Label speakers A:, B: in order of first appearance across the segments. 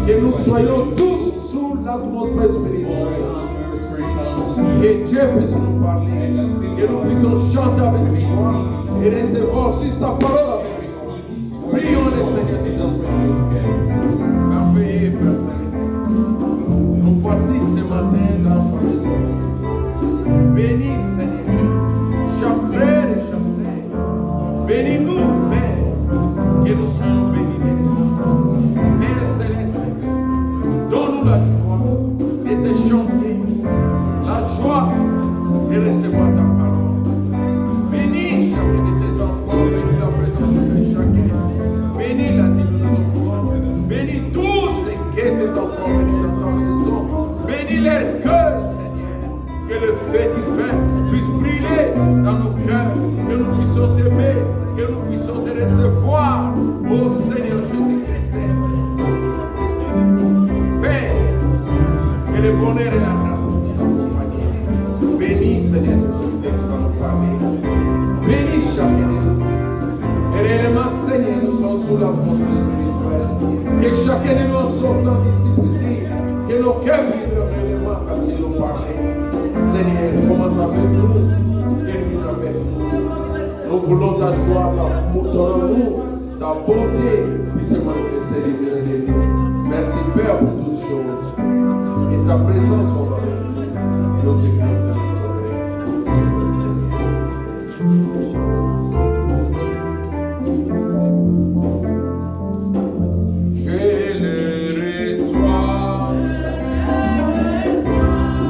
A: Que nous soyons tous sous l'atmosphère spirituelle. Que Dieu puisse nous parler. Que nous puissions chanter avec joie et recevoir aussi sa parole avec joie. Prions le Seigneur des esprits. Merveilleux Père Céleste. Nous voici ce matin dans ton maison. Bénis Seigneur chaque frère et chaque sœur. Bénis-nous Père. Que nous soyons bénis. La joie de te chanter, la joie de recevoir ta parole. Bénis chacun de tes enfants, bénis la présence de chacun, bénis la vie de nos enfants, bénis tous ce que tes enfants bénis dans ta maison, bénis leur cœur, Seigneur, que le feu divin puisse brûler dans nos cœurs, que nous puissions t'aimer, que nous puissions te recevoir, ô Seigneur Jésus-Christ. Que le bonheur et la grâce t'accompagnent. Bénis, Seigneur, tes invités qui vont nous parler. Bénis chacun de nous. Et réellement, Seigneur, nous sommes sous l'atmosphère spirituelle. Que chacun de nous en sortant d'ici puisse dire que nos cœurs vibrent réellement quand il nous parlait. Seigneur, commence avec nous, termine avec nous. Nous voulons ta joie, ton amour, ta bonté puisse se manifester de nous. Merci Père pour toutes choses. Et ta présence soit avec nous. Nous te prions, je le reçois avec bonheur. Je le reçois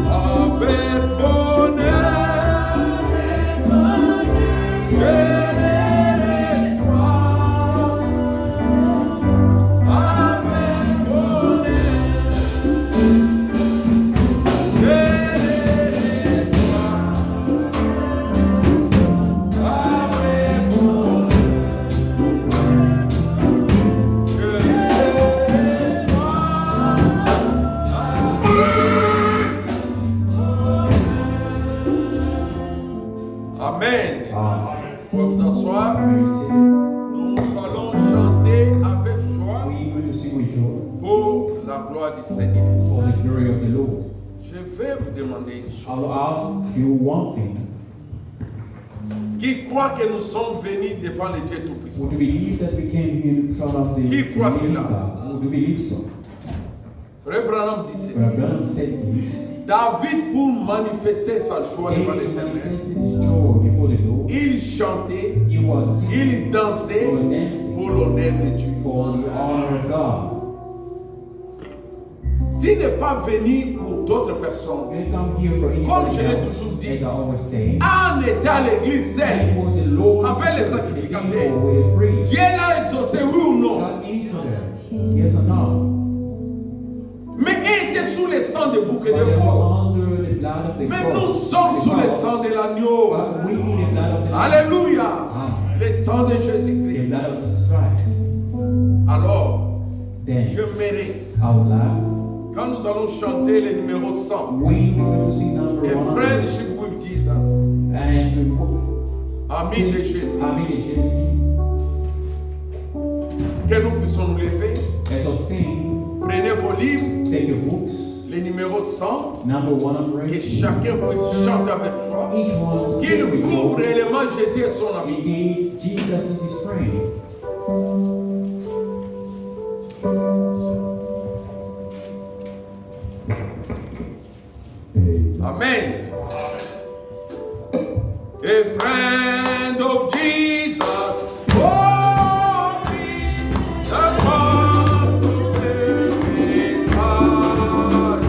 A: avec bonheur. Amen. Pour vous asseoir, nous allons chanter avec joie pour la gloire du Seigneur.
B: For the glory of the Lord.
A: Je vais vous demander une chose.
B: I will ask you one thing.
A: Qui croit que nous sommes venus devant le Dieu Tout-Puissant?
B: Would you believe that we came here in front of the
A: Qui croit
B: living
A: cela?
B: God? Would you believe so?
A: Frère Branham dit ceci.
B: Brother Branham said this.
A: David, pour manifester sa joie devant
B: David
A: l'Éternel,
B: manifested his joy before the Lord.
A: il chantait,
B: He was singing
A: il dansait
B: He was dancing
A: pour l'honneur de Dieu.
B: for the honor of God.
A: Tu n'es pas venu pour d'autres personnes.
B: You didn't come here for
A: Comme je
B: anybody
A: l'ai
B: else,
A: toujours dit,
B: as I always say.
A: on était à l'église
B: He
A: seul.
B: was alone
A: Avec les
B: with the
A: sacrificateurs.
B: people, with the priests.
A: Dieu l'a exaucé, oui ou non?
B: God answered them. Yes or no?
A: Mais il était sous le sang de bouc et
B: But
A: de
B: they were
A: veau.
B: under the blood of the
A: Mais
B: goat,
A: nous sommes
B: the
A: sous le
B: cows.
A: sang de l'agneau.
B: But we in the blood of the Lamb.
A: Alléluia.
B: Amen.
A: Le sang de
B: The
A: Jésus-Christ.
B: blood of Jesus Christ.
A: Alors,
B: Then
A: j'aimerais,
B: I would like
A: quand nous allons chanter le numéro 100,
B: we going to sing number
A: A
B: 100
A: friendship with Jesus,
B: and
A: ami de Jésus,
B: Amen de Jésus.
A: que nous puissions nous lever.
B: Let us sing.
A: Prenez vos livres,
B: Take your books.
A: le numéro 100,
B: Number 100.
A: que chacun puisse chanter avec joie.
B: Each one sing
A: Qu'il
B: with
A: couvre
B: joy.
A: réellement Jésus et son ami.
B: Indeed, Jesus is his friend.
A: Amen. A friend of Jesus. Oh, me, the heart of every heart.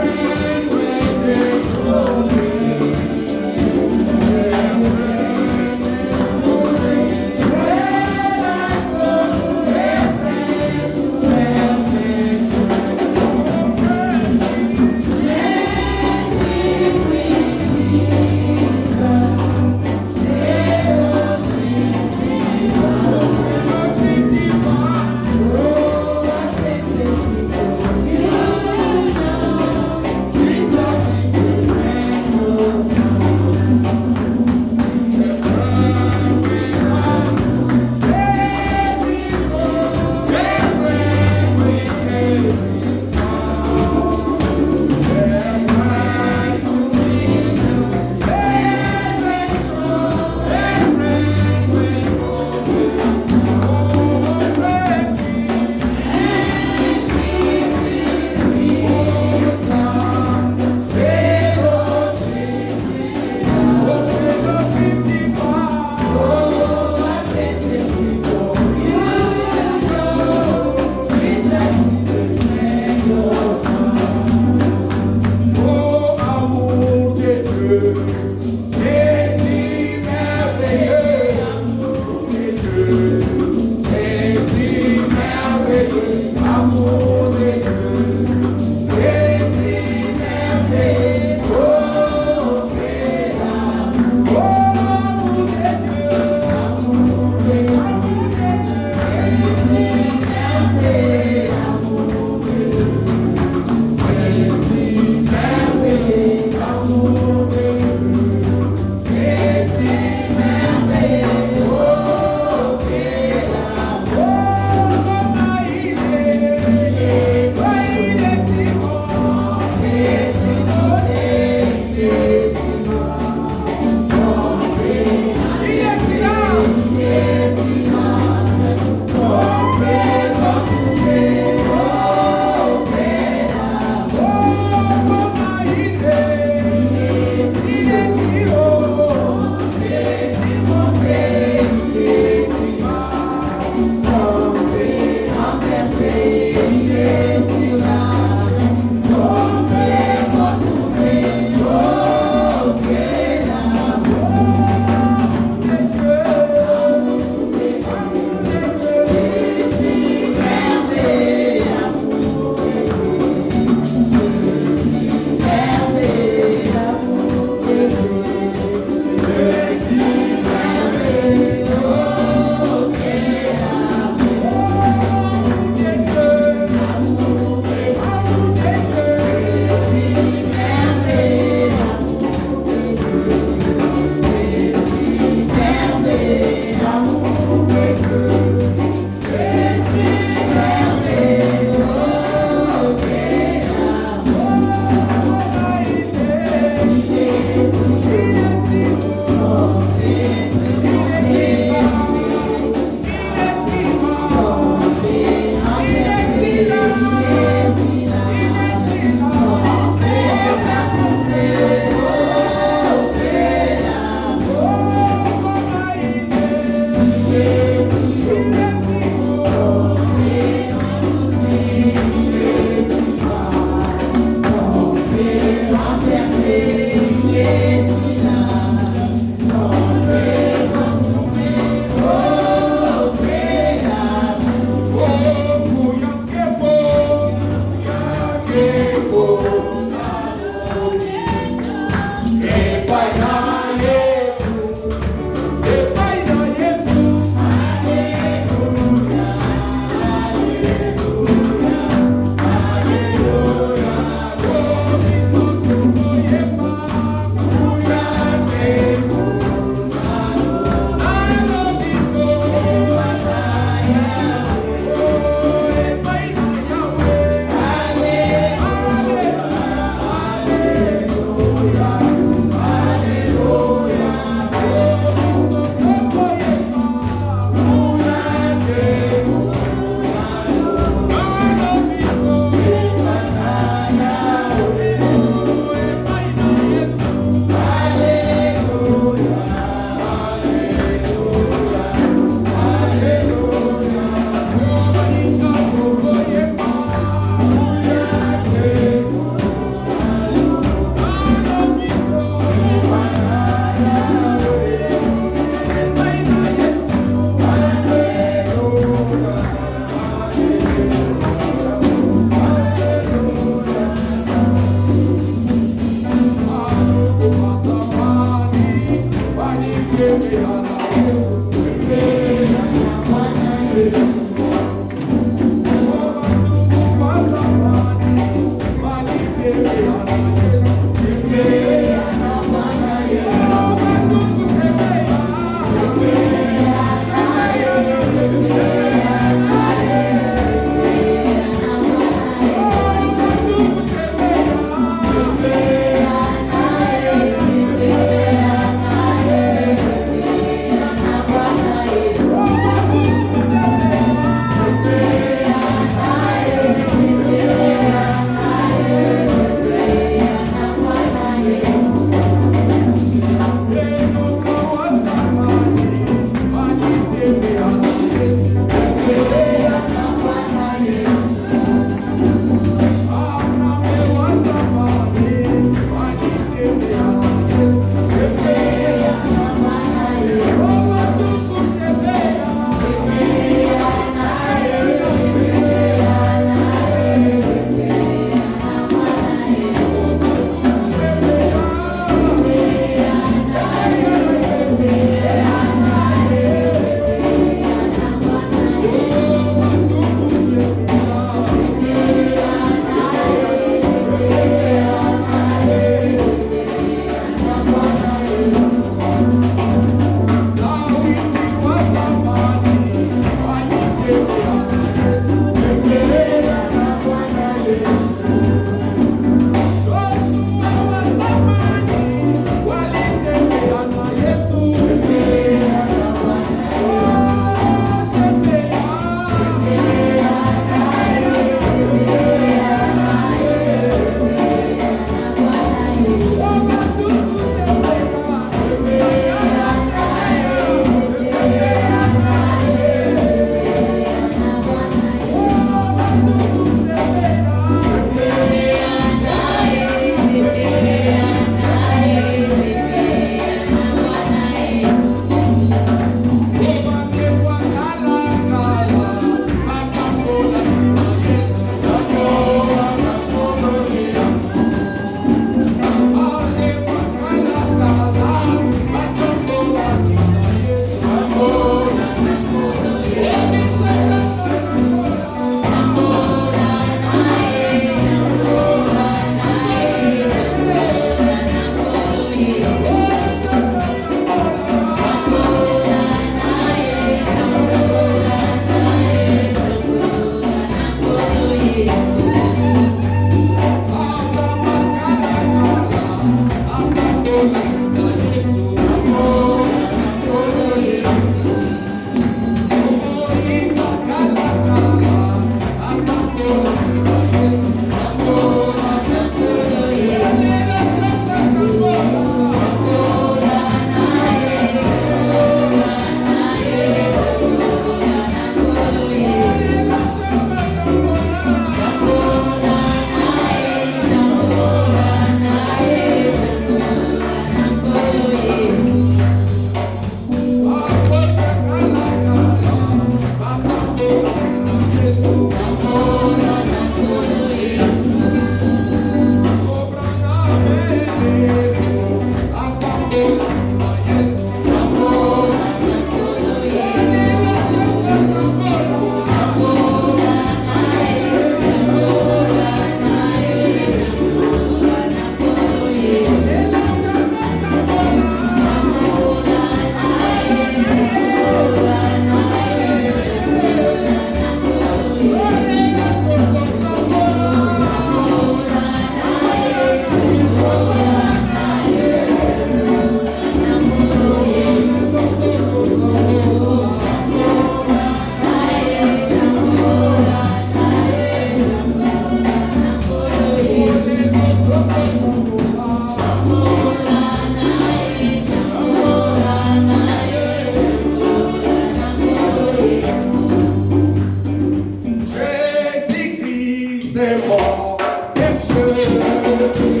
A: Jésus-Christ est mort, pécheur.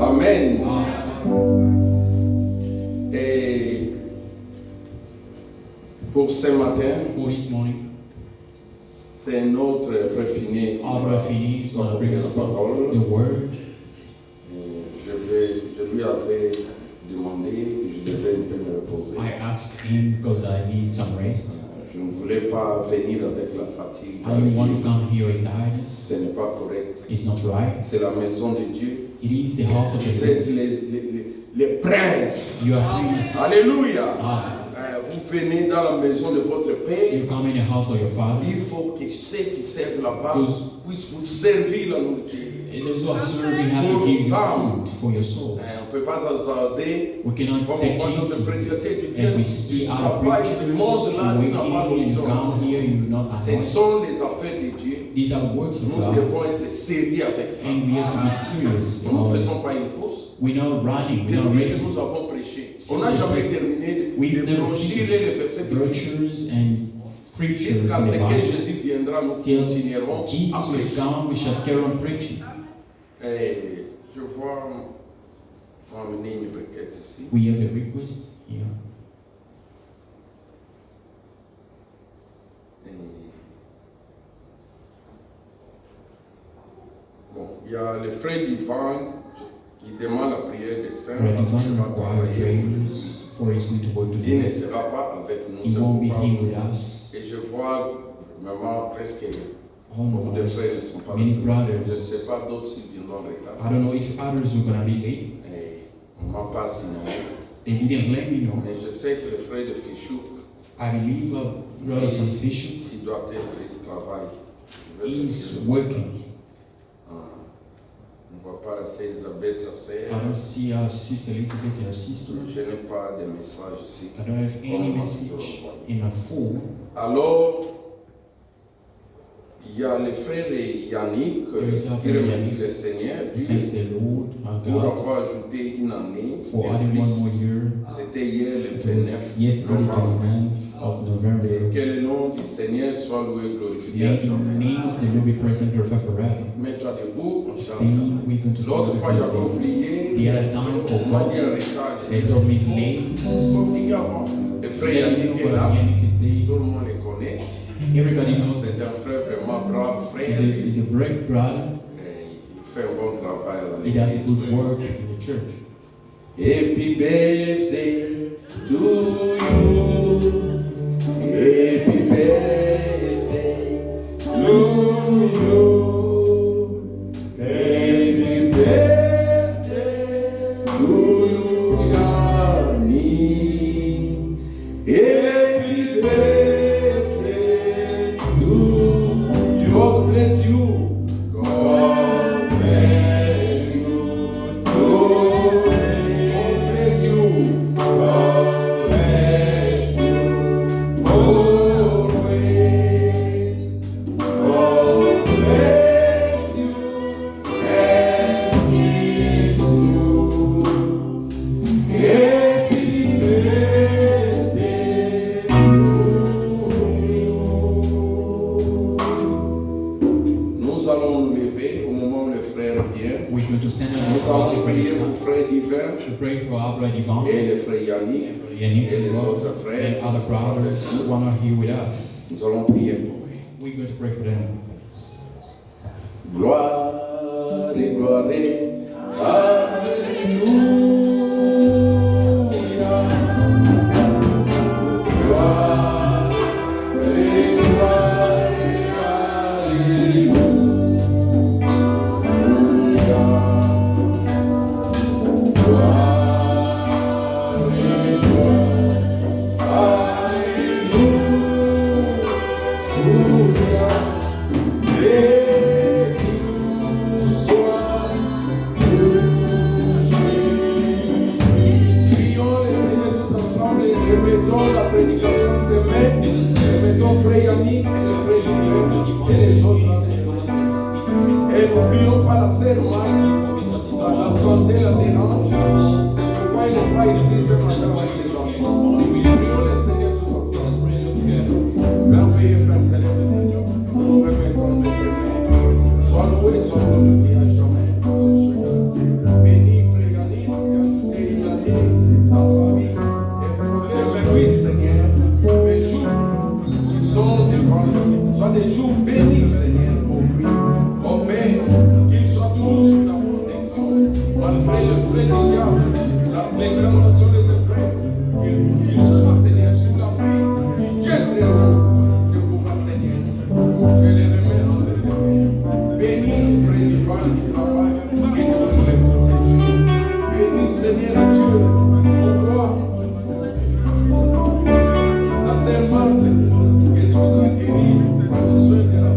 A: Amen. Et pour ce matin,
B: For this morning,
A: c'est notre frère Fini qui
B: our
A: va
B: brother Fini is going to
A: apporter
B: bring
A: la
B: us
A: parole.
B: the word.
A: Je lui avais demandé que je devais un peu me reposer.
B: I asked him because I need some rest.
A: Je ne voulais pas venir avec la fatigue.
B: I didn't want to come here in tiredness.
A: Ce n'est pas correct.
B: It's not right.
A: C'est la maison de Dieu.
B: It is the house of the
A: Vous êtes
B: Lord.
A: les princes.
B: You are priests.
A: Alléluia.
B: Ah,
A: Vous venez dans la maison de votre Père.
B: you come in the house of your father.
A: Il faut que ceux qui servent là-bas
B: Those-
A: puissent vous servir la nourriture.
B: And those who are serving have to give you food for your souls.
A: On ne peut pas s'attarder.
B: We cannot
A: Comme
B: take
A: on voit notre prédicateur qui
B: Jesus
A: vient
B: as we see
A: du
B: our
A: travail,
B: preachers
A: du monde là, tu n'as pas
B: waking, you
A: d'horizon.
B: come here, you not
A: Ce
B: anointed.
A: sont les affaires de Dieu.
B: These are the works of
A: Nous
B: God,
A: devons être sérieux avec ça.
B: and we have to be serious.
A: Nous ne
B: about it.
A: faisons pas une course.
B: We're not running, we're not
A: Depuis que
B: racing.
A: nous avons prêché, on n'a jamais terminé
B: We've
A: de
B: never
A: franchir
B: finished
A: les versets de Dieu.
B: virtues and preachers
A: Jusqu'à
B: in
A: ce
B: the
A: que
B: Bible.
A: Jésus viendra, nous
B: Till
A: continuerons
B: Jesus
A: à
B: will
A: prêcher.
B: come, we shall carry on preaching.
A: Et je vois m'amener une requête ici.
B: We have a request here.
A: Il y a le frère Divan qui demande la prière des saints.
B: Brother
A: Parce qu'il
B: Ivan
A: va
B: requires
A: travailler
B: prayers
A: aujourd'hui.
B: for his going to work
A: Il ne
B: today.
A: sera pas avec nous.
B: He
A: c'est
B: won't be
A: pourquoi-
B: here with us.
A: Et je vois vraiment presque beaucoup de
B: Almost.
A: frères ne sont pas
B: Many
A: là.
B: brothers.
A: Je ne sais pas d'autres s'ils viendront en retard.
B: I don't know if others are going to be late.
A: Et on ne m'a pas signalé.
B: They didn't let me know.
A: Mais je sais que le frère de Fichou,
B: I believe a brother from Fishing
A: il doit être au travail. Je vais
B: is
A: faire le
B: working.
A: message. On ne voit pas la sœur Elisabeth, sa sœur.
B: I don't see our sister Elizabeth and her sister.
A: Je n'ai pas de message ici.
B: I don't have any message in my phone.
A: Alors, il y a le frère Yannick qui remercie le Seigneur
B: Thanks the Lord, our
A: pour
B: God,
A: avoir ajouté une année
B: for
A: de
B: adding one more
A: plus.
B: year.
A: C'était hier le
B: It
A: 29
B: was yesterday,
A: novembre.
B: 29th of
A: Et
B: November.
A: que le nom du Seigneur soit loué, glorifié à
B: May the
A: jamais.
B: name of the Lord be present glorified forever.
A: Mets-toi debout, on chante.
B: Thing we're going to
A: L'autre
B: start
A: fois, j'avais
B: with.
A: oublié.
B: The other time for
A: On m'a
B: God,
A: dit un retard.
B: they told me late.
A: Le frère Yannick est là.
B: Yannick is there.
A: Tout le monde le connaît.
B: Everybody knows
A: C'est un frère vraiment brave, frère.
B: he's a brave brother.
A: Et il fait un bon travail à
B: He does a
A: l'église.
B: good work in the church.
A: Happy birthday to you. Happy birthday to you. Happy birthday to you, Yanni. Happy birthday to you. God bless you. God bless you. God bless you. God bless you. Always. God bless you and keep you. Happy birthday to you. Nous allons nous lever au moment où le frère vient.
B: We're going to stand up
A: Nous allons
B: and
A: prier
B: pray
A: pour frère divin
B: to pray for our brother Ivan
A: et le frère Yannick
B: Yannick
A: et les autres frères.
B: and other brothers who are not here with us.
A: Nous allons prier pour eux.
B: We're going to pray for them.
A: Gloire et gloire. Alléluia. Gloire et gloire. Alléluia. Gloire et gloire. Alléluia. Et tout soit loué. Prions le Seigneur tous ensemble et remettons la prédication de demain. Remettons frère Yannick et le frère Livre et les autres. Et n'oublions pas la sœur Marc. La santé la dérange. C'est pourquoi il n'est pas ici ce matin avec les enfants. Prions le Seigneur tous ensemble. Merveilleux Père Céleste, nous remettons de tes mains. Sois loué, sois glorifié à jamais. Bénis frère Yannick, tu as ajouté une année dans sa vie. Et protège-lui, Seigneur, les jours qui sont devant nous. Sois des jours bénis, Seigneur, pour lui. Oh Père, qu'il soit toujours sous ta protection. Malgré le frais du diable, la préclamation des épreuves, qu'il soit, Seigneur, sous la pluie. Dieu est très haut. C'est pourquoi, Seigneur, je les remets en tes mains. Bénis, frère Ivan qui travaille, et tu nous les protéger. Bénis, Seigneur Dieu, mon roi. La sœur Marthe, que tu nous as guéri par le soin de la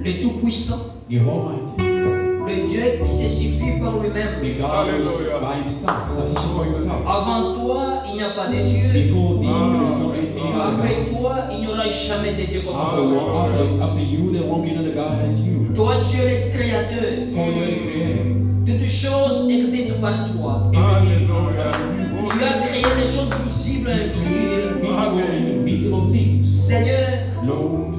C: le Tout-Puissant,
B: the Almighty,
C: le Dieu qui se suffit par lui-même.
B: the God who is by himself, sufficient for himself.
C: Avant toi, il n'y a pas de Dieu.
B: Before thee, there is no any other
C: Après
B: God.
C: toi, il n'y aura jamais de Dieu comme
B: After,
C: toi.
B: after you, there won't be another God as you.
C: Toi, tu es le créateur.
B: For you are the creator.
C: Toutes choses existent par toi.
B: Everything is from
C: Tu as créé les choses visibles et invisibles.
B: visible and invisible things.
C: Seigneur,
B: Lord,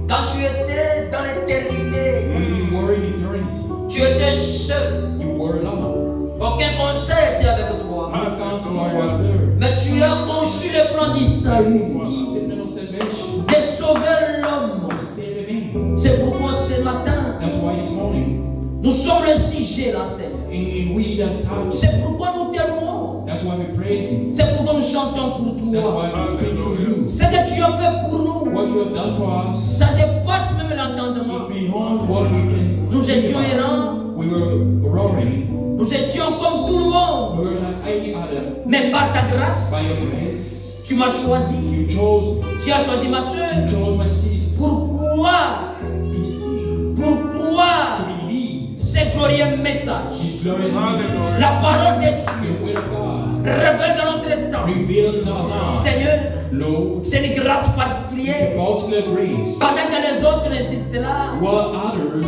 C: quand tu étais dans l'éternité,
B: when you were in eternity,
C: tu étais seul.
B: you were alone.
C: Aucun conseil était avec toi.
B: No counselor was there.
C: Mais tu as conçu le plan du salut,
B: Receive the plan of salvation.
C: de sauver l'homme.
B: To save a man.
C: C'est pourquoi ce matin,
B: That's why this morning,
C: nous sommes le sujet là, Seigneur.
B: and we that subject.
C: C'est pourquoi nous te louons.
B: That's why we praise Him.
C: C'est pourquoi nous chantons pour
B: That's
C: toi.
B: why we sing for you.
C: Ce que tu as fait pour nous,
B: What you have done for us
C: ça dépasse même l'entendement.
B: is beyond what we can.
C: Nous
B: think
C: étions
B: about.
C: errants,
B: We were roaring.
C: nous étions comme tout le monde.
B: We were like any other.
C: Mais par ta grâce,
B: By your grace,
C: tu m'as choisi.
B: you chose.
C: Tu as choisi ma soeur
B: You chose my sister
C: pour pouvoir,
B: to see,
C: pour
B: to
C: pouvoir
B: believe
C: ce glorieux message.
B: His glorious message.
C: La parole de Dieu
B: The word of God
C: révèle dans notre temps.
B: revealed in our time.
C: Seigneur,
B: Lord,
C: c'est une grâce
B: it's
C: particulière.
B: a particular grace.
C: Pendant que les autres incitent cela,
B: While others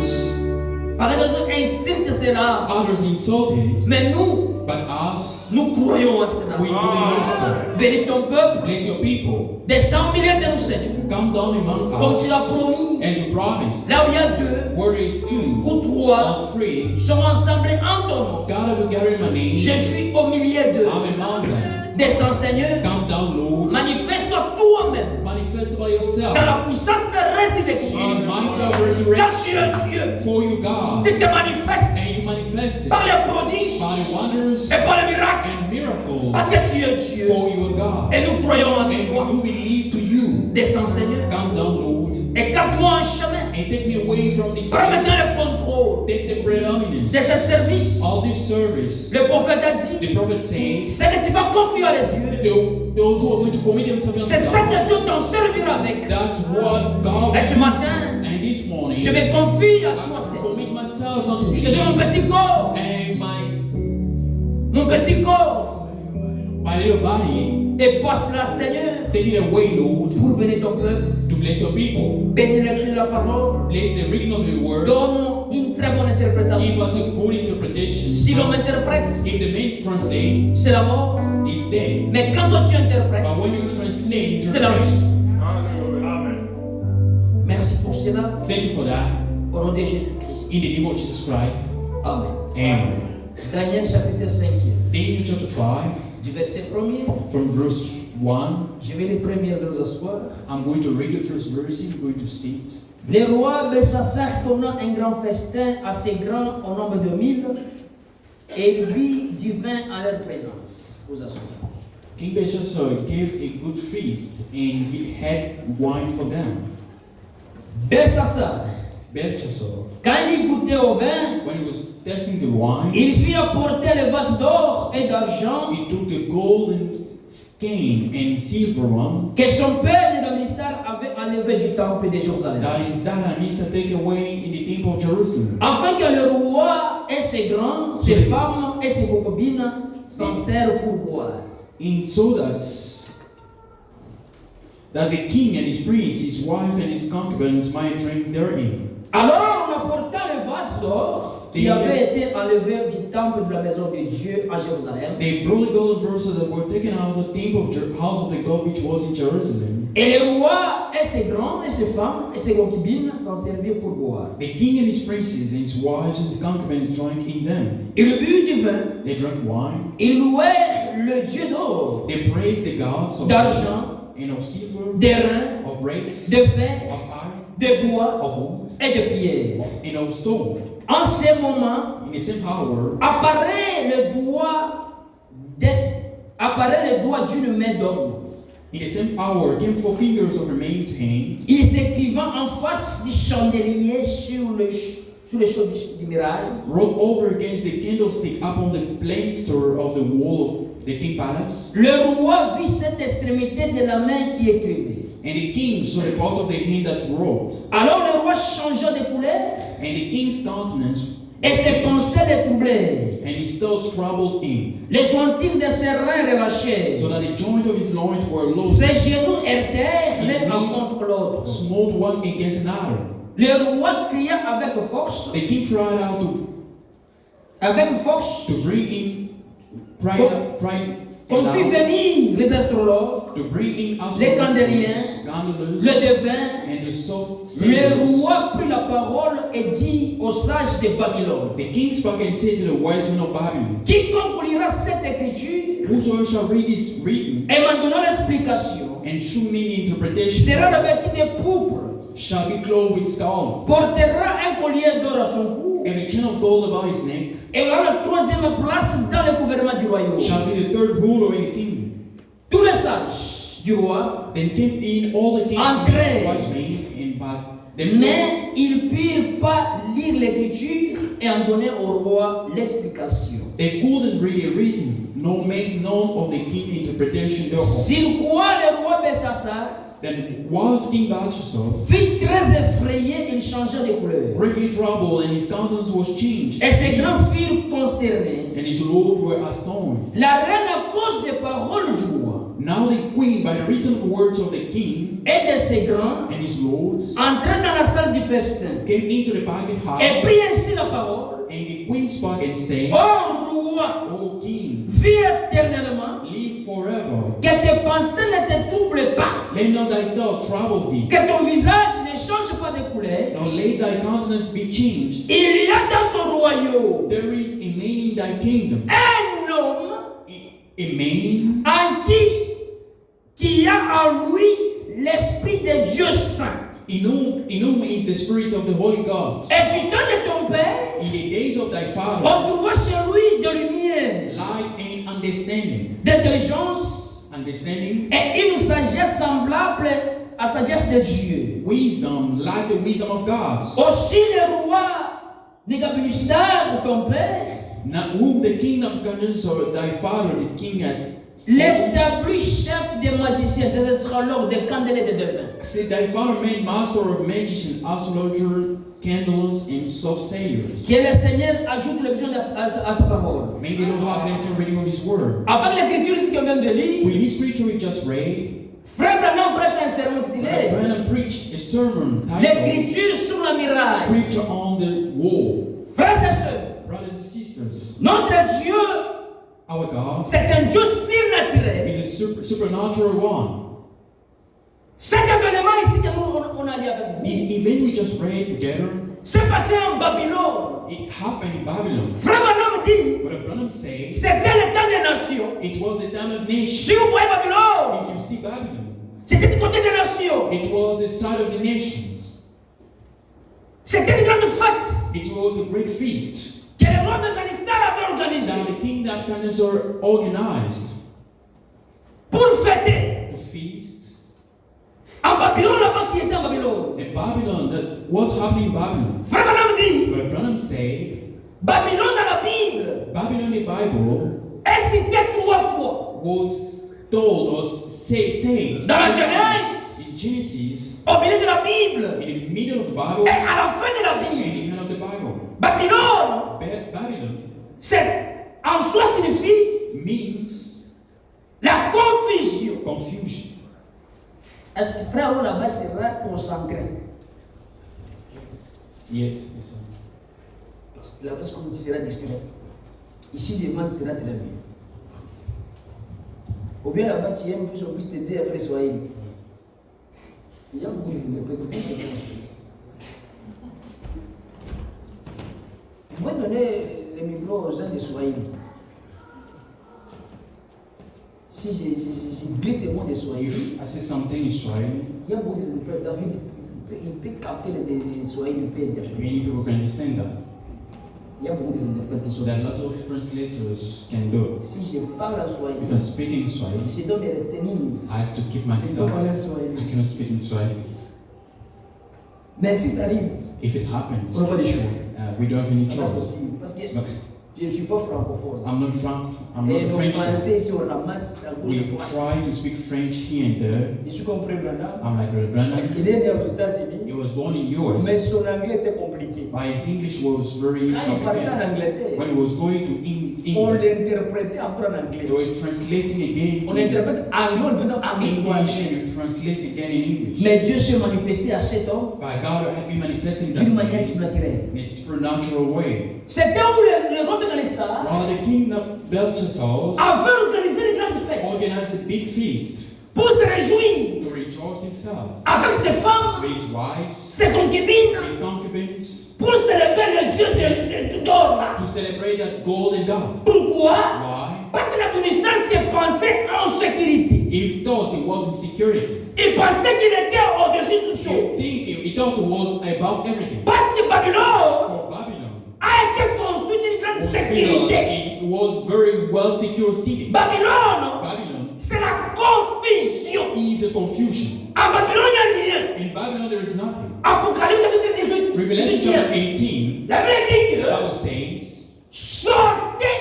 C: incitent cela,
B: insulted,
C: mais nous,
B: but us,
C: nous croyons en cela.
B: we believe so.
C: Bénis ton peuple,
B: Bless your people.
C: descends au milieu de nous, Seigneur.
B: Come down among
C: Comme tu l'as
B: us
C: promis,
B: as you promised.
C: là où il y a deux
B: Where there is two
C: ou trois
B: or three
C: sont rassemblés en ton nom,
B: gathered together in my name,
C: je suis au milieu d'eux.
B: I'm among them.
C: Descends, Seigneur,
B: Come down, Lord.
C: manifeste-toi toi-même
B: Manifest by yourself
C: dans la puissance de la
B: in
C: résurrection.
B: the might of
C: Car
B: resurrection.
C: tu es Dieu,
B: For you, God,
C: tu te manifestes
B: and you manifested
C: par les prodiges
B: by wonders
C: et par les miracles,
B: and miracles.
C: parce que tu es Dieu.
B: For you, God,
C: Et nous croyons en
B: and we
C: toi.
B: do believe to you.
C: Descends, Seigneur,
B: Come down, Lord,
C: écarte-moi un chemin.
B: and take me away from this
C: Prends maintenant
B: place.
C: le contrôle
B: Take the predominance
C: de ce service.
B: of this service.
C: Le prophète a dit,
B: The prophet says,
C: c'est que tu vas confier à Dieu.
B: those who are going to commit themselves unto
C: C'est ça
B: God,
C: que Dieu t'en servira avec.
B: that's what God
C: Et ce
B: will
C: matin,
B: do. And this morning,
C: je me confie à
B: I
C: toi, Seigneur.
B: commit myself unto
C: Je te donne mon
B: you
C: petit corps,
B: and
C: mon petit corps,
B: my little body.
C: et passe-la, Seigneur,
B: Take it away, Lord,
C: pour bénir ton peuple.
B: to bless your people.
C: Bénis le cri de la parole.
B: Bless the reading of the word.
C: Donne une très bonne
B: Give
C: interprétation.
B: us a good interpretation.
C: Si l'homme interprète,
B: If the man translate,
C: c'est la mort.
B: it's dead.
C: Mais quand toi tu interprètes,
B: But when you translate,
C: c'est la
B: interpret.
C: vie. Merci pour cela.
B: Thank you for that.
C: Au nom de Jésus-Christ.
B: In the name of Jesus Christ.
C: Amen.
B: Amen.
C: Daniel chapitre 5,
B: Daniel chapter 5,
C: du verset 1er.
B: from verse 1.
C: Je vais les premières nous asseoir.
B: I'm going to read the first verse. I'm going to sit.
C: Le roi Belchassar donna un grand festin assez grand au nombre de 1000 et lui du vin à leur présence. Vous asseoir.
B: King Belshazzar gave a good feast and he had wine for them.
C: Belchassar,
B: Belshazzar,
C: quand il goûtait au vin,
B: when he was tasting the wine,
C: il fit apporter les vases d'or et d'argent
B: he took the golden skein and silver one
C: que son père le ministère avait enlevé du temple de Jérusalem.
B: that is that needs to take away in the temple of Jerusalem.
C: Afin que le roi et ses grands, ses femmes et ses concubines s'en servent pour boire.
B: And so that the king and his prince, his wife and his concubines might drink therein.
C: Alors on apporta le vase d'or qui avait été enlevé du temple de la maison de Dieu à Jérusalem.
B: They brought the golden vessels that were taken out of the temple of the house of the God which was in Jerusalem.
C: Et le roi et ses grands et ses femmes et ses concubines s'en servirent pour boire.
B: The king and his princes and his wives and his concubines drank in them.
C: Ils burent du vin,
B: They drank wine.
C: ils louèrent le Dieu d'or,
B: They praised the gods of
C: d'argent,
B: and of silver,
C: d'airain,
B: of brass,
C: de fer,
B: of iron,
C: de bois
B: of wood,
C: et de pierre.
B: and of stone.
C: En ce moment,
B: In the same hour,
C: apparaît le doigt d'une main d'homme.
B: in the same hour came 4 fingers of a man's hand.
C: Il s'écrivant en face du chandelier sur le chaud du mirail.
B: Rolled over against the candlestick upon the plaster of the wall of the king palace.
C: Le roi vit cette extrémité de la main qui écrivait.
B: And the king saw the part of the hand that wrote.
C: Alors le roi changea de couleur
B: And the king's countenance
C: et ses pensées les troublaient.
B: and his thoughts troubled him,
C: Les jointures de ses reins relâchaient.
B: so that the joint of his loins were loosed,
C: Ses genoux heurtèrent l'un contre l'autre.
B: smote one against another.
C: Le roi cria avec force,
B: The king cried out to bring in,
C: qu'on fit venir les astrologues,
B: to bring in
C: les candéliens,
B: candlers,
C: le devin.
B: and the soft
C: Le
B: sailors.
C: roi prit la parole et dit aux sages de Babylone,
B: The king spoke and said to the wise men of Babylon,
C: quiconque lira cette écriture
B: whosoever shall read this written
C: et m'en donnera l'explication
B: and shew me the interpretation
C: sera revêtu de pourpre,
B: shall be clothed with scarlet,
C: portera un collier d'or à son cou
B: and a chain of gold about his neck,
C: et aura la troisième place dans le gouvernement du royaume.
B: shall be the third ruler in the kingdom.
C: Tous les sages du roi,
B: Then came in all the king's
C: Entrez.
B: wise men, and but
C: mais ils ne purent pas lire l'écriture et en donner au roi l'explication.
B: they couldn't read it written, nor make known of the king interpretation thereof.
C: Sur quoi le roi Belshazzar
B: Then whilst King Belshazzar,
C: fut très effrayé, il changea de couleur.
B: greatly troubled, and his countenance was changed,
C: Et ses grands furent consternés.
B: and his lord were astonished.
C: La reine, à cause des paroles du roi
B: Now the queen, by the reason of the words of the king
C: et de ses grands,
B: and his lords,
C: entra dans la salle du festin
B: came into the banquet
C: et
B: hall,
C: prit ainsi la parole.
B: and the queen spoke and said,
C: Ô roi,
B: O king,
C: vis éternellement,
B: live forever.
C: que tes pensées ne te troublent pas,
B: Let not thy thought trouble thee,
C: que ton visage ne change pas de couleur.
B: nor let thy countenance be changed.
C: Il y a dans ton royaume
B: There is a man in thy kingdom,
C: un homme
B: a man
C: en qui a en lui l'Esprit de Dieu Saint.
B: in whom is the spirit of the Holy God.
C: Et du temps de ton père,
B: In the days of thy father,
C: on trouva chez lui de lumière,
B: light and understanding,
C: d'intelligence et une sagesse semblable à la sagesse de Dieu.
B: wisdom like the wisdom of God.
C: Aussi le roi Nébuchadnezzar, ton père,
B: Not whom the kingdom concerns, or thy father, the king has
C: l'établi chef des magiciens, des astrologues, des candeliers, des devins.
B: said thy father made master of magicians, astrologers, candles, and soft sailors.
C: Que le Seigneur ajoute l'option à sa parole.
B: May the Lord have blessed the reading of his word.
C: Avec l'écriture ce qu'on vient de lire,
B: With this scripture we just read,
C: Frère Branham prêche un sermon
B: Brother
C: intitulé
B: Branham preached a sermon titled
C: L'écriture sur la muraille.
B: Scripture on the Wall.
C: Frères et sœurs,
B: Brothers and sisters,
C: notre Dieu,
B: our God
C: c'est un Dieu surnaturel.
B: is a supernatural one.
C: Chaque événement ici que nous on a lu avec
B: This
C: vous,
B: event we just read together,
C: s'est passé en Babylone.
B: it happened in Babylon.
C: Frère Branham dit,
B: Brother Branham said
C: c'était le temps des nations.
B: it was the time of nation.
C: Si vous voyez Babylone,
B: If you see Babylon,
C: c'était du côté des nations.
B: it was the side of the nations.
C: C'était une grande fête
B: It was a great feast
C: que le roi d'Afghanistan avait organisée
B: that the king Nebuchadnezzar organized
C: pour fêter.
B: to feast.
C: En Babylone, là-bas qui était en Babylone.
B: In Babylon, that what happened in Babylon?
C: Frère Branham dit,
B: Brother Branham said
C: Babylone dans la Bible
B: Babylon in the Bible
C: est citée 3 fois.
B: was told or said
C: Dans la
B: in
C: Genèse,
B: Genesis,
C: au milieu de la Bible
B: in the middle of the
C: et
B: Bible,
C: à la fin de la
B: and
C: Bible.
B: in the end of the Bible.
C: Babylone,
B: Babylon
C: c'est en soi signifie
B: means
C: la confusion.
B: confusion.
C: Est-ce que frère là-bas sera concentré?
B: Yes.
C: Parce que là-bas, comme tu seras distrait. Ici, devant, tu seras très bien. Ou bien là-bas, tu aimes plus, on puisse t'aider après Swahili. Il y a beaucoup d'interprétations. Vous pouvez donner le micro aux gens de Swahili. Si je glisse le mot de Swahili,
B: I say something in Swahili,
C: il y a beaucoup d'interprètes. David, il peut capter les Swahili, il peut interpréter.
B: many people can understand that.
C: Il y a beaucoup d'interprètes qui sont
B: That
C: là.
B: lots of translators can do.
C: Si je parle en Swahili,
B: If I speak in Swahili,
C: je dois me retenir.
B: I have to keep
C: Je ne peux
B: myself.
C: pas parler en
B: I
C: Swahili.
B: cannot speak in Swahili.
C: Mais si ça arrive,
B: If it happens,
C: on n'a pas les choix.
B: we don't have any
C: Ça va
B: choice.
C: sortir. Parce que Je ne suis pas francophone.
B: I'm not
C: Et
B: a
C: nos
B: French.
C: Français ici, on ramasse à gauche
B: We
C: et à droite.
B: try to speak French here and there.
C: Je suis comme Frère Branham.
B: I'm like Brother Branham.
C: Il est né aux
B: He
C: États-Unis,
B: was born in US,
C: mais son anglais était compliqué.
B: but his English was very
C: Quand il partait en
B: complicated.
C: Angleterre,
B: When he was going to
C: on
B: England,
C: l'interprétait encore en
B: they
C: anglais.
B: were translating again
C: On
B: in
C: interprète anglais, on dit anglais pour
B: English
C: anglais.
B: and you translate again in English.
C: Mais Dieu s'est manifesté à cet homme
B: But God had been manifesting that
C: d'une manière
B: in
C: surnaturelle.
B: a supernatural way.
C: C'était où le roi de Galestar
B: While the king of Belshazzar
C: avait organisé une grande fête
B: organized a big feast
C: pour se réjouir
B: to rejoice himself
C: avec ses femmes,
B: with his wives,
C: ses concubines,
B: his concubines,
C: pour célébrer le Dieu d'or là.
B: to celebrate that golden God.
C: Pourquoi?
B: Why?
C: Parce que le ministère s'est pensé en sécurité.
B: He thought it was in security.
C: Il pensait qu'il était au-dessus de tout chose.
B: He thought it was above everything.
C: Parce que Babylone
B: For Babylon
C: a été construite d'une grande sécurité.
B: it was very well secure city.
C: Babylone,
B: Babylon
C: c'est la confusion.
B: is a confusion.
C: En Babylone, il n'y a rien.
B: In Babylon there is nothing.
C: Apocalypse chapitre 18.
B: Revelation chapter 18,
C: La Bible dit
B: the
C: que
B: Bible says,
C: sortez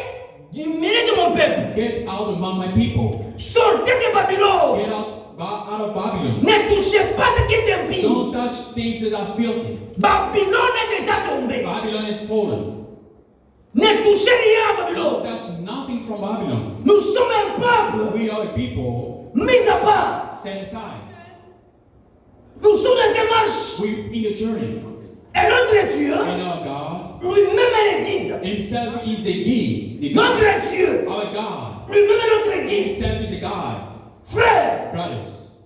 C: du milieu de mon peuple.
B: get out among my people.
C: Sortez de Babylone.
B: Get out of Babylon.
C: Ne touchez pas ce qui est impie.
B: Don't touch things that are filthy.
C: Babylone est déjà tombée.
B: Babylon is fallen.
C: Ne touchez rien à
B: Don't
C: Babylone.
B: touch nothing from Babylon.
C: Nous sommes un peuple
B: We are a people
C: mis à part.
B: set aside.
C: Nous sommes dans une marche.
B: We in a journey.
C: Et notre Dieu,
B: And our God
C: lui-même est le guide.
B: himself is the guide. The
C: Notre
B: God.
C: Dieu,
B: Our God
C: lui-même est notre guide.
B: himself is a God.
C: Frère,
B: Brothers,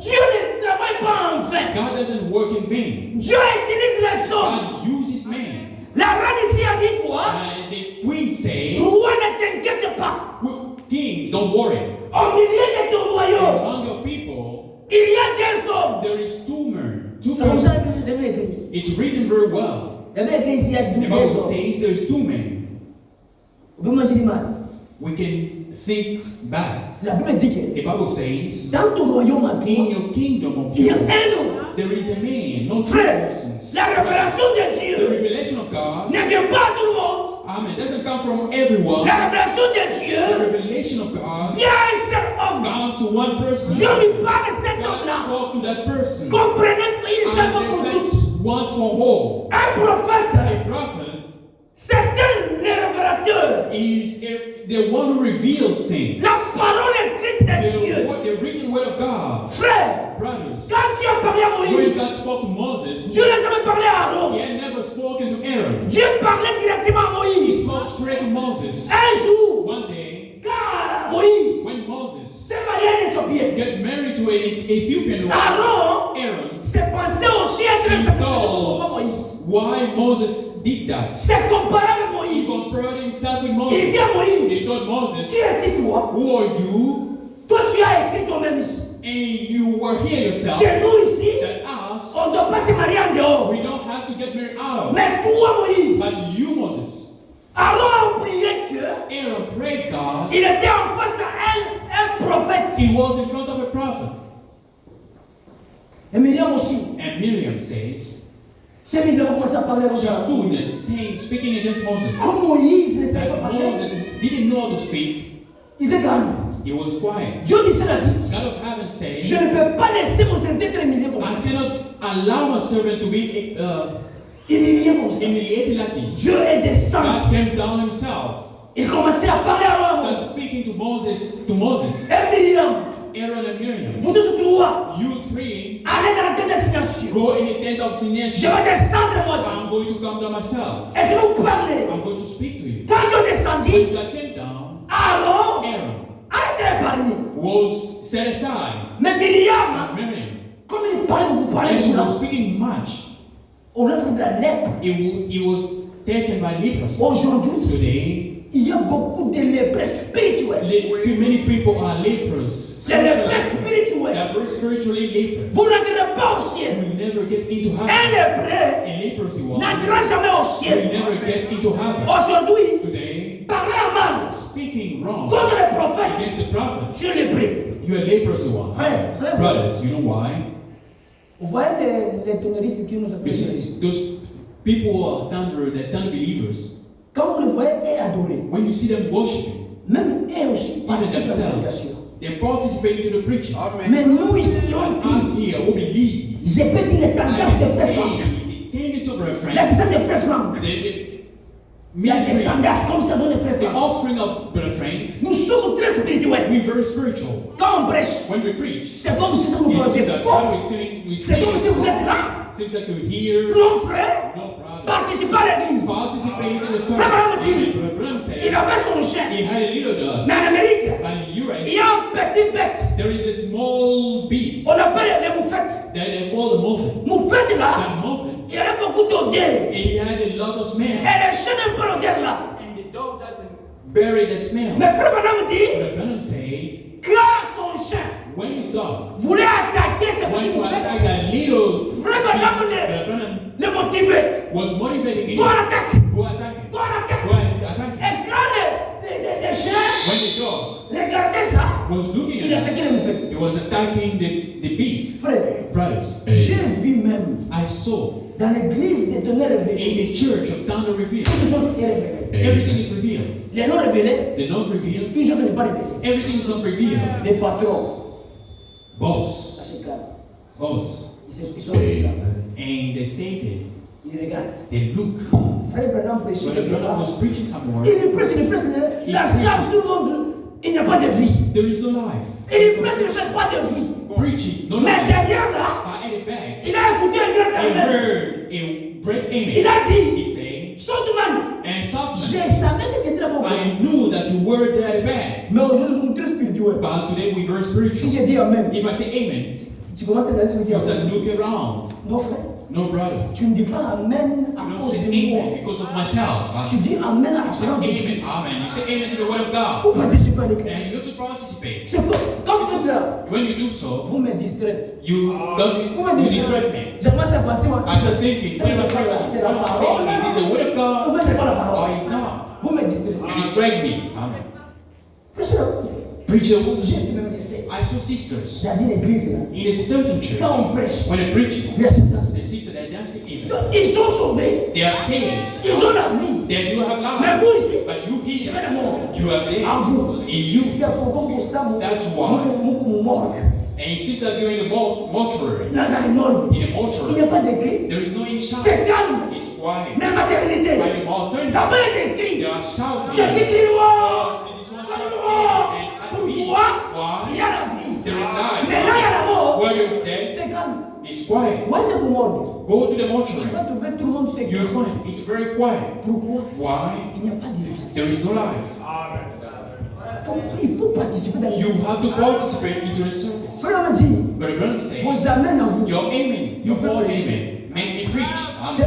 C: Dieu ne travaille pas en vain.
B: God doesn't work in vain.
C: Dieu utilise les hommes.
B: God uses man.
C: La reine ici a dit quoi?
B: The queen says,
C: Roi, ne t'inquiète pas.
B: King, don't worry.
C: Au milieu de ton royaume,
B: Among your people,
C: il y a des hommes.
B: there is two men, two
C: C'est comme ça que
B: persons.
C: c'est écrit.
B: It's written very well.
C: La Bible écrit ici, il y a
B: The
C: 12
B: Bible
C: hommes.
B: says there's two men.
C: Vous pouvez manger du mal.
B: We can think back.
C: La Bible dit que
B: The Bible says,
C: dans ton royaume à
B: in
C: toi,
B: your kingdom of
C: il y a
B: yours,
C: un homme.
B: there is a man, not two
C: Frère,
B: persons.
C: la révélation de
B: The
C: Dieu
B: revelation of God,
C: ne vient pas à tout le monde.
B: amen, doesn't come from everyone.
C: La révélation de
B: The
C: Dieu
B: revelation of God
C: vient à un seul homme.
B: comes to one person.
C: Dieu lui parle à cet
B: God
C: homme-là.
B: spoke to that person.
C: Comprenez, frère, une seule fois pour
B: And
C: toutes.
B: once for all.
C: Un prophète,
B: A prophet
C: c'est un révélateur.
B: is the one who reveals things.
C: La parole écrite de Dieu.
B: The written word of God.
C: Frère,
B: Brothers,
C: quand Dieu a parlé à
B: when
C: Moïse,
B: God spoke to Moses,
C: Dieu n'a jamais parlé à Aaron.
B: he had never spoken to Aaron.
C: Dieu parlait directement à
B: He
C: Moïse.
B: spoke straight to Moses.
C: Un jour,
B: One day,
C: quand Moïse
B: when Moses
C: s'est marié à un Éthiopien,
B: got married to an Ethiopian wife,
C: Aaron
B: Aaron,
C: s'est pensé aussi être
B: he
C: un sacrificateur pour
B: knows
C: Moïse.
B: why Moses did that.
C: C'est comparé avec
B: He
C: Moïse.
B: compared himself with
C: Il
B: Moses.
C: dit à Moïse,
B: He told Moses,
C: qui es-tu toi?
B: who are you?
C: Toi, tu as écrit toi-même ici.
B: And you were here yourself.
C: Que nous ici,
B: That us,
C: on ne doit pas se marier en dehors.
B: we don't have to get married out of.
C: Mais toi, Moïse,
B: But you, Moses,
C: Aaron a oublié que
B: Aaron prayed God.
C: il était en face à un prophète.
B: He was in front of a prophet.
C: Et Myriam aussi.
B: And Miriam says,
C: C'est Myriam qui a commencé à parler
B: she
C: à
B: stood
C: Moïse.
B: there saying, speaking against Moses.
C: Comme Moïse ne savait pas
B: That
C: parler,
B: Moses didn't know how to speak.
C: il était calme.
B: He was quiet.
C: Dieu dit, cela dit,
B: God of heaven said,
C: je ne peux pas laisser mon serviteur être humilié comme ça.
B: I cannot allow my servant to be
C: Humilié comme ça.
B: humiliated like this.
C: Dieu est descendu.
B: God came down himself.
C: Il commençait à parler à Aaron.
B: Started speaking to Moses.
C: Et Myriam,
B: Aaron and Miriam,
C: vous tous trois,
B: you three
C: allez dans la tente d'assignation.
B: go in the tent of
C: Je
B: signation.
C: vais descendre moi.
B: I'm going to come down myself.
C: Et je vais vous parler.
B: I'm going to speak to you.
C: Quand Dieu descendit,
B: When God came down,
C: Aaron
B: Aaron
C: a été épargné.
B: was set aside.
C: Mais Myriam,
B: Miriam,
C: comme il parlait, vous parlez
B: and she was
C: de
B: speaking much.
C: on a fait de la lèpre.
B: He was taken by leprosy.
C: Aujourd'hui,
B: Today,
C: il y a beaucoup de lépreux spirituels.
B: many people are lepers.
C: Les lépreux
B: They
C: spirituels.
B: are very spiritually leprous.
C: Vous n'entrez pas au ciel.
B: You will never get into
C: Un
B: heaven.
C: lépreux
B: A leprosy one
C: n'entrera jamais au
B: will
C: ciel.
B: never get into heaven.
C: Aujourd'hui,
B: Today,
C: parler à mal
B: speaking wrong
C: contre les prophètes,
B: against the prophet,
C: Dieu les prie.
B: you're a leprosy one.
C: Frère, vous savez-
B: Brothers, you know why?
C: Vous voyez les tonneristes qui nous
B: You
C: appellent
B: see,
C: tonneristes.
B: those people who are thunder, they're thunder believers.
C: Quand vous le voyez, et adorer.
B: When you see them worshiping,
C: Même eux aussi
B: even
C: participent à la prédication.
B: themselves, they participate in the preaching.
C: Mais nous ici, on
B: But us here who believe,
C: je peux dire les tendances de frère Franck.
B: the things of our friend,
C: La descente de frère Franck.
B: the
C: Il y a des
B: ministry,
C: tendances comme ça dans les frères
B: the
C: Franck.
B: offspring of Brother Frank,
C: Nous sommes très spirituels.
B: we're very spiritual.
C: Quand on prêche,
B: When we preach,
C: c'est comme si ça nous
B: it
C: posait
B: seems that
C: fort.
B: when we
C: C'est
B: sing,
C: comme si vous êtes là.
B: seems like you're here,
C: Non, frère,
B: no brother.
C: participez à l'église.
B: Participate in the service.
C: Frère Branham dit,
B: Brother Branham
C: il
B: said,
C: avait son chien.
B: he had a little dog,
C: Mais en Amérique,
B: but in
C: il
B: US,
C: y a un petit bête.
B: there is a small beast
C: On appelle les moufettes.
B: that they call the muffin.
C: Moufette là,
B: That muffin,
C: il avait beaucoup d'odeur.
B: he had a lot of smell.
C: Et le chien n'aime pas l'odeur là.
B: And the dog doesn't bury that smell.
C: Mais frère Branham dit,
B: Brother Branham said,
C: quand son chien
B: when his dog
C: voulait attaquer ces
B: when
C: petites
B: you attack
C: moufettes,
B: that little beast,
C: frère Branham
B: Brother Branham
C: le motivait.
B: was motivating him.
C: Go à l'attaque.
B: Go attack him.
C: Go à l'attaque.
B: Go and attack him.
C: Et quand les chiens
B: When the dog
C: regardaient ça,
B: was looking
C: il
B: at him,
C: attaquait les moufettes.
B: he was attacking the beast.
C: Frère,
B: Brothers,
C: j'ai vu même
B: I saw
C: dans l'église des données révélées,
B: in the church of Thunder Revealed,
C: toute chose est révélée.
B: everything is revealed.
C: Les non révélés,
B: The not revealed,
C: toute chose n'est pas révélée.
B: everything is not revealed.
C: Les patrons,
B: Boss,
C: à ce cas,
B: boss.
C: ils sont ici là.
B: And they stated,
C: Ils regardent.
B: they look.
C: Frère Branham prêchait
B: When the
C: quelque
B: brother
C: part.
B: was preaching somewhere,
C: Il prêche, la salle, tout le monde, il n'y a pas de vie.
B: there is no life.
C: Il prêche, il ne fait pas de vie.
B: Preaching, no
C: Mais
B: life.
C: derrière là,
B: But at the back,
C: il a écouté un grand
B: I
C: appel.
B: heard a great
C: Il
B: amen.
C: a dit,
B: He said,
C: Shotman,
B: and softman,
C: je savais que tu étais là-bas.
B: I knew that you were there at the back.
C: Mais aujourd'hui, nous sommes très spirituels.
B: But today we're very
C: Si
B: spiritual.
C: je dis Amen,
B: If I say amen,
C: tu commences à dire
B: you
C: Amen.
B: start looking around.
C: Non, frère,
B: No, brother.
C: tu ne dis pas Amen à
B: You don't
C: cause
B: say
C: de moi.
B: amen because of myself.
C: Tu dis Amen à
B: You say
C: cause de Dieu.
B: amen, amen. You say amen to the word of God.
C: Vous participez à
B: And
C: l'église.
B: you also participate.
C: C'est comme vous faites ça,
B: When you do so,
C: vous me distraitez.
B: you
C: Vous
B: you distract me.
C: J'aimerais ça passer moi.
B: I start thinking, what am I preaching?
C: C'est
B: What
C: la
B: am I saying? Is it the word of
C: parole.
B: God
C: Ou c'est pas la
B: or
C: parole.
B: it's not?
C: Vous me distraitez.
B: You distract me. Amen.
C: Prêchez la parole.
B: Preach the word.
C: J'ai pu même laisser
B: I saw sisters
C: dans une église là.
B: in a certain church.
C: Quand on prêche,
B: When they're preaching,
C: les acceptations.
B: the sisters that are dancing even.
C: Donc, ils sont sauvés.
B: They are saved.
C: Ils ont la vie.
B: They do have
C: Mais
B: life.
C: vous ici,
B: But you
C: c'est
B: here,
C: pas d'amour.
B: you have
C: En vous.
B: there in you.
C: C'est pour comme ça,
B: That's why.
C: mon morgue.
B: And it seems like you're in the mortuary.
C: Dans les morgues.
B: In a
C: Il n'y a
B: mortuary.
C: pas d'écrit.
B: There is no any shout.
C: C'est calme.
B: It's quiet.
C: Même maternité.
B: By the maternity,
C: Là-bas, il y a des cris.
B: they are shouting.
C: Jésus crie,
B: Oh,
C: wow.
B: this one
C: Pourquoi?
B: shouting. And at me.
C: Il y
B: Why?
C: a la vie.
B: There is life.
C: Mais là, il y a la mort.
B: Where there is death,
C: C'est calme.
B: it's quiet.
C: Où est-ce que vous morgue?
B: Go to the
C: Tu vas
B: mortuary.
C: trouver tout le monde se
B: You'll find it's very quiet.
C: Pourquoi?
B: Why?
C: Il n'y a pas de vie.
B: There is no life.
C: Il faut participer dans
B: You
C: l'église.
B: have to participate into the service.
C: Frère m'a dit,
B: But Branham says,
C: vous amène à vous.
B: your amen, your
C: You
B: whole
C: preach.
B: amen, make me preach.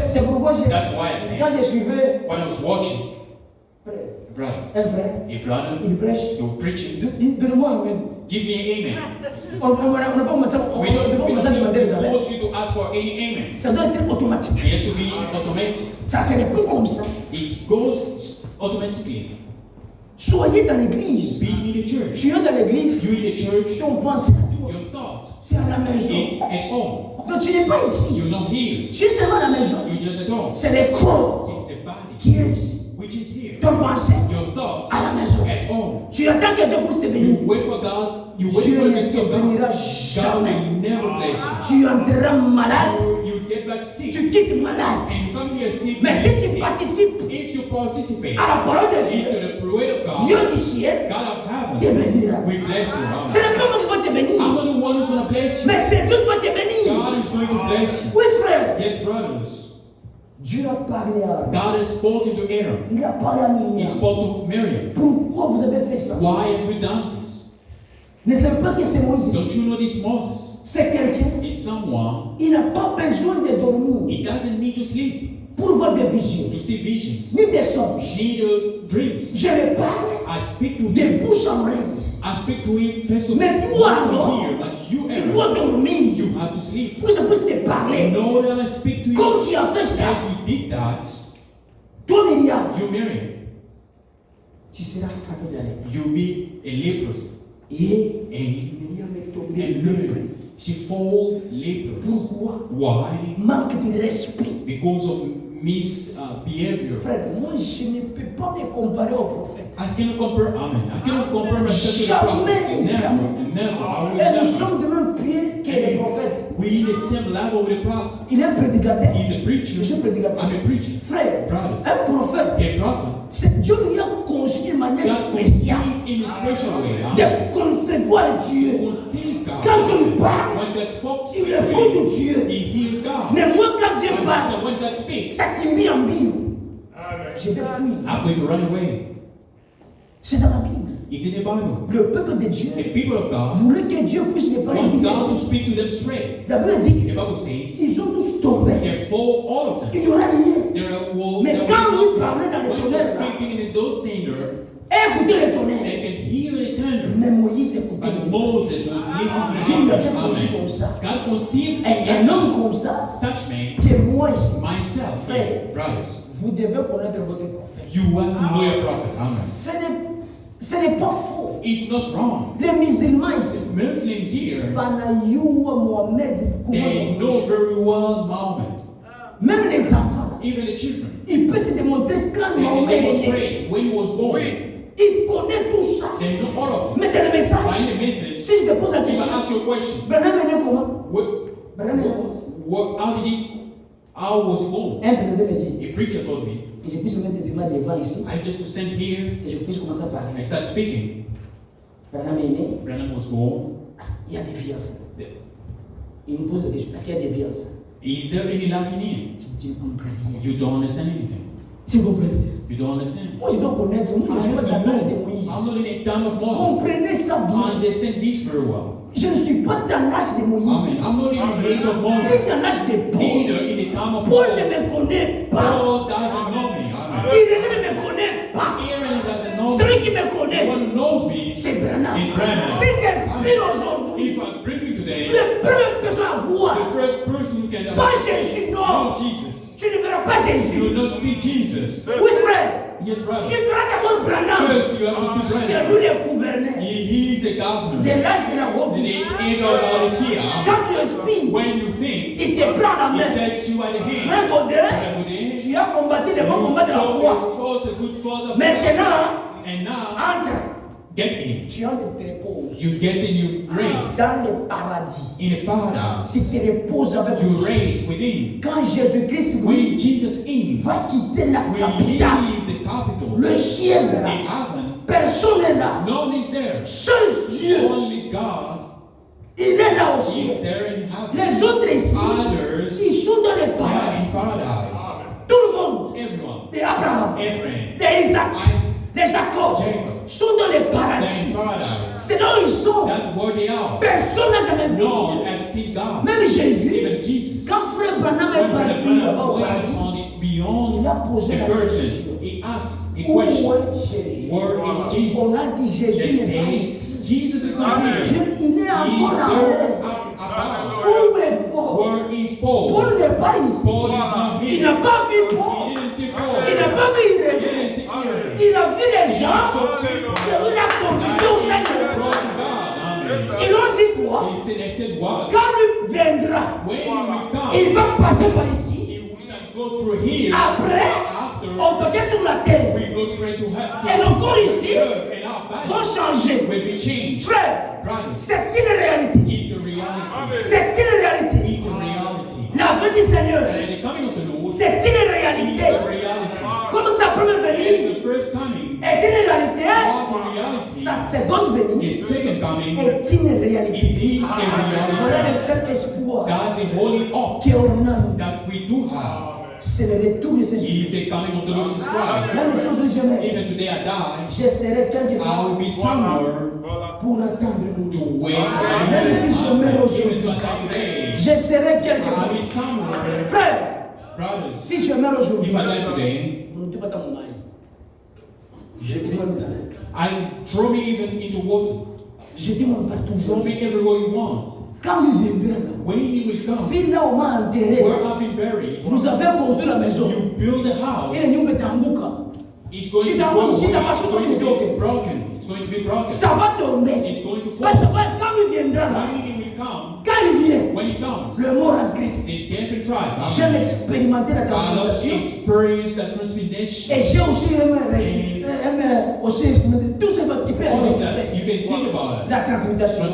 C: C'est pourquoi
B: That's why I say,
C: quand je suivais
B: when I was watching, brother,
C: un frère,
B: a brother,
C: il prêche.
B: you're preaching,
C: Donne-moi un amen.
B: give me an amen.
C: On n'a pas commencé
B: We don't
C: à demander
B: need
C: les
B: to
C: amens.
B: force you to ask for any amen.
C: Ça doit être automatique.
B: It has to be automatic.
C: Ça se répond comme ça.
B: It goes automatically.
C: Soyez dans l'église.
B: Be in the church.
C: Tu es dans l'église,
B: You in the church,
C: ton pensée à toi.
B: your thoughts
C: C'est à la maison.
B: at home.
C: Donc tu n'es pas ici.
B: You're not here.
C: Tu es seulement à la maison.
B: You're just at home.
C: C'est le corps
B: It's the body
C: qui est ici.
B: which is here.
C: Ton pensée
B: Your thoughts
C: à la maison.
B: at home.
C: Tu attends que Dieu puisse te bénir.
B: You wait for God. You wait
C: Dieu
B: for the
C: ne
B: blessing of
C: te
B: God.
C: bénira
B: God
C: jamais.
B: will never bless you.
C: Tu entreras malade.
B: You get back sick.
C: Tu quittes malade.
B: And you come here sick.
C: Mais si
B: you
C: tu
B: sick.
C: participes
B: If you participate
C: à la parole de
B: into
C: Dieu,
B: the word of God,
C: Dieu du ciel
B: God of
C: te
B: heaven
C: bénira.
B: will bless you.
C: Ce n'est pas moi qui va te
B: I'm
C: bénir,
B: not the one who's going to bless you.
C: mais c'est Dieu qui va te bénir.
B: God is going to bless you.
C: Oui, frère.
B: Yes, brothers.
C: Dieu a parlé à
B: God has spoken to Aaron.
C: Il a parlé à
B: He
C: Miriam.
B: spoke to Miriam.
C: Pourquoi vous avez fait ça?
B: Why have you done this?
C: Ne savez pas que c'est Moïse.
B: Don't you know this Moses
C: C'est quelqu'un.
B: is someone,
C: Il n'a pas besoin de dormir
B: he doesn't need to sleep
C: pour voir des visions,
B: to see visions,
C: ni des songes.
B: neither dreams.
C: Je le parle
B: I speak to
C: de
B: him.
C: bouche en oreille.
B: I speak to him face to
C: Mais
B: face.
C: toi,
B: Not to
C: alors,
B: hear, but you,
C: tu
B: Aaron,
C: dois dormir
B: you have to sleep.
C: pour que je puisse te parler.
B: Know that I speak to
C: Comme
B: you.
C: tu as fait ça,
B: As you did that,
C: toi, Myriam,
B: you Miriam,
C: tu seras frappé de la lèpre.
B: you be a leprosy.
C: Et
B: And
C: Myriam est tombée
B: And
C: lépreux.
B: She fall lepers.
C: Pourquoi?
B: Why?
C: Manque de respect.
B: Because of misbehavior.
C: Frère, moi je ne peux pas me comparer au prophète.
B: I cannot compare. Amen. I cannot compare myself to the prophet.
C: Jamais et jamais.
B: Never. I will
C: Et nous
B: never.
C: sommes de même pied que les prophètes.
B: We in the same level with the prophet.
C: Il est prédicateur.
B: He's a preacher.
C: Je suis prédicateur.
B: I'm a preacher.
C: Frère,
B: Brother.
C: un prophète,
B: A prophet.
C: c'est Dieu lui a conçu d'une manière
B: God
C: spéciale
B: conceived in a special way. Amen.
C: de concevoir Dieu.
B: Conceived God.
C: Quand Dieu lui parle,
B: When God spoke to
C: il
B: him,
C: écoute Dieu.
B: he hears God.
C: Mais moi, quand Dieu
B: But
C: parle,
B: when God speaks,
C: ça qui m'y en bio. Je vais fuir.
B: I'm going to run away.
C: C'est dans la Bible.
B: It's in the Bible.
C: Le peuple de Dieu
B: The people of God
C: voulait que Dieu puisse les parler.
B: want God to speak to them straight.
C: La Bible dit
B: The Bible says
C: qu'ils sont tous tombés.
B: they fall, all of them.
C: Il n'y aura rien.
B: There are wolves.
C: Mais
B: there
C: quand
B: will
C: il
B: be
C: parlait dans les
B: when
C: tonnerres,
B: he's speaking in those thunder,
C: écoutez les
B: they
C: tonnerres.
B: can hear the thunder.
C: Mais Moïse écoutait
B: But
C: les messages.
B: Moses was listening to
C: Dieu
B: the
C: l'avait
B: message.
C: conçu
B: Amen.
C: comme ça.
B: God conceived
C: Un homme comme ça,
B: such man,
C: que moi ici,
B: myself,
C: Frère.
B: brothers.
C: vous devez connaître votre prophète.
B: You have to know your prophet. Amen.
C: Ce n'est pas faux.
B: It's not wrong.
C: Les musulmans ici,
B: Muslims here,
C: Panayoua Mohamed,
B: they know very well Muhammad.
C: même les enfants,
B: Even the children.
C: ils peuvent te démontrer quand
B: They can
C: Mohamed est né.
B: demonstrate when he was born.
C: Il connaît tout ça.
B: They know all of it.
C: Mais dans le
B: By
C: message,
B: the message,
C: si je te pose la
B: if I
C: question,
B: ask you a question,
C: Branham est né comment? Branham est né comment?
B: how was he born?
C: Un prédicateur me dit,
B: A preacher told me,
C: que je puisse me mettre devant ici,
B: I just to stand here
C: et je puisse commencer à parler.
B: and start speaking.
C: Branham est né,
B: Branham was born.
C: il y a des violences.
B: There-
C: Il me pose des questions parce qu'il y a des violences.
B: Is there any life in him?
C: Je dis, tu ne comprends rien.
B: You don't understand anything.
C: Tu comprends?
B: You don't understand.
C: Moi, je dois connaître. Moi, je
B: I
C: suis pas
B: have
C: dans
B: to
C: l'âge de
B: know.
C: Moïse.
B: I'm not in the time of Moses.
C: Comprenez ça bien.
B: Understand this very well.
C: Je ne suis pas dans l'âge de Moïse.
B: Amen. I'm not in the age of
C: Ni
B: Moses.
C: dans l'âge de Paul.
B: Neither in the time of
C: Paul ne
B: Paul.
C: me connaît pas.
B: Paul doesn't know me. Amen.
C: Irénée ne me connaît pas.
B: Aaron doesn't know
C: Celui
B: me.
C: qui me
B: The
C: connaît,
B: one who knows me
C: c'est Branham.
B: is Branham.
C: Si j'inspire aujourd'hui,
B: If I'm briefing today,
C: la première personne à voir,
B: the first person who can
C: pas Jésus, non.
B: know Jesus,
C: Tu ne verras pas
B: you
C: Jésus.
B: will not see Jesus.
C: Oui, frère.
B: Yes,
C: Tu
B: brother.
C: verras d'abord Branham.
B: First, you have to see
C: C'est
B: Branham.
C: lui le gouverneur
B: He is the governor.
C: de l'âge de la
B: The
C: Rhodesie.
B: age of Laodicea.
C: Quand tu inspires,
B: When you think,
C: il te prend la
B: he
C: main.
B: takes you by the hand.
C: Frère Godin,
B: Brother Godet,
C: tu as combattu le bon combat de la
B: you
C: foi.
B: fought a good fight of
C: Maintenant,
B: faith. And now,
C: entre.
B: get in.
C: Tu entres, te reposes
B: You get in your grace.
C: dans le paradis.
B: In a paradise.
C: Tu te reposes avec
B: You
C: lui.
B: raise within.
C: Quand Jésus-Christ
B: When
C: lui
B: Jesus in,
C: va quitter la
B: we
C: capitale,
B: leave the capital.
C: le ciel est
B: In
C: là,
B: heaven,
C: personne n'est là.
B: no one is there.
C: Seul Dieu,
B: Only God
C: il est là aussi.
B: is there in heaven.
C: Les autres ici,
B: Others
C: ils sont dans le
B: are in
C: paradis.
B: paradise.
C: Tout le monde,
B: Everyone.
C: de Abraham,
B: Abraham.
C: de Isaac,
B: Isaac.
C: de Jacob,
B: Jacob.
C: sont dans le
B: They're
C: paradis.
B: in paradise.
C: C'est là où ils sont.
B: That's where they are.
C: Personne n'a jamais vu
B: No one
C: Dieu.
B: has seen God.
C: Même Jésus,
B: Even Jesus.
C: quand frère Branham est
B: When
C: parti
B: Brother
C: là-bas au
B: went
C: paradis,
B: on it beyond
C: il a posé
B: the
C: la
B: curtain,
C: question.
B: he asked a
C: Où
B: question.
C: est Jésus?
B: Where is Jesus?
C: On a dit
B: They
C: Jésus n'est pas
B: say,
C: ici.
B: Jesus is not here.
C: Dieu, il est
B: He's
C: encore
B: there
C: là-haut.
B: above.
C: Où est Paul?
B: Where is Paul?
C: Paul n'est pas ici.
B: Paul is not
C: Il
B: here.
C: n'a pas vu
B: He
C: Paul.
B: didn't see
C: Il
B: Paul.
C: n'a pas vu
B: He
C: Irénée.
B: didn't see Aaron.
C: Il a vu les
B: He
C: gens.
B: saw people.
C: Il a conduit au Seigneur.
B: Brought God. Amen.
C: Ils ont dit quoi?
B: They said what?
C: Quand lui viendra,
B: When he will come,
C: il va passer par ici.
B: he shall go through here.
C: Après,
B: After,
C: on peut être sur la terre.
B: we go straight to heaven.
C: Et encore ici,
B: Earth and our
C: vont
B: body
C: changer.
B: will be changed.
C: Frère,
B: Brothers,
C: c'est une réalité.
B: it's a reality.
C: C'est une réalité.
B: It's a reality.
C: La venue du Seigneur,
B: And the coming of the Lord is
C: c'est une
B: a
C: réalité.
B: reality.
C: Comme sa première venue
B: And the first coming
C: est une réalité,
B: was a reality.
C: sa seconde venue
B: His second coming,
C: est une réalité.
B: it is a
C: Voilà le
B: reality.
C: seul espoir
B: That the holy hope
C: qu'on a.
B: that we do have
C: C'est le retour de Jésus.
B: is the coming of the Lord Jesus Christ.
C: Même si aujourd'hui je meurs,
B: Even today I die,
C: je serai quelque
B: I
C: part
B: will be somewhere
C: pour attendre
B: to
C: nous.
B: wait for
C: Même si je meurs
B: Even
C: aujourd'hui,
B: to die today,
C: je serai quelque
B: I
C: part.
B: will be somewhere.
C: Frère,
B: Brothers,
C: si je meurs aujourd'hui,
B: if I die today,
C: ne dis pas ta maman. Je dis mon talent.
B: I throw me even into water.
C: Je dis mon partout.
B: Throw me everywhere you want.
C: Quand il viendra là,
B: When you will come,
C: si là on m'a enterré,
B: where I've been buried,
C: vous avez construit la maison.
B: you build a house.
C: Et nous mettons
B: It's going to
C: Si
B: go.
C: t'as- si t'as pas
B: It's
C: su
B: going to
C: comment
B: be
C: il est
B: broken. It's going to be broken.
C: ça va tomber.
B: It's going to
C: Parce
B: fall.
C: que quand il viendra là,
B: When he will come,
C: Quand il vient,
B: when he comes,
C: le mort en Christ,
B: the death in Christ.
C: j'aime
B: Amen.
C: expérimenter la
B: I love to
C: transformation.
B: experience that transformation.
C: Et j'ai aussi aimé aussi tout ce qui peut
B: All of that,
C: arriver.
B: you can think about it.
C: La transmutation.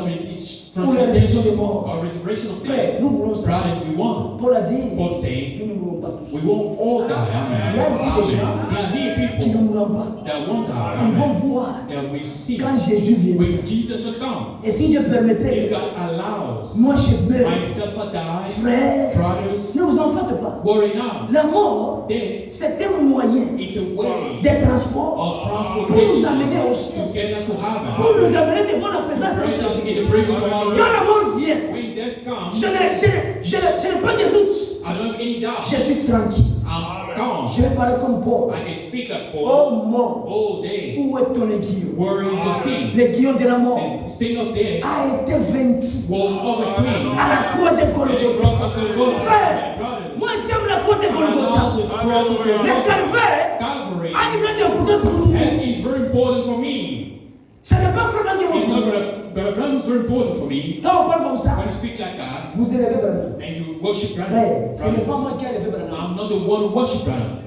B: Transmutation or resurrection of
C: Frère,
B: death.
C: nous voulons ça.
B: Brothers, we want.
C: Paul a dit,
B: Paul saying,
C: nous ne mourrons pas tous.
B: we won't all die. Amen.
C: Il y a ici des gens
B: Amen. There are many
C: qui ne
B: people
C: mourront pas.
B: that won't die.
C: Ils vont
B: Amen.
C: voir
B: That we see
C: quand Jésus vient.
B: when Jesus shall come.
C: Et si Dieu permettrait,
B: If God allows
C: moi je meurs.
B: myself to die,
C: Frère,
B: brothers,
C: ne vous en faites pas.
B: worry not.
C: La mort,
B: Death,
C: c'est un moyen
B: it's a way
C: de transport
B: of
C: pour nous amener
B: transportation
C: au ciel,
B: to get us to heaven.
C: pour nous amener devant la présence de
B: Bring us
C: notre Dieu.
B: in the presence of our
C: Quand
B: Lord.
C: la mort vient,
B: When death comes,
C: je n'ai pas de doute.
B: I don't have any doubt.
C: Je suis tranquille.
B: I'm calm.
C: Je vais parler comme Paul.
B: I can speak like Paul.
C: Oh mort,
B: Oh, death.
C: où est ton aiguillon?
B: Where is your sting?
C: L'aiguillon de la mort
B: The sting of death
C: a été vaincu
B: was overcame
C: à la croix de
B: at the
C: Golgotha.
B: cross of Golgotha.
C: Frère,
B: Brothers,
C: moi j'aime la croix de
B: I love
C: Golgotha.
B: the cross of
C: Le
B: Golgotha.
C: calvaire
B: Calvary
C: a une grande importance pour nous.
B: is very important for me.
C: Ce n'est pas vraiment que
B: It's not
C: vous.
B: but it's very important for me.
C: Quand on parle comme ça,
B: When you speak like that
C: vous élevez Branham.
B: and you worship
C: Frère,
B: Branham,
C: ce n'est pas
B: brothers,
C: moi qui ai élevé Branham.
B: I'm not the one who worship Branham.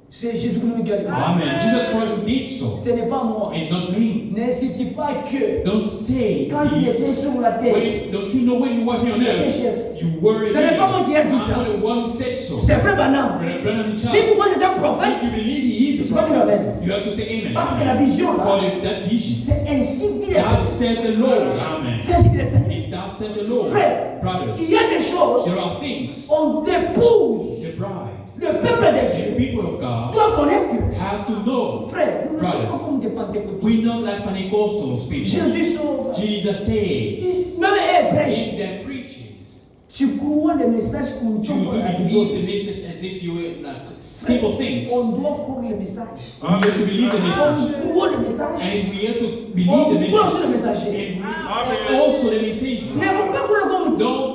C: C'est Jésus qui a élevé.
B: Amen. Jesus Christ who did so,
C: Ce n'est pas moi.
B: and not me.
C: N'incite pas que
B: Don't say
C: quand il était
B: this.
C: sur la terre,
B: Don't you know when you were here on earth, you were
C: Ce n'est pas moi qui ai dit ça.
B: I'm not the one who said so.
C: c'est vrai Branham.
B: Brother Branham
C: Si
B: himself.
C: vous voyez un prophète,
B: If you believe he is
C: c'est
B: a
C: pas que
B: prophet,
C: l'amen.
B: you have to say amen.
C: Parce que la vision
B: For
C: là,
B: that vision,
C: c'est ainsi dit le
B: God
C: Seigneur.
B: said the Lord. Amen.
C: C'est ainsi dit le Seigneur.
B: It does said the Lord.
C: Frère,
B: Brothers,
C: il y a des choses,
B: there are things
C: on épouse.
B: the bride,
C: Le peuple de
B: the
C: Dieu
B: people of God
C: doit connaître.
B: have to know.
C: Frère, nous ne sommes pas
B: Brothers,
C: comme des pentecôtistes.
B: we're not like Pentecostals people.
C: Jésus sauve.
B: Jesus says,
C: Même elle prêche.
B: he that preaches,
C: Tu crois les messages qu'on
B: you
C: trouve à la
B: believe
C: Bible.
B: the message as if you were like simple things.
C: On doit croire le message.
B: We have to believe the message.
C: On croit le message.
B: And we have to
C: On
B: believe the
C: croit aussi
B: message.
C: le messager.
B: And also the messenger.
C: Ne faut pas croire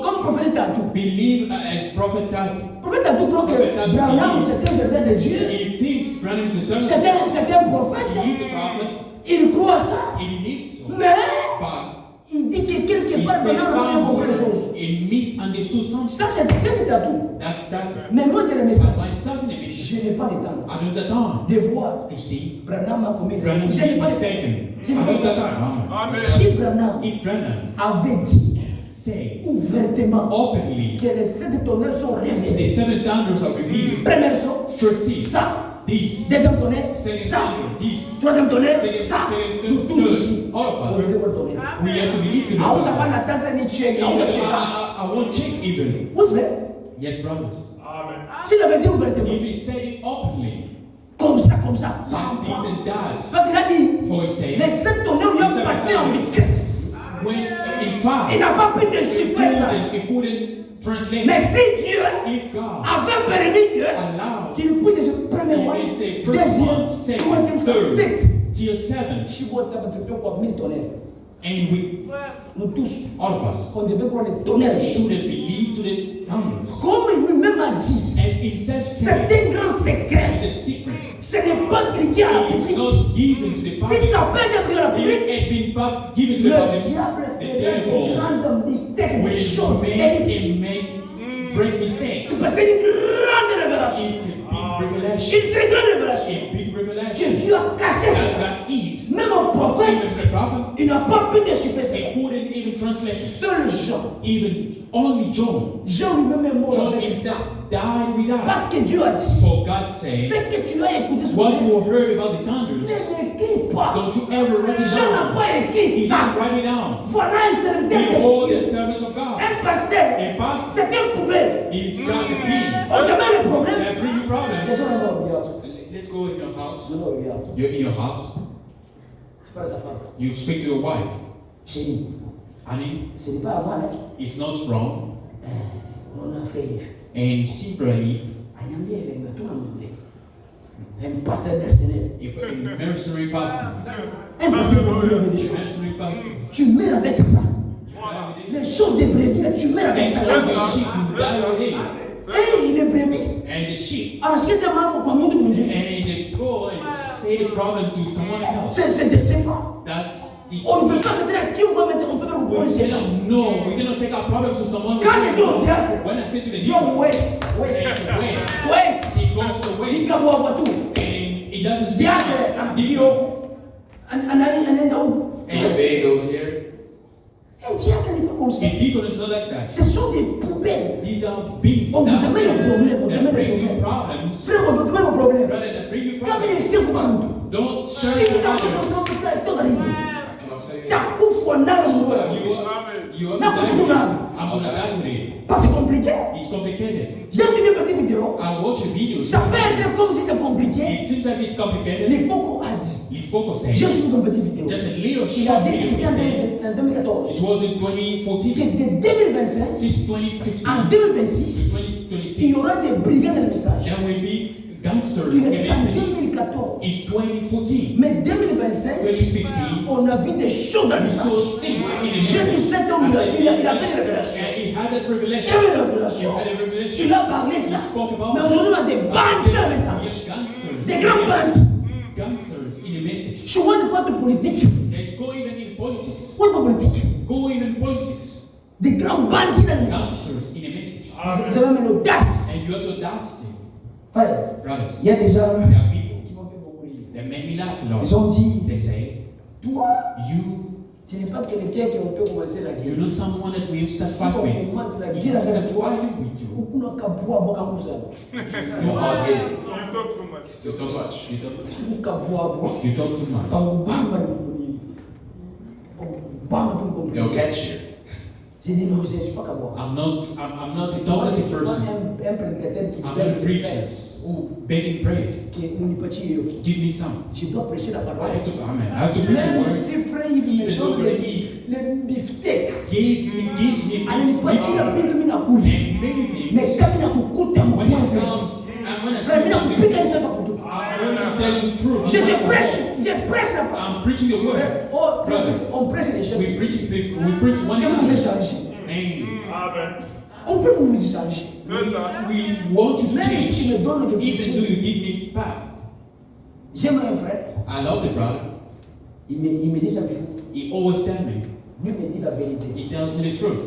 C: comme prophète Tatou.
B: Believe as prophet Tatou.
C: Prophète Tatou croit que Branham c'était un serviteur de Dieu.
B: He thinks Branham is a servant.
C: C'est un prophète.
B: He is a prophet.
C: Il croit ça.
B: He believes so.
C: Mais
B: But
C: il dit que quelque
B: he
C: part
B: said
C: Branham a compris les
B: somewhere
C: choses.
B: he misunderstood something.
C: Ça c'est Tatou.
B: That's Tatou.
C: Mais moi de le message,
B: But myself in the message,
C: je n'ai pas le temps
B: I don't have time
C: de voir
B: to see
C: Branham a commis des
B: Branham
C: erreurs. Je n'ai
B: being
C: pas le temps.
B: mistaken. I don't have time. Amen.
C: Si Branham
B: If Branham
C: avait dit
B: say
C: ouvertement
B: openly
C: que les sept tonnerres sont
B: the
C: révélés.
B: seven thunders are revealed,
C: Première chose,
B: first see
C: ça.
B: this,
C: Deuxième tonnerre,
B: second
C: ça.
B: thunder, this,
C: Troisième tonnerre,
B: second,
C: ça.
B: second,
C: Nous tous ici,
B: third, all of
C: on
B: us.
C: devait voir le tonnerre.
B: We have to believe to the
C: Ah, on n'a pas
B: thunder.
C: la tasse ni check,
B: Even,
C: on va checker.
B: I won't check even.
C: Vous savez,
B: Yes, brothers.
C: s'il avait dit ouvertement,
B: If he said it openly,
C: comme ça,
B: like
C: pam,
B: this
C: pam.
B: and that,
C: Parce qu'il a dit,
B: for he said,
C: les sept tonnerres lui ont passé en vitesse.
B: when in
C: Il
B: fact,
C: n'a pas pu déchiffrer ça.
B: he couldn't translate
C: Mais
B: it.
C: si Dieu
B: If God
C: avait permis que
B: allowed,
C: qu'il puisse déchiffrer premièrement,
B: he may say first
C: deuxième,
B: one, second,
C: troisième, jusqu'à
B: third,
C: sept.
B: till seven,
C: Je vois quoi 1000 tonnerres.
B: and we,
C: Nous tous,
B: all of us,
C: on devait voir les tonnerres.
B: should have believed to the thunders.
C: Comme lui-même a dit,
B: As himself
C: c'est
B: said,
C: un grand secret.
B: it's a secret.
C: Ce n'est pas quelqu'un à la
B: It's
C: public.
B: not given to the
C: Si
B: public.
C: ça peut être à la
B: It
C: public,
B: had been given to the
C: le
B: public.
C: diable
B: The
C: ferait des
B: devil
C: grandes mystères, des
B: will
C: choses.
B: make
C: Et
B: and make great mistakes.
C: c'est parce que c'est une grande révélation.
B: It's a big revelation.
C: Une très grande révélation.
B: A big
C: Que
B: revelation.
C: Dieu a caché ça.
B: That it,
C: Même un prophète,
B: even the prophet,
C: il n'a pas pu déchiffrer ça.
B: they couldn't even translate it.
C: Seul Jean.
B: Even only John.
C: Jean lui-même est mort
B: John
C: avec ça.
B: himself died without.
C: Parce que Dieu a dit,
B: For God
C: ce
B: said,
C: que tu as écouté,
B: what
C: ne
B: you heard about the thunders,
C: l'écris pas.
B: don't you ever write it
C: Jean n'a
B: down.
C: pas écrit
B: He
C: ça.
B: didn't write it down.
C: Voilà un serviteur
B: Behold
C: de
B: the
C: Dieu.
B: servant of God.
C: Un pasteur,
B: A pastor
C: c'est un poubelle.
B: is just a bee
C: On te met le problème.
B: that bring you problems.
C: Laisse-moi là-bas, regarde.
B: Let's go in your house.
C: Non, non, regarde.
B: You're in your house.
C: Je parle à ta femme.
B: You speak to your wife.
C: Chérie,
B: Honey,
C: ce n'est pas à moi, là.
B: it's not strong.
C: On a fait.
B: And see, brave,
C: Anyambi evenga tunamule. Un pasteur mercenaire.
B: a mercenary pastor.
C: Un pasteur qui meurt avec des choses.
B: Mercenary pastor.
C: Tu meurs avec ça.
B: You die with it.
C: Les choses des brebis, là, tu meurs avec
B: And
C: ça.
B: so the sheep, you die with it.
C: Et il est brebis.
B: And the sheep,
C: Alors, ce qui est tellement pour nous,
B: and they go and say the problem to someone else.
C: c'est des enfants.
B: That's
C: On ne peut pas mettre à qui on va mettre, on peut pas vous
B: We
C: connaître.
B: cannot know. We cannot take our problems to someone.
C: Quand je dis au diable,
B: When I say to the
C: Dieu
B: devil,
C: ouest, ouest,
B: west,
C: ouest.
B: he goes to the
C: Il
B: west.
C: va voir tout.
B: And it doesn't speak.
C: Diable,
B: It's
C: Dio,
B: different.
C: anaï, où?
B: And
D: Say goes here.
C: Un diable n'est pas comme ça.
B: the deacon is not like that.
C: Ce sont des poubelles.
B: These are beings
C: On vous amène le problème, on
B: that
C: amène
B: bring
C: le
B: you
C: problème.
B: problems.
C: Frère, on doit même le problème.
B: Brother, that bring you
C: Quand il est
B: problems.
C: sur bande,
B: Don't
C: si
B: share
C: vous
B: with
C: avez
B: others.
D: I cannot tell you.
C: ta coupe en arme,
B: You have
C: Non,
B: to die
C: non,
B: with it.
C: non.
B: I'm gonna die with it.
C: parce que c'est compliqué.
B: It's complicated.
C: J'ai vu une petite vidéo.
B: I watch a video.
C: Ça peut être comme si c'est
B: It
C: compliqué.
B: seems like it's complicated.
C: Il faut qu'on a dit.
B: Il faut qu'on
C: J'ai
B: sait.
C: vu une petite vidéo.
B: Just a little
C: Il a
B: short
C: dit
B: video. He said
C: en 2014
B: it was in
C: que
B: 2014.
C: de 2025
B: Since
C: en
B: 2015,
C: 2026,
B: 2026,
C: il y aura des brigades de messages.
B: there will be gangsters
C: Il
B: in
C: a dit ça en
B: message.
C: 2014.
B: In 2014,
C: Mais 2025,
B: 2015,
C: on a vu des choses dans le
B: we
C: message.
B: saw things in the
C: J'ai vu
B: message.
C: cet homme,
B: I said,
C: il a fait une révélation.
B: yeah, he had that
C: Il
B: revelation.
C: y avait une
B: He
C: révélation.
B: had a
C: Il
B: revelation.
C: a parlé
B: He
C: ça.
B: spoke about
C: Mais aujourd'hui, on a des bandits dans le
B: We
C: message.
B: have gangsters.
C: Des
B: in the
C: grands
B: message.
C: bandits.
B: Gangsters in the message.
C: Je vois des fois de politique.
B: They go even in politics.
C: Où est-ce politique?
B: Go even politics.
C: Des grands bandits dans le message.
B: Gangsters in the message.
C: Vous avez même l'audace.
B: And you have the audacity,
C: Frère,
B: brothers.
C: il y a des gens
B: There are people
C: qui m'ont fait beaucoup rire.
B: that make me laugh a
C: Ils
B: lot.
C: ont dit,
B: They say,
C: toi,
B: you
C: tu n'es pas quelqu'un qu'on peut commencer la
B: You
C: guerre.
B: know someone that we used to
C: Si
B: fight
C: on
B: with.
C: commence la
B: He
C: guerre
B: used to
C: avec toi,
B: fight with you.
C: ukuna kabua boka musa.
D: You're hard headed.
E: You talk too much.
D: Still too much.
B: You talk,
C: Siku kabua boka.
B: you talk too much.
C: Kambamba ni mbuni. Kambamba tu mbuni.
D: They'll catch you.
C: J'ai dit non, je ne suis pas kabua.
B: I'm not a
C: Moi, je
B: talkative
C: suis pas
B: person.
C: un prédicateur qui
B: I'm
C: bêche
B: not preachers who beg and pray.
C: qui est petit.
B: Give me some.
C: Je dois prêcher la
B: I
C: parole.
B: have to, amen. I have to preach the
C: Même
B: word.
C: si frère Yves me
B: Even
C: donne
B: though Eve
C: les beefsteaks,
B: gives me
C: elle
B: this
C: n'est pas dit la
B: and
C: plus que mina kuli.
B: many
C: Mais
B: things.
C: quand mina kukuta
B: When
C: mkuu
B: it
C: frère,
B: comes and when I
C: frère
B: see
C: mina
B: something,
C: kupika ni pas pour tout.
B: I'm going to tell you the truth.
C: Je prêche la parole.
B: I'm preaching the word.
C: Frère, oh,
B: Brothers,
C: on prêche les
B: we
C: choses.
B: preach people. We preach one
C: Comment vous
B: another.
C: échanger?
B: Amen.
E: Amen.
C: On peut vous échanger.
E: C'est ça.
B: We want you to
C: Même si tu
B: change.
C: me donnes le
B: Even though
C: fils,
B: you give me back.
C: j'aime un frère.
B: I love the brother.
C: Il me dit chaque jour,
B: He always tells me.
C: lui me dit la vérité.
B: He tells me the truth.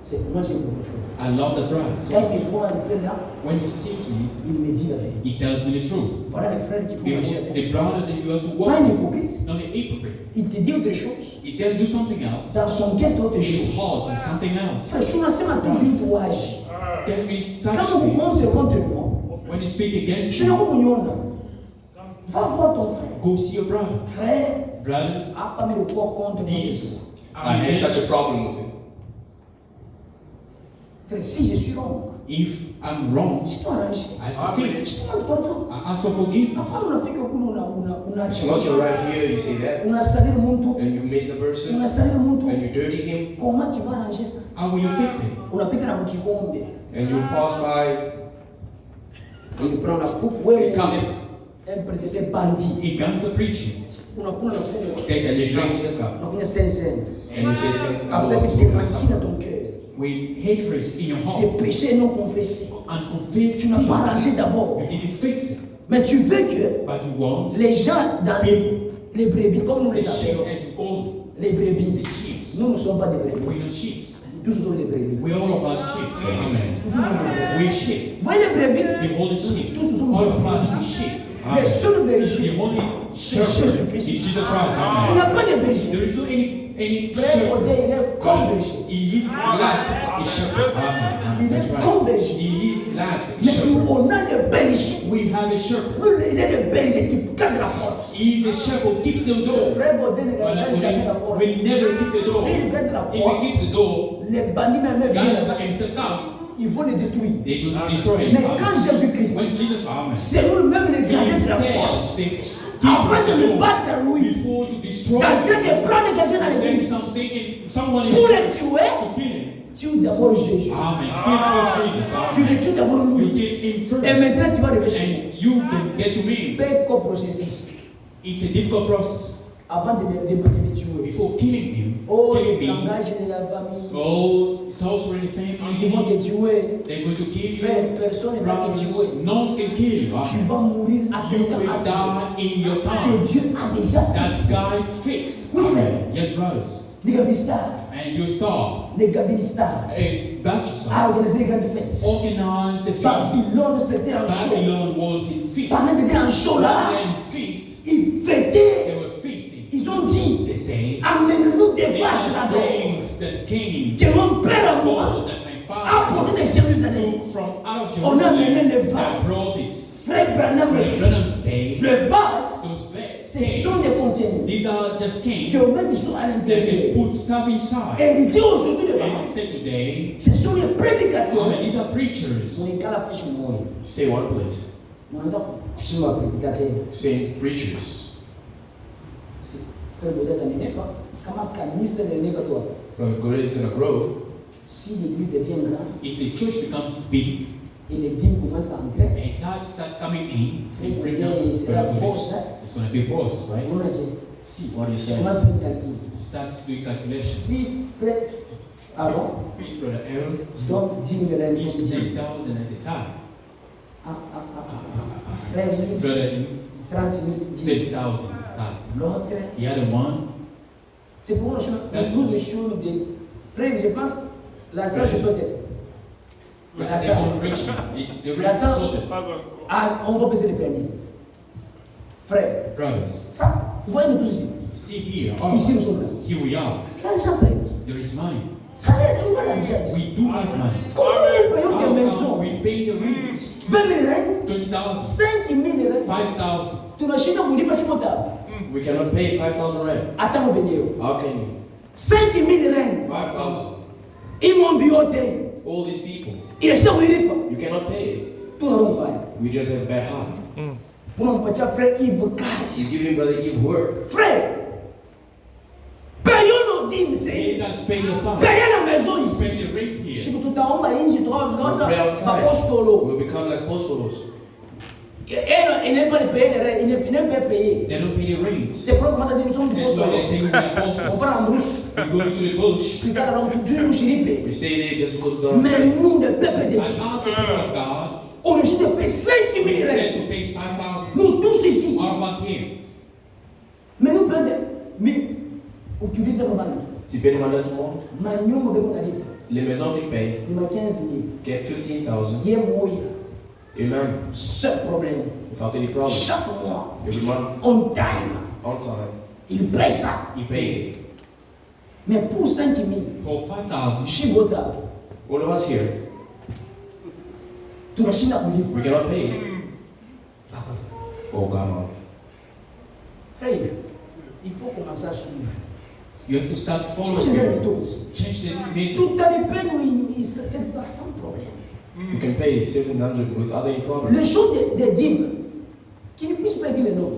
C: C'est moi j'aime mon frère.
B: I love the brother.
C: Quand
B: So
C: il voit un peu là,
B: when he sees me,
C: il me dit la vérité.
B: he tells me the truth.
C: Voilà les frères qui font marcher avec.
B: The brother that you have to
C: Pas
B: walk
C: un
B: with.
C: hypocrite.
B: Not an hypocrite.
C: Il te dit autre chose.
B: He tells you something else.
C: Dans son cœur, c'est autre
B: His
C: chose.
B: heart is something else.
C: Frère, je suis lancé ma tubituage.
B: Tell me such
C: Quand vous
B: things.
C: comptez contre moi,
B: When you speak against
C: je ne
B: me,
C: pas mignon. Va voir ton frère.
B: go see your brother.
C: Frère,
B: Brothers,
C: a pas mis le poids contre moi.
B: these
D: I had such a problem with him.
C: Frère, si je suis wrong,
B: if I'm wrong,
C: je dois arranger.
B: I have to fix.
C: Je demande pardon.
B: I ask for forgiveness.
C: Après, on a fait que
D: It's not your right here, you say that,
C: on a salé le monde.
D: and you miss the
C: On
D: person,
C: a salé le monde.
D: and you dirty him,
C: Comment tu vas arranger ça?
B: How will you fix it?
C: On a pété la boutique combe.
D: and you pass by,
C: Il prend la coupe. Ouais,
D: you come
C: un prédicateur bandit.
B: A gangster preaching.
C: On a pris la coupe.
B: Takes
D: and you
B: the
D: drink
B: drink
D: in the cup,
C: On a sincère.
D: and you say something, I
C: Avec
D: want
C: des
D: to
C: racines dans ton cœur.
B: with hatred in your
C: Des
B: heart
C: péchés non confessés.
B: and confess
C: Tu n'as pas arrangé
B: things.
C: d'abord.
B: You didn't fix it,
C: Mais tu veux que
B: but you want
C: les gens dans les brebis, comme nous
B: the
C: les
B: sheep,
C: appelons,
B: as we call
C: les brebis,
B: the sheep.
C: nous ne sommes pas des brebis.
B: We're not sheep.
C: Tous nous sommes des brebis.
B: We're all of us sheep. Amen.
C: Tous nous sommes des brebis.
B: We're sheep.
C: Vous voyez les brebis?
B: The holy sheep.
C: Tous nous sommes
B: All
C: des
B: of us
C: brebis.
B: are sheep.
C: Les
B: Amen.
C: seuls
B: The
C: bergers,
B: only
C: c'est
B: shepherd
C: Jésus-Christ.
B: is Jesus Christ.
C: Il n'y a
B: Amen.
C: pas de berger.
B: There is no any
C: Frère
B: shepherd.
C: Odé, il est comme berger.
B: He is like a shepherd. Amen.
C: Il
B: That's
C: est
B: right.
C: comme berger.
B: He is like a
C: Mais
B: shepherd.
C: on a le berger.
B: We have a shepherd.
C: Nous, il est le berger qui garde la porte.
B: He is the shepherd who keeps the door.
C: Frère Odé ne
B: But
C: garde jamais la porte.
B: will never keep the door.
C: S'il garde la
B: If
C: porte,
B: he keeps the door,
C: les bandits même
B: guys
C: viennent.
B: himself out,
C: Ils vont les détruire.
B: they go to destroy him.
C: Mais quand
B: Amen.
C: Jésus-Christ,
B: When Jesus, amen.
C: c'est nous-mêmes les gardiens de la porte.
B: Themselves, they
C: Avant de
B: keep the
C: le
B: door
C: battre, lui,
B: before to destroy
C: en train
B: him.
C: de prendre quelqu'un dans
B: Then
C: l'église
B: something in someone in
C: pour
B: the
C: le
B: church
C: tuer,
B: to kill him.
C: tue d'abord Jésus.
B: Amen. Kill first Jesus.
C: Tu le
B: Amen.
C: tues d'abord
B: You
C: lui.
B: kill him
C: Et
B: first,
C: maintenant, tu vas arriver chez
B: and you can get to me.
C: Paix comme processus.
B: It's a difficult process.
C: avant de le tuer.
B: before killing him,
C: Oh,
B: killing
C: ils
B: him,
C: s'engagent dans la famille.
B: oh, it's also in the
C: Ils vont te
B: family.
C: tuer.
B: They're going to kill
C: Frère,
B: you.
C: personne ne va te tuer.
B: Brothers, no one can kill you.
C: Tu vas mourir à
B: You
C: ton
B: will
C: temps.
B: die in your
C: Que
B: time.
C: Dieu a déjà
B: That
C: fixé.
B: guy fixed.
C: Oui, frère.
B: Yes, brothers.
C: Les Gabistas,
B: And your star,
C: les Gabistas,
B: a
C: a
B: Bachelor,
C: organisé les grandes fêtes.
B: organized the feast.
C: Babylone, c'était un show.
B: Babylon was in feast.
C: Pendant d'être en show là,
B: Rather than feast,
C: ils fêtaient.
B: they were feasting.
C: Ils ont dit,
B: They say,
C: amenez-nous des
B: these
C: vaches là-dedans.
B: things that came
C: Que mon père à moi
B: gold that my
C: a
B: father
C: porté de Jérusalem.
B: took from out of
C: On a amené les
B: Jerusalem that
C: vases.
B: brought it.
C: Frère Branham me
B: The
C: dit,
B: Branham say,
C: le vase,
B: those vets
C: ce sont des contenus.
B: these are just came
C: Que met des choses à
B: that they
C: l'intérieur.
B: put stuff inside.
C: Et il dit aujourd'hui, le
B: And
C: vase,
B: say today,
C: ce sont les prédicateurs.
B: these are preachers.
C: Mon égal a fait chez moi.
D: Stay one place.
C: Mon exemple, je suis un prédicateur.
D: Same preachers.
C: C'est frère Baudet à n'est pas. Comment Canis n'est pas toi?
D: Brother Gore is going to grow.
C: Si l'église devient grande
B: If the church becomes big
C: et les dîmes commencent à entrer,
B: and that starts coming in,
C: frère
B: bring down
C: Baudet sera
B: Brother Gore.
C: boss.
B: It's going to be boss, right?
C: On a dit,
B: See,
D: What do you say?
C: commence à faire calcul.
B: start doing calculation.
C: Si frère Aaron
B: If Brother Aaron
C: donne 10 000 rentes
B: gives
C: comme 10,
B: 10,000 as a tithe,
C: frère Yves,
B: Brother Eve
C: 30 000 10 000.
B: 30,000 tithe.
C: L'autre,
B: The other one,
C: c'est pour on trouve les choses de. Frère, je pense, la salle se sortait.
B: but
C: La
B: the
C: salle.
B: second ratio, it's the
C: La
B: rate is
C: salle.
B: sorted.
E: Pas encore.
C: Ah, on va baisser les permis. Frère,
B: Brothers,
C: ça, vous voyez nous tous ici.
B: see here, all
C: Ici,
B: of
C: nous
B: us,
C: sommes là.
B: here we are.
C: L'argent, ça y est.
B: There is money.
C: Ça y est, on a l'argent ici.
B: We do have money.
C: Comment nous payons des
B: How
C: maisons?
B: come we pay the rent?
C: 20 000 rentes,
B: 20,000,
C: 5 000 rentes.
B: 5,000.
C: Tu n'as pas de pas si comptable.
D: We cannot pay 5,000 rent.
C: Attends, mon béni.
D: How can you?
C: 5 000 rentes.
D: 5,000.
C: Ils m'ont dit, hôtel.
D: All these people.
C: Il est acheté au
D: You cannot pay it.
C: Tout le monde paye.
D: We just have bad heart.
C: Pour un petit frère Yves Cash.
D: You give him Brother Eve work.
C: Frère, payons nos dîmes,
B: Pay
C: c'est.
B: that, pay your tithe.
C: Payez la maison ici.
B: Pay the rent
C: Je
B: here.
C: suis tout en bas, je dois
D: We pray outside.
C: apostolo.
D: We'll become like apostolos.
C: Il n'est pas de payer les règles, il n'est pas payé.
B: They don't pay the rent.
C: C'est pour commencer à dire nous sommes
B: That's why they
C: apostolo.
B: say we are
C: On
B: apostles.
C: va en bouche.
B: We go to the bush.
C: Tu t'as donc tu nous chiripes.
D: We stay there just because we don't
C: Mais
D: pray.
C: nous, le peuple de
B: But
C: Dieu,
B: as the people of God,
C: on est juste de payer 5 000
B: we said to
C: règles.
B: say 5,000.
C: Nous tous ici.
B: All of us here.
C: Mais nous prenons des. Mais, utilisez le mal.
D: Tu payes les mandats tout le monde.
C: Maintenant, on va aller.
D: Les maisons qu'ils payent,
C: Il m'a 15 000.
D: get 15,000.
C: Il y a moyen.
D: Et même,
C: Seul problème.
D: without any problem.
C: Chaque mois,
D: Every month,
C: on time.
D: on time,
C: Il paye ça.
B: He
D: pay
B: pays.
D: it.
C: Mais pour 5 000,
B: For 5,000,
C: Chibota,
D: All of us here,
C: tu vas chez la police.
D: we cannot pay it. Oh, come on.
C: Frère, il faut commencer à suivre.
B: you have to start
C: Il faut
B: following
C: changer les
B: people.
C: méthodes.
B: Change the method.
C: Tout à l'épée, c'est ça sans problème.
D: You can pay 700 without any problem.
C: Les jours des dîmes, qui ne puissent pas dire le nom.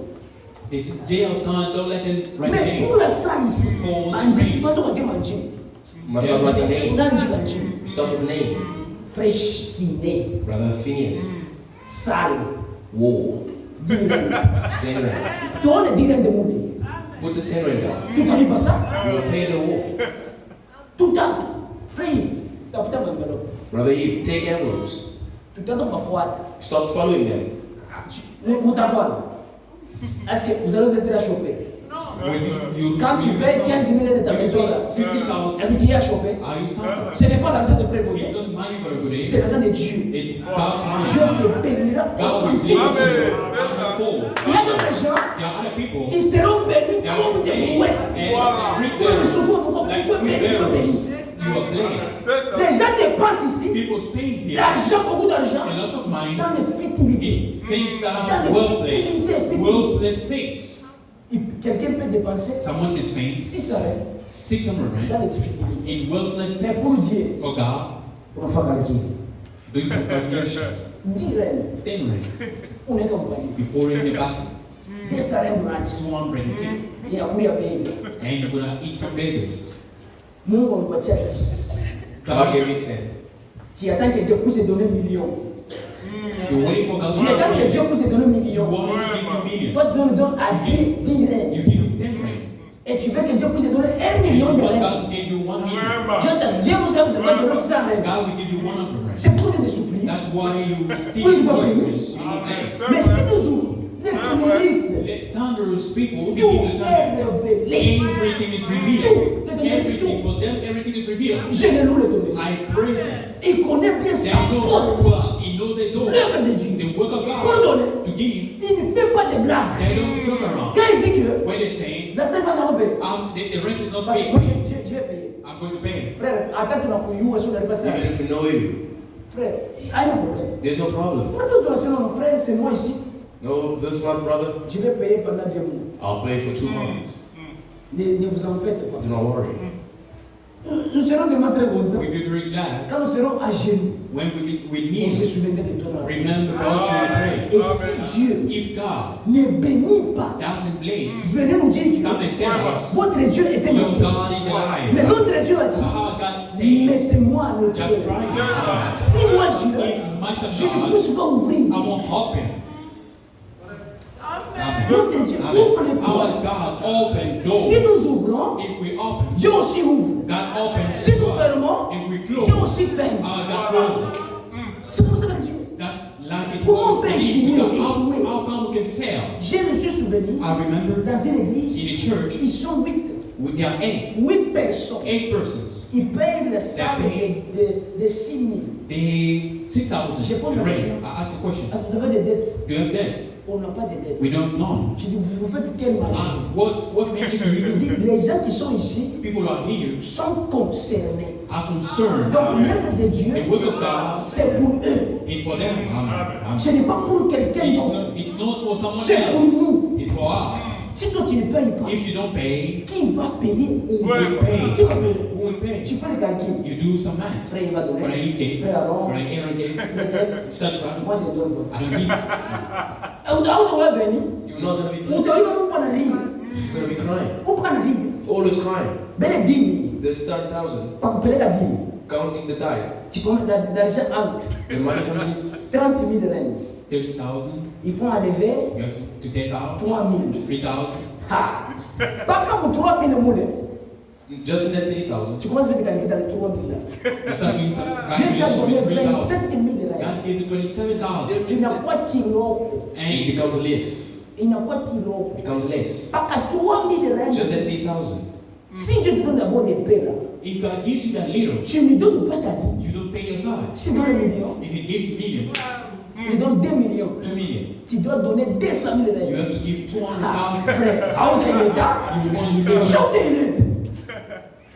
B: The day of time, don't let them write
C: Mais pour
B: names.
C: la salle ici,
B: For the
C: Andy,
B: names.
C: pas on dit Manji.
D: Must not write names.
C: Nanji Manji.
D: Stop with names.
C: Fresh kiné,
D: Brother Phineas,
C: salle,
D: War,
C: dîme.
D: 10 rand.
C: Tu as les dîmes de monde.
D: Put the 10 rand down.
C: Tu ne dis pas ça?
D: We'll pay the war.
C: Tout à tout. Frère, tu as fait un enveloppe.
D: Brother Eve, take envelopes.
C: Tu as fait ma foi.
D: Stop following them.
C: Vous t'avouez. Est-ce que vous allez être à choper?
B: When you
C: Quand tu payes 15 000 de ta maison là,
B: 50,000,
C: est-ce que tu y as chopé?
B: are you starting?
C: Ce n'est pas l'argent de frère
B: It's
C: Baudet,
B: not money for a good
C: c'est
B: day.
C: l'argent de Dieu.
B: It's God's
C: Dieu
B: money.
C: te bénira au
B: God will
C: centime.
B: give
E: Amen.
B: us
E: C'est ça.
C: Il y a d'autres gens
B: There are other people
C: qui seront bénis
B: that
C: comme
B: are
C: des
B: blessed
C: brouettes.
B: and reap
C: Comme des
B: theirs.
C: secours, comme
B: Like
C: des bénis.
B: you are blessed.
E: C'est ça.
C: Les gens dépensent ici
B: People spend here
C: l'argent, beaucoup d'argent,
B: a lot of money
C: dans les futilités.
B: in things that are worthless things.
C: Quelqu'un peut dépenser
B: Someone can spend
C: 600 rand
B: 600
C: dans
B: rand
C: les futilités.
B: in worthless
C: Mais pour
B: things.
C: Dieu,
B: For God,
C: on va faire calcul.
B: doing some calculations.
C: 10 rand,
B: 10 rand.
C: on est compagnie.
B: You pour in the basket.
C: 200 rand durante.
B: 200 rand.
C: Et après, il y a payé.
B: And you're gonna eat some bagels.
C: Nous, on va tirer 10.
D: God gave me 10.
C: Tu attends que Dieu puisse te donner un million.
B: You're waiting for God to
C: Tu attends que
B: give
C: Dieu
B: you.
C: puisse te donner un
B: You
C: million.
B: want to give you millions.
C: Toi, tu donnes à 10 rand.
B: You give him 10 rand.
C: Et tu veux que Dieu puisse te donner 1 million de
B: You want
C: règles.
B: God to give you 1 million.
C: Dieu vous donne 100 règles.
B: God will give you 100 règles.
C: C'est pour te supplier.
B: That's why you still
C: Oui, oui, oui.
B: workers in the days.
C: Mais si nous ouvrons les communistes,
B: Let thunderous people
C: tout
B: begin to
C: est
B: thunder.
C: révélé.
B: Everything is revealed. Everything for them, everything is revealed.
C: Je les loue le communiste.
B: I praise them.
C: Il connaît bien
B: They
C: sa
B: know
C: porte.
B: very well. He knows they do.
C: L'œuvre de Dieu.
B: The work of
C: Pour
B: God
C: donner.
B: to give.
C: Il ne fait pas de blagues.
B: They don't joke around.
C: Quand il dit que
B: When they say,
C: la seule façon de payer,
B: the rent is not
C: parce que
B: paid,
C: moi je vais payer.
B: I'm going to pay.
C: Frère, attends, tu n'as pas eu sur le repas.
D: Even if we know you,
C: Frère, il y a un problème.
D: there's no problem.
C: Pour faire donation, non, frère, c'est moi ici.
D: No, this month, brother,
C: Je vais payer pendant 2 mois.
D: I'll pay for 2 months.
C: Ne vous en faites pas.
D: Do not worry.
C: Nous serons tellement très contents.
B: We'll be very glad
C: Quand nous serons à genoux,
B: when we
C: on se
B: need
C: souviendra de toi.
B: remember God to pray.
C: Et si Dieu
B: If God
C: ne bénit pas,
B: doesn't bless,
C: venez nous dire que
B: come and tell us
C: votre Dieu était
B: your
C: mort.
B: God is
C: Mais
B: alive.
C: notre Dieu a dit,
B: Our God says,
C: mettez-moi à le
B: just
C: pied.
B: try.
C: Si moi Dieu,
B: If my
C: je ne
B: God,
C: puisse pas ouvrir.
B: I won't open.
C: Notre Dieu ouvre les
B: Our
C: portes.
B: God open
C: Si
B: doors.
C: nous ouvrons,
B: If we open,
C: Dieu aussi ouvre.
B: God opens
C: Si nous
B: doors.
C: fermons,
B: If we
C: Dieu
B: close,
C: aussi ferme.
B: our God closes.
C: C'est pour ça que Dieu.
B: That's like it
C: Comment on
B: was.
C: peut échouer,
B: How
C: échouer?
B: come we can fail?
C: Je me suis souvenu,
B: I remember
C: dans une
B: in
C: église,
B: the church,
C: ils sont 8.
B: there are
C: 8 personnes.
B: 8 persons.
C: Ils payent le salaire de 6 000.
B: They 6,000.
C: J'ai pas de
B: The rent.
C: question.
B: I asked a question.
C: Parce que vous avez des dettes.
B: Do you have debt?
C: On n'a pas de dettes.
B: We don't know.
C: Je dis, vous faites quel marché?
B: What magic do you
C: Il dit,
B: do?
C: les gens qui sont ici
B: People who are here
C: sont concernés.
B: are concerned.
C: Donc l'œuvre de Dieu,
B: The work of God
C: c'est pour eux.
B: is for them.
C: Ce n'est pas pour quelqu'un d'autre.
B: It's not for someone
C: C'est pour
B: else.
C: nous.
B: It's for us.
C: Si toi tu ne payes pas,
B: If you don't pay,
C: qui va payer?
B: who will pay?
C: Qui va payer?
B: Who will pay?
C: Tu fais le calcul.
B: You do some math.
C: Frère, il va
B: What
C: donner.
B: I gave,
C: Frère Aaron,
B: what Aaron gave,
C: peut-être.
B: such value.
C: Moi, je donne.
B: I don't give.
C: Où tu béni?
D: You're not going to be
C: Où tu
D: blessed.
C: vas pas rire?
D: You're going to be crying.
C: Où prendre rire?
D: Always crying.
C: Ben 10 000.
D: There's 10,000.
C: Pas couper la 10 000.
D: Counting the tithe.
C: Tu peux mettre l'argent entre
D: The money comes in.
C: 30 000 règles.
B: There's 1,000.
C: Ils font enlever
B: You have to take out
C: 3 000.
B: 3,000.
C: Ha! Pas quand vous 3 000 moulins.
D: Just in that 3,000.
C: Tu commences à faire des calculs dans les 3 000 là.
B: You start doing some
C: Dieu t'a
B: calculations
C: donné
B: with 3,000.
C: 27 000 règles.
B: God gives you 27,000.
C: Il n'a pas de kilo.
D: It
B: And
D: becomes less.
C: Il n'a pas de kilo.
D: It becomes less.
C: Pas qu'à 3 000
D: Just that
C: règles.
D: 3,000.
C: Si Dieu te donne d'abord des paix là,
B: if God gives you that little,
C: tu ne donnes pas ta vie.
B: you don't pay your God.
C: Si dans le million,
B: If He gives million,
C: il donne 2 millions.
B: 2 million,
C: Tu dois donner 200 000
B: you
C: règles.
B: have to give
C: Ah,
B: 200,000.
C: frère, à où il est là?
B: You want million.
C: Chante il est.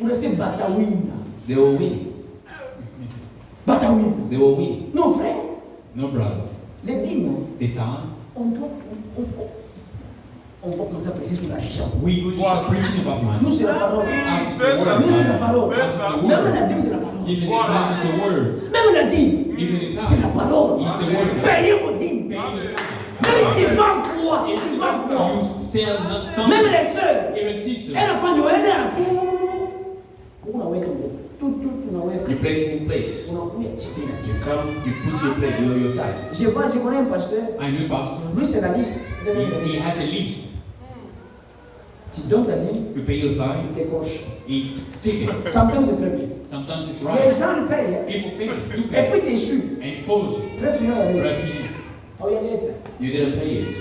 C: On ne sait Batawin.
D: They will win.
C: Batawin.
D: They will win.
C: Non, frère,
B: No, brother.
C: les dîmes,
B: The time
C: on doit commencer à prêcher sur l'argent.
B: we go to start preaching about money.
C: Nous, c'est la parole.
B: As is
E: C'est
B: the
E: ça.
B: word.
C: Nous, c'est la parole.
E: C'est ça.
C: Même la dîme, c'est la parole.
B: Even the tithe is the word.
C: Même la dîme,
B: Even the
C: c'est la
B: tithe
C: parole.
B: is the word.
C: Payez vos dîmes. Même si tu vends quoi,
B: If
C: tu vends quoi.
B: you sell not
C: Même
B: something,
C: les sœurs,
B: even sisters,
C: elles font du honneur. Unaweka unaweka.
D: You place it in place.
C: Unakuya chipina
D: You come, you put your plate, your tithe.
C: Je connais un pasteur.
B: I know pastor.
C: Lui, c'est la liste.
B: He has a list.
C: Tu donnes ta dîme,
B: You pay your tithe.
C: il t'écoche.
B: He take it.
C: Sometimes c'est très bien.
B: Sometimes it's
C: Les
B: right.
C: gens le payent. Hein.
B: People pay. You
C: Et
B: pay.
C: puis t'es sûr.
B: And it falls.
C: Très souvent, il y a des.
B: Revenue.
C: Oh, il y a des.
D: You didn't pay it.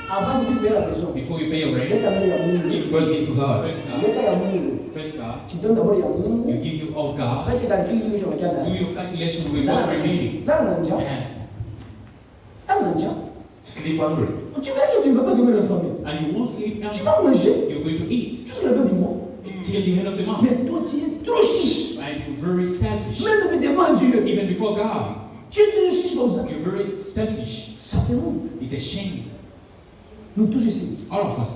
C: Avant de payer la maison,
B: Before you pay your
C: il y a
B: rent,
C: d'abord il y a Mungu.
B: give
D: First give to God.
B: First
C: Il y a
B: God.
C: d'abord Mungu.
B: First God.
C: Tu donnes d'abord il y a
B: You
C: Mungu.
B: give you of God.
C: Fais tes calculs, il est sur le
B: Do
C: canal.
B: your calculation with what's remaining.
C: Là, on a déjà.
B: And
C: Là, on a déjà.
D: Sleep hungry.
C: Tu verras que tu ne vas pas donner la famille.
B: and you won't sleep
C: Tu
B: and
C: vas manger
B: you're going to eat
C: jusqu'à la fin du mois.
B: till the end of the month.
C: Mais toi, tu es trop chiche.
B: And you're very selfish.
C: Même devant Dieu.
B: Even before God,
C: Tu es toujours chiche comme ça.
B: you're very selfish.
C: Ça fait honte.
B: It's a shame.
C: Nous tous ici.
B: All of us.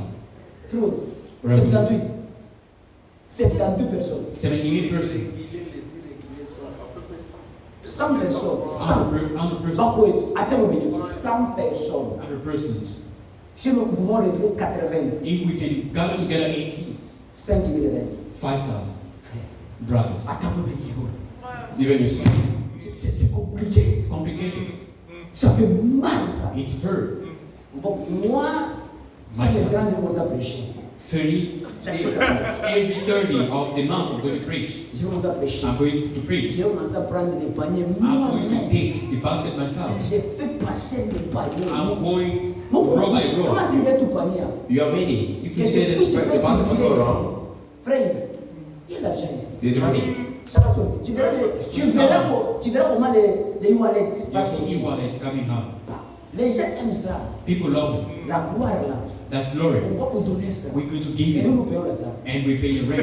C: Frère,
B: Right.
C: 78. 72 personnes.
B: 78 persons.
C: 100 personnes.
B: 100 persons.
C: Bakoé, attends, 100 personnes.
B: 100 persons.
C: Si nous pouvons retrouver 80,
B: If we can gather together 80,
C: 5 000 règles.
B: 5,000
C: Frère,
B: brothers.
C: attends,
D: Even your sons.
C: c'est compliqué.
B: It's complicated.
C: Ça fait mal, ça.
B: It's hurt.
C: Donc, moi, ça me dérange de commencer à prêcher.
B: 30, every 30 of the month I'm going to preach.
C: Je vais commencer à prêcher.
B: I'm going to preach.
C: Je vais commencer à prendre les paniers
B: I'm going to
C: moi-même.
B: take the basket myself.
C: J'ai fait passer les paniers.
B: I'm going
C: Comment
B: row by row.
C: c'est bien tout panier?
D: You are many. If you
C: Que
D: say
C: c'est
D: that
C: tout ce
D: the
C: que
D: basket
C: c'est
D: will go
C: ici.
D: wrong,
C: Frère, il y a de l'argent ici.
D: there's money.
C: Ça va sortir. Tu verras comment les wallets
B: You
C: passent.
B: see e-wallet coming up.
C: Les gens aiment ça.
B: People love it.
C: La gloire là.
B: That glory.
C: On va vous donner ça.
B: We're going to give
C: Et
B: it.
C: nous nous payons ça.
B: And we pay the rent.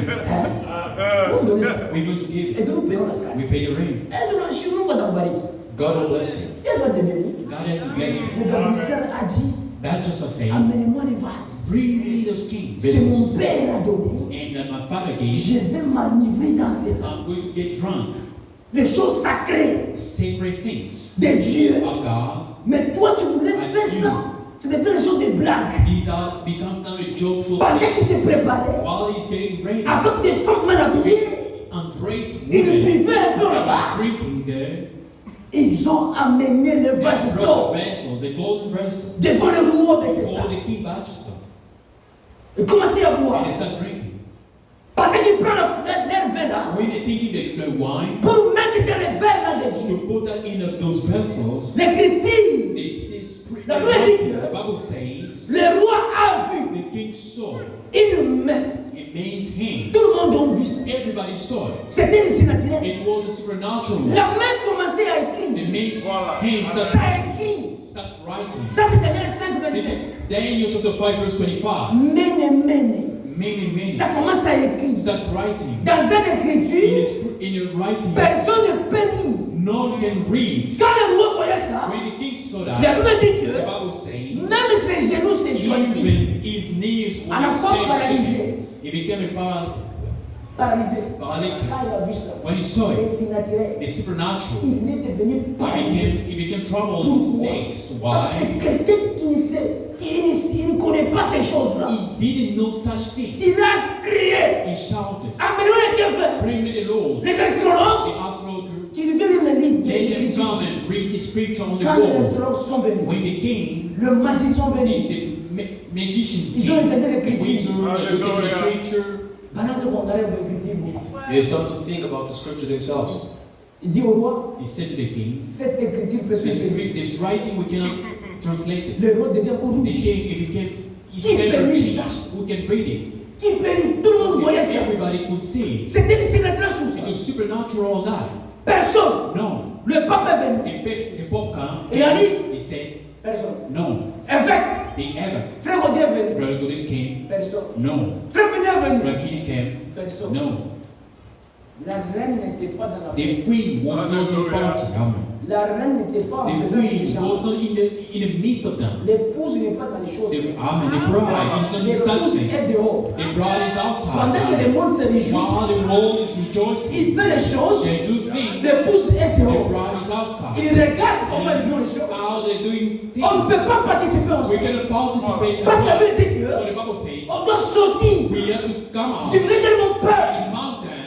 C: Nous nous donnons ça.
B: We're going to give
C: Et
B: it.
C: nous nous payons ça.
B: We pay the rent.
C: Et nous, je nous vois dans le baril.
D: God will bless you.
C: Il doit te bénir.
B: God has to bless you.
C: Le ministère a dit,
B: That's just a saying.
C: amenez-moi les vases
B: Bring me those kings.
C: que mon père a donné.
B: And that my father gave.
C: Je vais m'enivrer dans ces là.
B: I'm going to get drunk.
C: Les choses sacrées
B: Sacred things
C: de Dieu.
B: of God.
C: Mais toi, tu voulais faire ça. Tu devais faire les choses de blagues.
B: These are becomes now a joyful
C: Pendant
B: thing.
C: qu'il se préparait,
B: While he's getting ready,
C: avec des femmes mal habillées,
B: undressed
C: ils
B: women
C: buvaient un peu là-bas.
B: are drinking there.
C: Ils ont amené le
B: They
C: vase
B: brought
C: d'or
B: the vessel, the golden vessel,
C: devant le roi de
B: for
C: ça.
B: the king Bajista.
C: Ils commençaient à boire.
B: And they start drinking.
C: Pendant qu'ils prennent leur verre là,
B: When they're thinking that the wine,
C: pour mettre dans les verres là de
B: to
C: Dieu.
B: put that in those vessels,
C: L'Écriture,
B: they spray.
C: La Bible dit
B: The Bible says
C: le roi a vu
B: the king saw
C: une main.
B: a man's hand.
C: Tout le monde a vu ça.
B: Everybody saw it.
C: C'était le naturel.
B: It was a supernatural one.
C: La main commençait à
B: The
C: écrire.
B: man's
E: Voilà.
B: hand
C: Ça écrit.
B: starts writing.
C: Ça c'est Daniel 5,
B: This
C: 27.
B: is Daniel chapter 5 verse 25.
C: Mene.
B: Many
C: Ça commence à écrire.
B: start writing.
C: Dans une écriture,
B: In a writing,
C: personne ne peut lire.
B: none can read.
C: Quand le roi voyait ça,
B: When the king saw
C: la
B: that,
C: Bible dit
B: the
C: que
B: Bible says,
C: même ses genoux se jointirent.
B: even his knees
C: À la fois
B: were
C: paralysé.
B: shaking. He became a
C: Paralysé.
B: paralytic.
C: Quand il a vu ça,
B: When he saw
C: le
B: it,
C: surnaturel,
B: the supernatural,
C: il est devenu paralysé.
B: he became troubled in his legs.
C: Parce
B: Why?
C: que quelqu'un qui ne connaît pas ces choses-là,
B: He didn't know such thing.
C: il a crié.
B: He shouted,
C: Amenez-moi les défunts.
B: bring me the Lord.
C: Les astrologues
B: The astrologer,
C: qui viennent le livre.
B: let them come and read the scripture on the
C: Quand les
B: wall.
C: astrologues sont venus,
B: When the king,
C: le magicien
B: the,
C: venu,
B: magicians
C: Ils ont
B: came,
C: regardé les
B: the
C: critiques.
B: wizard, they looked at the
E: Hallelujah.
B: scripture.
C: pendant ce qu'on arrête de l'écriture,
D: They start to think about the scripture themselves.
C: il dit au roi,
B: He said to the king,
C: cette écriture peut se faire.
B: this writing we cannot translate it.
C: Le roi devient
B: The
C: corrompu.
B: king, if he can, he's
C: Qui
B: better
C: peut lire
B: change.
C: ça?
B: Who can read it?
C: Qui peut lire? Tout le monde voyait ça.
B: Everybody could see it.
C: C'était une signature sur
B: It's a
C: ça.
B: supernatural life.
C: Personne.
B: No.
C: Le pape est venu.
B: The Pope came.
C: Il a dit,
B: He said,
C: personne.
B: no.
C: Évêque,
B: The évêque,
C: frère Odé est venu.
B: Brother Godin came.
C: Personne.
B: No.
C: Frère Finet est venu.
B: Rafini came.
C: Personne.
B: No.
C: La reine n'était pas dans la
B: The queen was not in
E: Hallelujah.
B: party. Amen.
C: La reine n'était pas en
B: The
C: présence de ces
B: queen
C: gens.
B: was not in the midst of them.
C: L'épouse n'est pas dans les choses.
B: Amen. The bride is not in such
C: L'épouse
B: things.
C: est dehors.
B: The bride is outside.
C: Pendant que le
B: Amen.
C: monde se
B: While
C: réjouit,
B: the world is rejoicing,
C: il fait les choses.
B: they do things.
C: L'épouse est
B: The
C: dehors.
B: bride is
C: Il
B: outside.
C: regarde comment ils font les choses.
B: How they're doing
C: On ne peut
B: things.
C: pas participer
B: We
C: ensemble.
B: cannot participate
C: Parce
B: as
C: que la
B: well.
C: Bible dit
B: So
C: que
B: the Bible says
C: on doit sortir
B: we have to come out
C: du milieu de mon peuple.
B: in the mountain.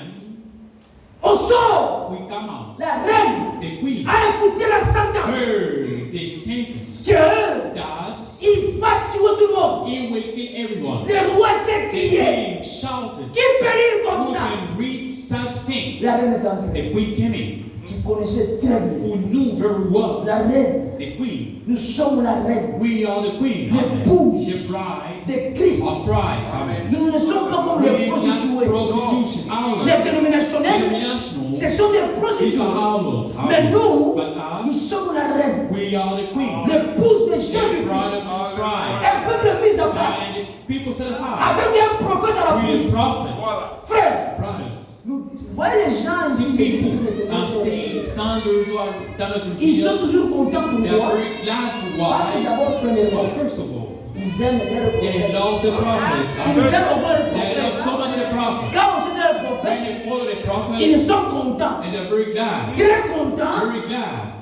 C: On sort.
B: We come out.
C: La reine
B: The queen
C: a écouté la sentence
B: heard the sentence
C: que
B: that
C: il va tuer tout le monde.
B: he will kill everyone.
C: Le roi s'est
B: The
C: crié.
B: king shouted,
C: Qui peut lire comme
B: who
C: ça?
B: can read such thing?
C: La reine est entrée.
B: The queen came in,
C: Tu connaissais très bien.
B: who knew very well
C: La reine.
B: the queen.
C: Nous sommes la reine.
B: We are the queen, amen.
C: L'épouse
B: The bride
C: de Christ.
B: of Christ, amen.
C: Nous ne sommes pas comme
B: We
C: les
B: are not
C: prostituées.
B: prostitution,
C: Les
B: harlots,
C: dénominationnels,
B: denominational.
C: ce sont des
B: These
C: prostituées.
B: are harlots,
C: Mais
B: amen.
C: nous,
B: But
C: nous
B: us,
C: sommes la reine.
B: we are the queen.
C: L'épouse de
B: The
C: Jésus-Christ.
B: bride of Christ.
C: Un peuple mis à part.
B: And the people set aside.
C: Avec un prophète à la
B: We
C: bouche.
B: the prophets,
E: Voilà.
C: Frère,
B: brothers.
C: nous voyez les gens
B: See
C: ici.
B: people are saying thunders and
C: Ils sont
B: fear.
C: toujours contents pour
B: They are
C: moi.
B: very glad for
C: Parce que
B: why.
C: d'abord, premièrement,
B: Well, first of all,
C: ils aiment leur
B: they
C: prophète.
B: love the prophets.
C: Ils aiment encore le
B: They love so
C: prophète.
B: much the prophet.
C: Quand on sait leur
B: When
C: prophète,
B: they follow the prophet,
C: ils sont contents.
B: and they're very glad.
C: Très contents.
B: Very glad.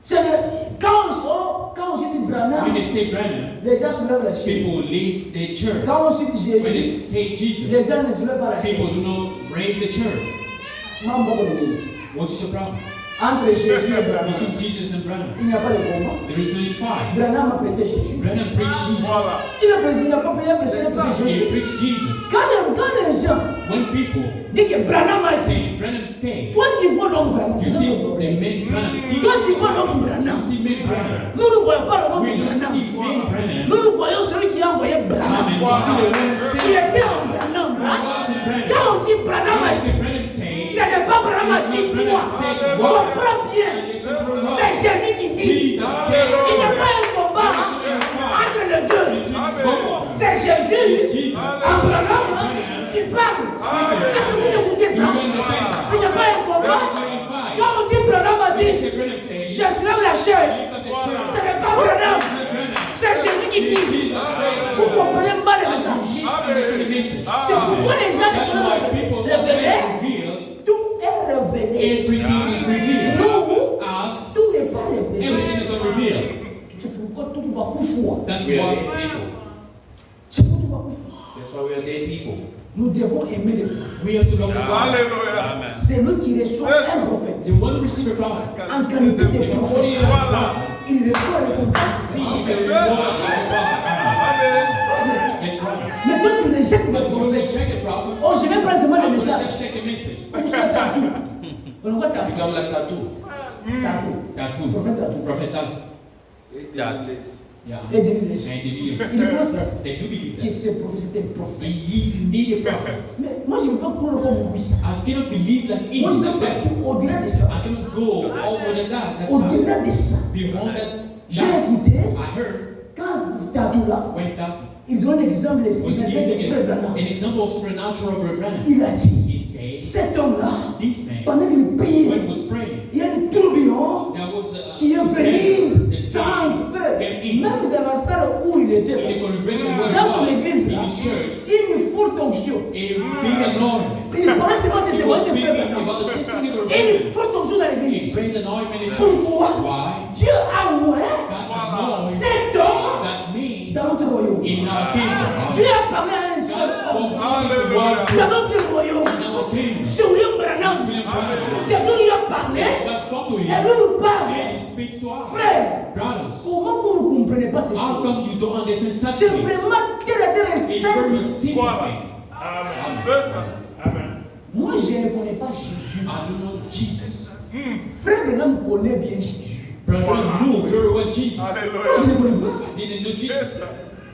C: C'est quand on cite
B: When
C: Branham,
B: they say Brennan,
C: les gens soulèvent la chaise.
B: people leave the church.
C: Quand on cite
B: When they
C: Jésus,
B: say Jesus,
C: les gens ne soulèvent pas la
B: people
C: chaise.
B: do not raise the church.
C: Maman, bon, bon, bon.
B: What is your problem?
C: Entre Jésus et Branham,
B: between Jesus and Branham.
C: il n'y a pas de combat.
B: There is no fight.
C: Branham a prêché Jésus.
B: Branham preached Jesus.
E: Voilà.
C: Il n'a pas payé à prêcher
B: He
C: Jésus.
B: preached Jesus.
C: Quand les gens
B: When people
C: disent que Branham a dit,
B: say, Branham say,
C: toi tu vois l'homme Branham,
B: you
C: c'est
B: see
C: notre
B: the
C: problème.
B: men Branham.
C: Toi tu vois l'homme Branham.
B: You see men Branham.
C: Nous ne voyons pas l'homme
B: We don't
C: Branham.
B: see men Branham.
C: Nous voyons celui qui a envoyé Branham.
B: Amen. We see the one
C: Qui
B: saying,
C: était en Branham.
B: was in Branham.
C: Quand on dit Branham a
B: When
C: dit,
B: Branham say,
C: ce n'est pas Branham a dit toi. Comprends bien. C'est Jésus qui dit.
B: Jesus
C: Il
B: said,
C: n'y a pas un combat entre les deux. C'est Jésus, Abraham, qui parle. Est-ce que vous écoutez ça? Il n'y a pas un combat. Quand on dit Branham a dit, je soulève la chaise. Ce n'est pas Branham. C'est Jésus qui dit. Vous comprenez mal le message. C'est pourquoi les gens ne peuvent pas révéler. Tout est révélé.
B: everything is revealed.
C: Nous,
B: Us,
C: tout n'est pas révélé.
B: everything is not revealed.
C: C'est pourquoi tout va coucher.
B: That's
D: We are
B: why
D: dead people.
C: C'est pourquoi tout va coucher.
D: That's why we are dead people.
C: Nous devons aimer les prophètes.
B: we have to love God.
E: Alléluia.
C: C'est lui qui reçoit un prophète.
B: The one who receive a prophet,
C: En qualité de
B: the prophet
C: prophète,
B: is a prophet.
C: il reçoit le récompense.
B: See the reward of a prophet.
E: Amen.
B: Yes, prophet.
C: Mais toi, tu rejettes le
B: But when we
C: prophète.
B: check a prophet,
C: Oh, je vais prendre seulement
B: I
C: le
B: will
C: message.
B: just check the message.
C: Pour ça, tatou. On voit tatou.
D: Become like tattoo.
C: Tatou.
B: Tattoo.
C: Prophète tatou.
B: Prophet tattoo. Yeah.
C: Et délivre.
B: And the leaders.
C: Il pense
B: They do believe
C: que
B: that.
C: ce prophète est un prophète.
B: He is indeed a prophet.
C: Mais moi, je ne peux pas prendre comme oui.
B: I cannot believe that
C: Moi, je
B: in
C: ne peux pas
B: that.
C: aller au-delà de ça.
B: I cannot go over than that. That's how.
C: Au-delà de ça.
B: Beyond that,
C: J'ai
B: that
C: écouté,
B: I heard
C: quand tatou là,
B: when Tattoo
C: il donne l'exemple des
B: was
C: signes de
B: giving
C: frère
B: an
C: Branham.
B: example of supernatural Branham.
C: Il a dit,
B: He said,
C: cet homme-là,
B: this man,
C: pendant qu'il priait,
B: when he was praying,
C: il y a un tourbillon
B: there was a
C: qui est venu
B: the
C: sans
B: sound
C: frère.
B: came in
C: Même dans la salle où il était,
B: in the congregation where
C: dans son
B: he
C: église,
B: was,
C: là,
B: in his church,
C: une forte onction.
B: a big anointment.
C: Il parlait seulement de
B: He was
C: témoigner de frère
B: speaking
C: Branham.
B: about the testimony of
C: Et
B: Branham.
C: une forte onction dans
B: A
C: l'église.
B: great anointment in church.
C: Pourquoi?
B: Why?
C: Dieu a ouvert
B: God anointed
C: cet homme
B: that me
C: dans notre royaume.
B: in our kingdom.
C: Dieu a parlé à un seul
B: God spoke
C: homme
B: to one
C: dans notre royaume.
B: in our kingdom.
C: C'est William Branham.
B: William Branham.
C: Quelqu'un lui a parlé
B: God spoke to
C: et
B: him
C: lui nous parle.
B: and he speaks to us.
C: Frère,
B: Brothers,
C: comment vous ne comprenez pas ces
B: how
C: choses?
B: come you don't understand such
C: C'est
B: things?
C: vraiment très
B: It's
C: simple.
B: very simple
E: Voilà.
B: thing.
E: Amen. C'est ça. Amen.
C: Moi, je ne connais pas Jésus.
B: I don't know Jesus.
C: Frère Branham connaît bien Jésus.
B: Brother knew very well Jesus.
C: Moi, je
E: Alléluia.
C: ne connais pas.
B: I didn't know
E: C'est
B: Jesus.
E: ça.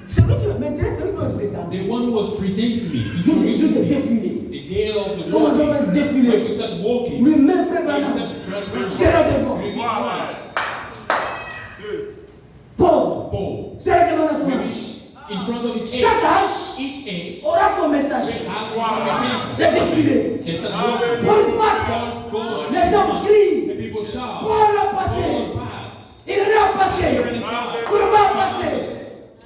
C: C'est lui qui m'intéresse, c'est lui qui me présente.
B: The one who was presenting me,
C: Jour de
B: introducing me,
C: défilé.
B: the day of the
C: Comment ça va
B: walking,
C: défiler?
B: when we start walking,
C: Lui-même, frère
B: when we
C: Branham.
B: start Brother
C: C'est là devant.
B: we meet
E: Voilà.
B: Christ.
E: Yes.
C: Paul.
B: Paul,
C: C'est là devant son
B: maybe
C: âge.
B: in front of his
C: Chaque
B: age,
C: âge
B: each age,
C: aura son message.
B: has a message.
C: Le défilé.
B: They start walking.
C: Paul passe.
B: Paul goes,
C: Les gens crient.
B: the people shout,
C: Paul a passé.
B: Paul pass.
C: Il en a passé.
B: Here in his house.
C: Comment a passé?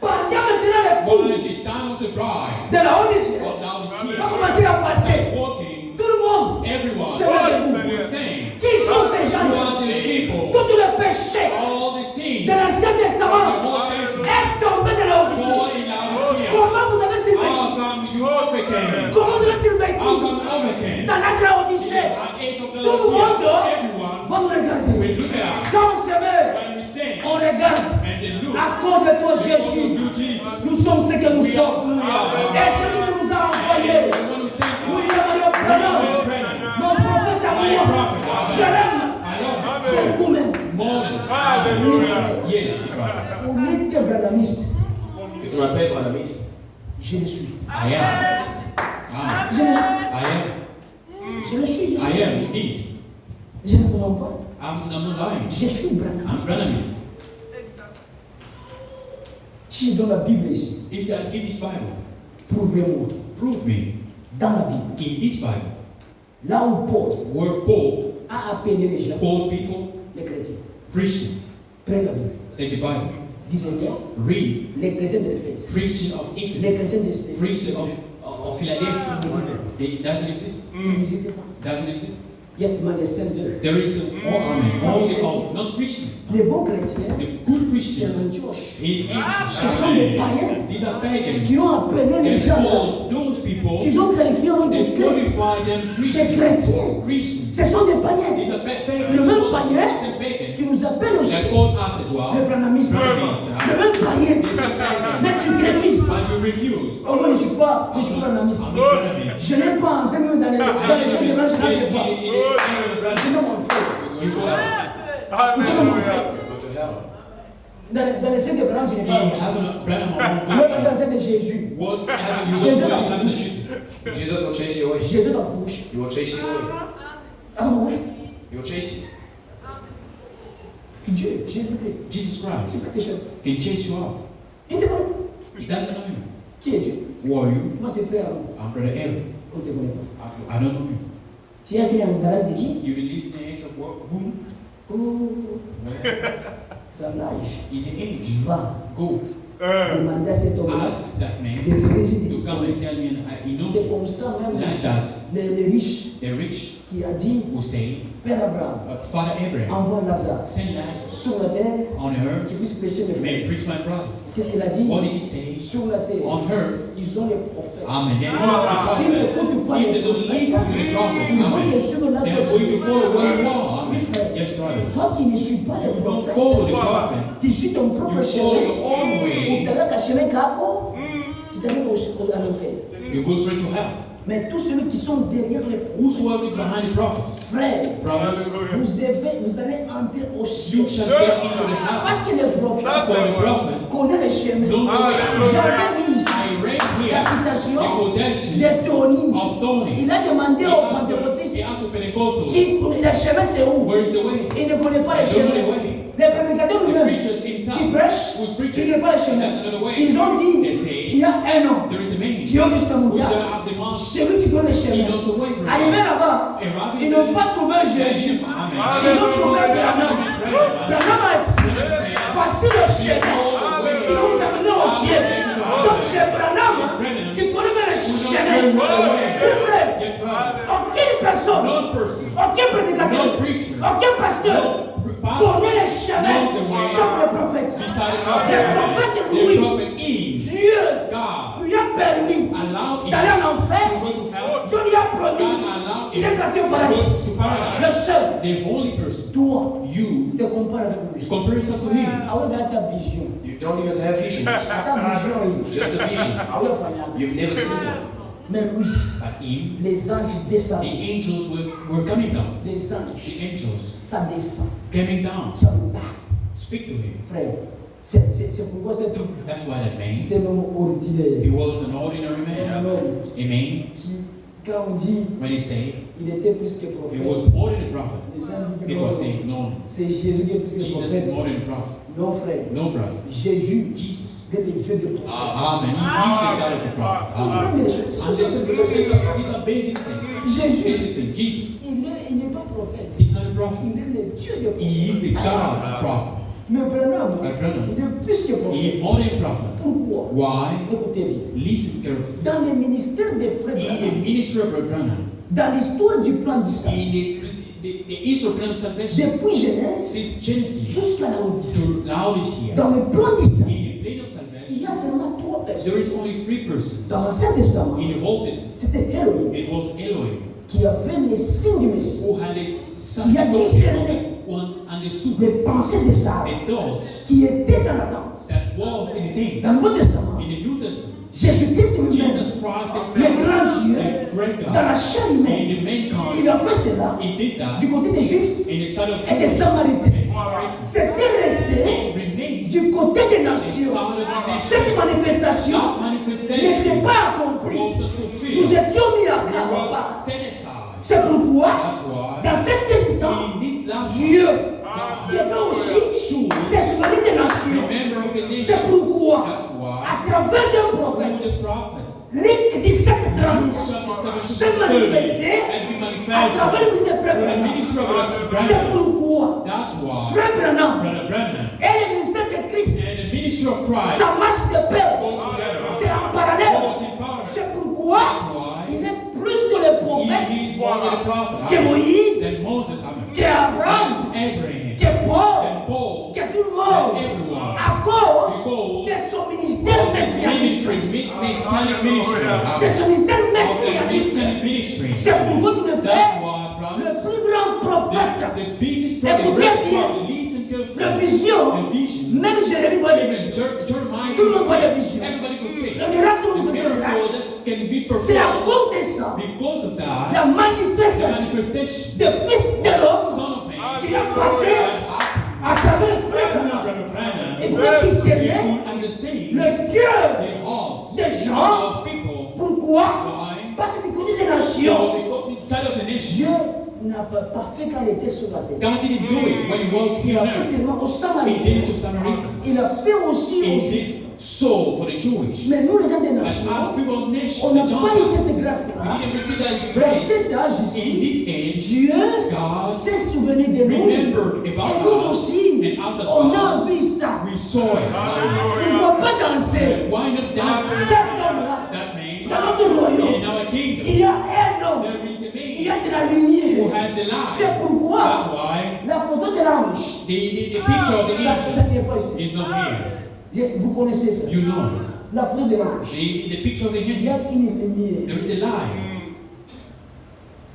C: Pendant maintenant
B: While
C: l'épouse
B: the time of the bride,
C: de la Odyssée
B: well, now is
C: a
B: here,
C: commencé à passer.
B: walking,
C: Tout le monde
B: everyone
C: se met debout.
B: was saying,
C: Qui sont ces
B: who
C: gens?
B: are these people?
C: Tous les péchés
B: All the sins
C: de l'Ancien Testament
B: the Old Testament
C: est tombé de la
B: fall
C: Odyssée.
B: in Laodicea.
C: Comment vous avez survécu?
B: How come you overcame?
C: Comment vous avez survécu?
B: How come you overcame?
C: Dans l'âge de la Odyssée,
B: At age of
C: tout le monde
B: Laodicea, everyone
C: va nous regarder.
B: will look at us
C: Quand on se met,
B: when we stand
C: on regarde.
B: and they look.
C: À cause de toi,
B: Because of
C: Jésus,
B: you, Jesus.
C: nous sommes ce que nous
B: We are
C: sommes.
B: who we are.
C: Et celui qui nous a envoyés,
B: The one who sent us.
C: William Mario Branham, mon prophète à
B: My
C: moi,
B: prophet.
C: je l'aime
B: I love him
C: beaucoup même.
B: more than
E: Alléluia.
B: yes, Christ.
C: Au métier branhamiste,
D: Que tu m'appelles branhamiste.
C: je le suis.
B: I am. Amen.
C: Je le suis.
B: I am.
C: Je le suis.
B: I am indeed.
C: Je ne comprends pas.
B: I'm not lying.
C: Je suis
B: I'm
C: branhamiste.
B: Branhamist.
C: Si je donne la Bible ici,
B: If I give this Bible,
C: prouvez-moi
B: prove me
C: dans la Bible,
B: in this Bible
C: là où Paul
B: where Paul
C: a appelé les gens,
B: called people
C: les chrétiens.
B: Christian.
C: Prenez la Bible.
B: Take the Bible.
C: Disait-elle,
B: Read
C: les chrétiens de l'Éphèse,
B: Christian of
C: les
B: Ephesus.
C: chrétiens de
B: Christian of Philadelphia. They doesn't exist.
C: Il n'existe pas.
B: Doesn't exist.
C: Yes, man, the same day.
B: There is the only of non-Christians.
C: Les bons chrétiens,
B: The good
C: c'est
B: Christians
C: l'Antioche.
B: in
C: Ce
B: Asia,
C: sont des païens
B: these are pagans.
C: qui ont appelé les
B: They
C: gens,
B: call those people,
C: qu'ils ont qualifiés en
B: they
C: des chrétiens.
B: qualify them
C: Des
B: Christians.
C: chrétiens.
B: Christians.
C: Ce sont des païens
B: These are pagans.
C: Le même
B: All
C: païen
B: the same pagans
C: qui nous appellent
B: that
C: aussi
B: call us as well.
C: les branhamistes. Le même païen. Mais tu crétistes.
B: But you refuse.
C: Oh non, je ne suis pas branhamiste.
B: I'm not Branhamist.
C: Je n'ai pas entendu dans les choses de blanc, je n'en ai pas. Je n'ai mon frère.
D: You're going to hell.
E: Hallelujah.
D: Go to hell.
C: Dans les choses de blanc, je n'ai
B: You
C: pas.
B: have a Branham
C: Je vais dans celle de Jésus.
B: What have you
C: Jesus
B: got?
C: of
B: Having a
C: Fush.
B: Jesus.
D: Jesus will chase you away.
C: Jésus dans Fouche.
D: He will chase you away.
C: Dans Fouche.
D: He will chase you.
C: Dieu, Jésus-Christ.
B: Jesus
C: C'est
B: Christ
C: pas quelque chose.
B: can chase you out.
C: Il te connaît.
B: He doesn't know you.
C: Qui es Dieu?
B: Who are you?
C: Moi, c'est frère.
B: I'm Brother Aaron.
C: On ne te connaît pas.
B: I don't know you.
C: Tu es dans l'âge de qui?
B: You believe in the age of what? Whom?
C: Oh,
B: Where?
C: dans l'âge.
B: In the age.
C: Va
B: Go.
C: demander à cet homme
B: Ask that man
C: de venir ici.
B: to come and tell me, and he knows
C: C'est comme ça même
B: like that.
C: les riches
B: The rich
C: qui a dit
B: will say,
C: Père Abraham,
B: Father Abraham,
C: envoie Lazare
B: send Lazarus
C: sur la terre
B: on earth,
C: qui puisse prêcher mes
B: may
C: frères.
B: preach my brothers.
C: Qu'est-ce qu'il a dit?
B: What did he say?
C: Sur la terre,
B: On earth,
C: ils ont les prophètes.
B: amen. They
C: S'ils
B: know
C: ne
B: the prophet.
C: écoutent pas
B: If
C: les
B: they don't listen to the prophet,
C: ils vont
B: amen,
C: te suivre là.
B: they are going to follow where you are.
C: Oui,
B: Amen.
C: frère.
B: Yes, brothers.
C: Toi qui ne suis pas les
B: You don't
C: prophètes,
B: follow the prophet.
C: tu suis ton propre
B: You follow
C: chemin.
B: your own
C: Ou
B: way.
C: tu as un chemin kako, tu t'arrives à l'enfer.
B: You go straight to hell.
C: Mais tous ceux qui sont derrière les prophètes,
B: Whosoever is behind the prophet,
C: frères,
B: brothers,
C: vous allez entrer au
B: you
C: ciel.
B: shall get into the heaven.
C: Parce que les prophètes
B: For the prophet
C: connaissent les chemins.
B: knows the way.
C: J'avais lu ici
B: I read
C: la
B: here
C: citation
B: the quotation
C: de Tony.
B: of Tony.
C: Il a demandé
B: He
C: aux
B: asked
C: pentecôtistes
B: the Pentecostals,
C: qui le chemin c'est où.
B: where is the way?
C: Il ne connaît pas les
B: They don't know the
C: chemins.
B: way.
C: Les prédicateurs
B: The
C: eux-mêmes
B: preachers himself,
C: qui prêchent,
B: who's
C: ils ne
B: preaching,
C: connaissent pas les chemins.
B: that's another way.
C: Ils ont dit
B: They say,
C: il y a un homme
B: there is a man
C: qui a vu ce
B: who's going to
C: montagne.
B: have the monster.
C: Celui qui connaît les
B: He
C: chemins.
B: knows the way for
C: Arrivé
B: it.
C: là-bas,
B: Arrivé
C: ils n'ont pas trouvé Jésus.
B: Amen.
C: Ils ont trouvé Branham. Branham a dit, voici le chemin qui vous amène au ciel. Donc c'est Branham qui connaît bien le chemin. Mes frères,
B: Yes, brothers.
C: aucune personne,
B: No person,
C: aucun prédicateur,
B: no preacher,
C: aucun pasteur connaît le chemin sauf le prophète.
B: beside the
C: Le
B: prophet,
C: prophète,
B: the
C: lui,
B: prophet is
C: Dieu
B: God.
C: lui a permis
B: Allowed him
C: d'aller en enfer.
B: to go to hell.
C: Dieu lui a
B: God
C: promis,
B: allowed
C: il
B: him
C: est parti au
B: to
C: paradis.
B: go to
C: Le
B: paradise.
C: seul,
B: The holy person,
C: toi,
B: you,
C: tu te compares avec lui.
B: compare yourself to him.
C: Ah oui, vers ta vision.
D: You don't even have visions.
C: Ta vision,
D: Just a vision.
C: ah oui, enfin,
D: You've never seen them.
C: mais lui,
B: But him,
C: les anges
B: the
C: descendent.
B: angels were coming down.
C: Les anges,
B: The angels
C: ça descend.
B: coming down.
C: Ça me bat.
B: Speak to him.
C: Frère, c'est pourquoi cet homme,
B: That's why that man,
C: c'était un homme
B: he
C: ordinaire.
B: was an ordinary
C: Un
B: man.
C: homme
B: Amen.
C: qui, quand on dit,
B: When he say
C: il était plus que
B: he
C: prophète,
B: was more than a prophet,
C: les gens disent que
B: people
C: non,
B: say no.
C: c'est Jésus qui est plus que
B: Jesus is
C: prophète.
B: more than a prophet.
C: Non, frère,
B: No, brother.
C: Jésus
B: Jesus.
C: est le Dieu des prophètes.
B: Amen. He is the God of the prophet. Amen.
C: Comprenez les choses.
B: And these are basic things.
C: Jésus,
B: Basic things. Jesus,
C: il n'est pas prophète.
B: he's not a prophet.
C: Il est le Dieu des
B: He is the
C: prophètes.
B: God of the prophet.
C: Mais Branham,
B: Branham.
C: il est plus que
B: He
C: prophète.
B: is more than a prophet.
C: Pourquoi?
B: Why?
C: Écoutez bien.
B: Listen carefully.
C: Dans le ministère des frères
B: In the
C: Branham,
B: ministry of Branham,
C: dans l'histoire du plan d'Israël,
B: in the Eastern plan of salvation,
C: depuis Genèse
B: since Genesis
C: jusqu'à la Odyssée,
B: to Laodicea,
C: dans le plan d'Israël,
B: in the plan of
C: il y
B: salvation,
C: a seulement trois
B: there
C: personnes.
B: is only three persons.
C: Dans l'Ancien Testament,
B: In the Old Testament,
C: c'était Elohim
B: it was Elohim
C: qui avait les signes du Messie,
B: who had
C: Qui a discerné
B: one understood
C: les pensées de Sarah,
B: the thoughts
C: qui étaient dans l'attente.
B: that was in the thing.
C: Dans le Nouveau Testament,
B: In the New Testament,
C: Jésus-Christ lui-même,
B: Jesus Christ
C: le grand
B: himself,
C: Dieu,
B: the great
C: dans la
B: God,
C: chair humaine,
B: in the mankind,
C: il a fait cela
B: he did that
C: du côté des Juifs
B: in the side of
C: et des
B: Jews
C: Samaritains.
B: and Samaritans.
C: C'était resté
B: It remained
C: du côté des
B: the
C: nations.
B: side of the nation.
C: Cette manifestation
B: That
C: n'était
B: manifestation
C: pas accomplie.
B: was not
C: Nous
B: fulfilled.
C: étions mis à
B: We
C: part.
B: were set aside.
C: C'est pourquoi,
B: That's why
C: dans cette dernier temps,
B: in this last
C: Dieu
B: God
C: devait aussi s'assurer des nations.
B: remember of the nation.
C: C'est pourquoi,
B: That's why
C: à travers d'un
B: through
C: prophète,
B: the prophet
C: Luc 17:30 se manifestait à travers le ministère de Frère Branham. C'est pourquoi
B: That's why
C: Frère Branham
B: Brother Branham
C: et le ministère de Christ,
B: and the ministry of Christ
C: ça marche de pair.
B: goes together.
C: C'est en parallèle.
B: Goes in power.
C: C'est pourquoi
B: That's why
C: il est plus que le
B: he
C: prophète.
B: is
C: Moïse,
B: Only the prophet.
C: que
B: Amen.
C: Moïse,
B: Then Moses. Amen.
C: que Abraham,
B: Abraham.
C: que Paul,
B: Then Paul.
C: que tout le monde,
B: Everyone.
C: à cause
B: Because
C: de son ministère
B: of his
C: messianique,
B: ministry, messianic ministry.
C: de
B: Amen.
C: son ministère
B: Of the
C: messianique.
B: messianic ministry.
C: C'est pourquoi tu le
B: That's
C: fais.
B: why,
C: Le
B: brothers,
C: plus grand prophète,
B: the biggest
C: Écoutez
B: prophet,
C: bien.
B: listen
C: la
B: carefully.
C: vision,
B: The visions.
C: même Jérémie voit des
B: Even
C: visions.
B: Jeremiah
C: Tout le monde
B: could
C: voit
B: say,
C: des visions.
B: everybody could say,
C: Le miracle
B: the
C: que vous faites là,
B: miracle that can be
C: c'est à
B: performed
C: cause de ça,
B: because of
C: la
B: that, the
C: manifestation
B: manifestation
C: de Fils de l'homme
B: Son of Man
C: qui a passé à travers le frère. Et vous
B: you
C: discerner
B: could understand
C: le cœur
B: the hearts
C: des gens.
B: of people.
C: Pourquoi?
B: Why?
C: Parce que tu connais les nations.
B: So because inside of the
C: Dieu
B: nation,
C: n'a pas fait quand il était sur la terre.
B: God didn't do it when he was
C: Il
B: here
C: a
B: on
C: fait
B: earth.
C: seulement aux
B: He did it
C: Samaritains.
B: to Samaritans.
C: Il a fait aussi
B: He
C: aux Juifs.
B: did so for the Jewish.
C: Mais nous, les gens des
B: But
C: nations,
B: as people of nation,
C: on n'a
B: the
C: pas eu cette
B: Gentiles,
C: grâce-là.
B: we didn't receive that
C: Dans
B: grace.
C: cet âge
B: In
C: ici,
B: this age,
C: Dieu
B: God
C: s'est souvenu de nous.
B: remembered
C: Et
B: about
C: nous
B: us,
C: aussi,
B: and us as
C: on
B: well.
C: a vu ça.
B: We saw it.
C: On ne doit pas danser.
B: Why not dance?
C: Cet homme-là,
B: That man
C: dans notre royaume,
B: in our kingdom,
C: il y a un homme
B: there is a
C: qui
B: man
C: a de la lumière.
B: who has the light.
C: C'est pourquoi
B: That's why
C: la photo de l'ange,
B: the picture of the
C: ça
B: angel
C: n'est pas ici.
B: is not here.
C: Vous connaissez ça.
B: You know,
C: La photo de l'ange.
B: the picture of the
C: Il y
B: angel.
C: a une lumière.
B: There is a light.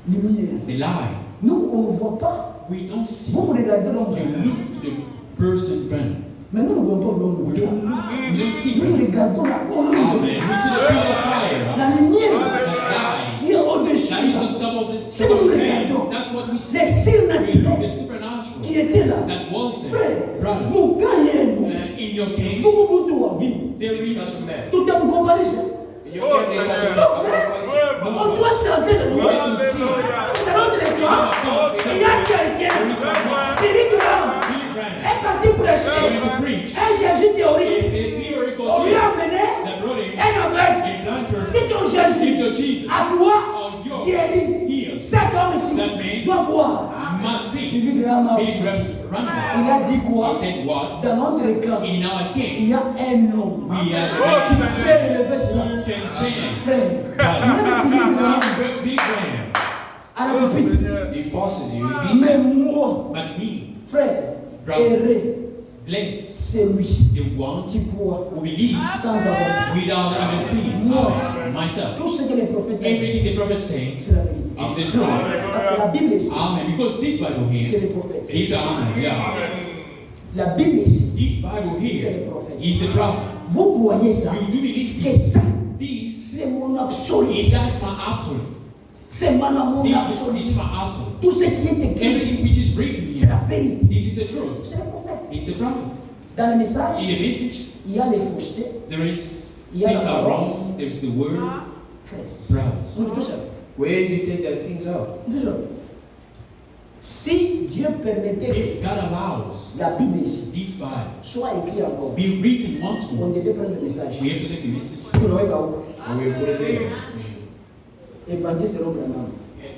C: Lumière.
B: The light.
C: Nous, on ne voit pas.
B: We don't see.
C: Vous regardez l'homme.
B: You look to the person burn.
C: Mais nous ne voyons pas l'homme.
B: We don't see.
C: Nous
B: Burn.
C: regardons la colonne
B: Amen.
C: de
B: We see the pillar of fire.
C: la lumière
B: The light.
C: qui est au-dessus.
B: That is on top of the
C: C'est que nous regardons.
B: sand. That's what we see.
C: Les surnaturels
B: The
C: qui
B: supernatural
C: étaient là.
B: that was there.
C: Frère,
B: Brother,
C: mon cas est nous.
B: in your case,
C: Beaucoup de toi, vie.
B: there is
C: Tout est mon compagnie.
A: In your case, there's such a
C: On doit chanter le louange. C'est dans notre écran. Il y a quelqu'un qui dit que
B: Billy Graham.
C: est parti prêcher un Jésus
B: A
C: théorique.
B: theoretical
C: On lui a
B: Jesus
C: amené
B: that brought him
C: un aveugle.
B: a blind person.
C: Si ton
B: If your
C: Jésus
B: Jesus
C: à toi
B: or yours
C: guérit,
B: heals,
C: cet homme ici
B: that man
C: doit voir.
B: must see.
C: Billy Graham a
B: Billy Graham ran
C: il a dit quoi?
B: He said what?
C: Dans notre camp,
B: In our king,
C: il y a un homme
B: we
C: qui
B: have
C: peut relever ça.
B: who can change.
C: Frère, même Billy Graham
B: Billy Graham.
C: à la pupitre.
A: He bosses you, he beats
C: Mais
A: you.
C: moi,
B: But me,
C: frère, erré,
B: blessed,
C: c'est lui
B: the one
C: qui croit
B: who believes
C: sans avoir vu.
B: without even seeing.
C: Moi.
B: Myself.
C: Tout ce que les prophètes disent,
B: Everything the prophet says
C: c'est la vérité.
B: is the truth.
C: Parce que la Bible ici,
B: Amen. Because this Bible
C: c'est
B: here
C: les prophètes.
B: is the Amen. Yeah.
C: La Bible ici,
B: This Bible
C: c'est
B: here
C: les prophètes.
B: is the prophet.
C: Vous croyez ça?
B: You do believe
C: Que
B: this?
C: ça,
B: This,
C: c'est mon absolu.
B: that's my absolute.
C: C'est mon amour
B: This
C: absolu.
B: is my absolute.
C: Tout ce qui est écrit
B: Everything
C: ici,
B: which is written
C: c'est
B: here,
C: la vérité.
B: this is the truth.
C: C'est les prophètes.
B: It's the prophet.
C: Dans le message,
B: In the message,
C: il y a les faussetés.
B: there is
C: Il y a la
B: things are
C: parole.
B: wrong. There is the word,
C: Frère,
B: brothers.
C: on est tous seuls.
A: Where do you take that things out?
C: Déjà, si Dieu permettait
B: If God allows
C: que la Bible ici
B: this Bible
C: soit écrite encore,
B: be written once
C: on
B: more,
C: devait prendre le message.
B: we have to take the message.
C: Tu n'aurais pas où?
A: And we put it there.
C: Évangile selon Branham.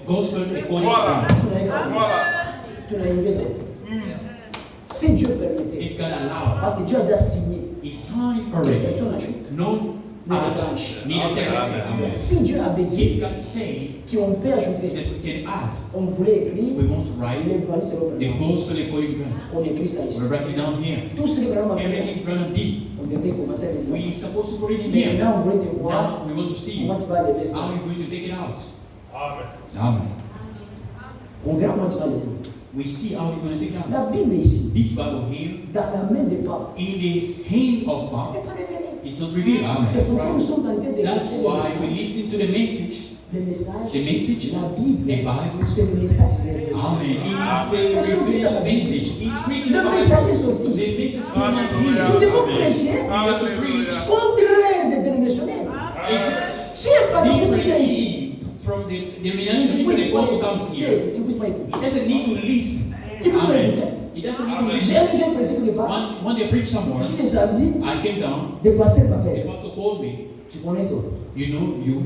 B: Gospel according
E: Voilà.
B: to
C: Tu n'aurais pas où?
E: Voilà.
C: Tu n'aurais pas où? Si Dieu
B: God.
C: permettait,
B: If God allows,
C: parce que Dieu a déjà signé,
B: He signed
C: que
B: already.
C: personne n'ajoute.
B: No add, neither take.
C: Si Dieu avait
B: If
C: dit
B: God said
C: qu'on peut ajouter,
B: that we can add,
C: on voulait écrire
B: we want to write
C: l'évangile selon
B: the
C: Branham.
B: gospel according to Branham.
C: On écrit ça ici.
B: We're writing down here.
C: Tout ce que Branham a fait,
B: Everything Branham did,
C: on devait commencer à le dire.
B: we supposed to put it in
C: Mais
B: here.
C: maintenant, on voulait te voir
B: Now we want to see
C: comment tu vas lever ça.
B: how you're going to take it out.
E: Amen.
B: Amen.
C: On verra comment tu vas lever.
B: We see how you're going to take it out.
C: La Bible ici,
B: This Bible here,
C: dans la main de Paul,
B: in the hand of
C: ce
B: God,
C: n'est pas révélé.
B: it's not revealed.
C: C'est pourquoi nous
B: Amen.
C: sommes en train de
B: That's why we
C: le
B: listen to the message.
C: message.
B: The message,
C: La Bible,
B: the Bible.
C: c'est le message révélé.
B: Amen. It is the revealed message. It's written in
C: Le
B: the
C: message est
B: Bible.
C: sorti.
B: The message came out
C: Nous
B: here.
C: devons
B: Amen.
C: prêcher
B: We have to preach
C: contraire des dénominationnels. Si elle parle de ce qu'il y a ici,
B: differently from the denomination when the gospel comes here.
C: tu ne puisses pas écouter.
B: He doesn't need to listen. Amen. He doesn't need to
C: J'ai
B: listen.
C: un prêché quelque part.
B: When they preach somewhere,
C: Je suis samedi,
B: I came down.
C: de passer par
B: The
C: terre.
B: pastor called me.
C: Tu connais toi.
B: You know, you.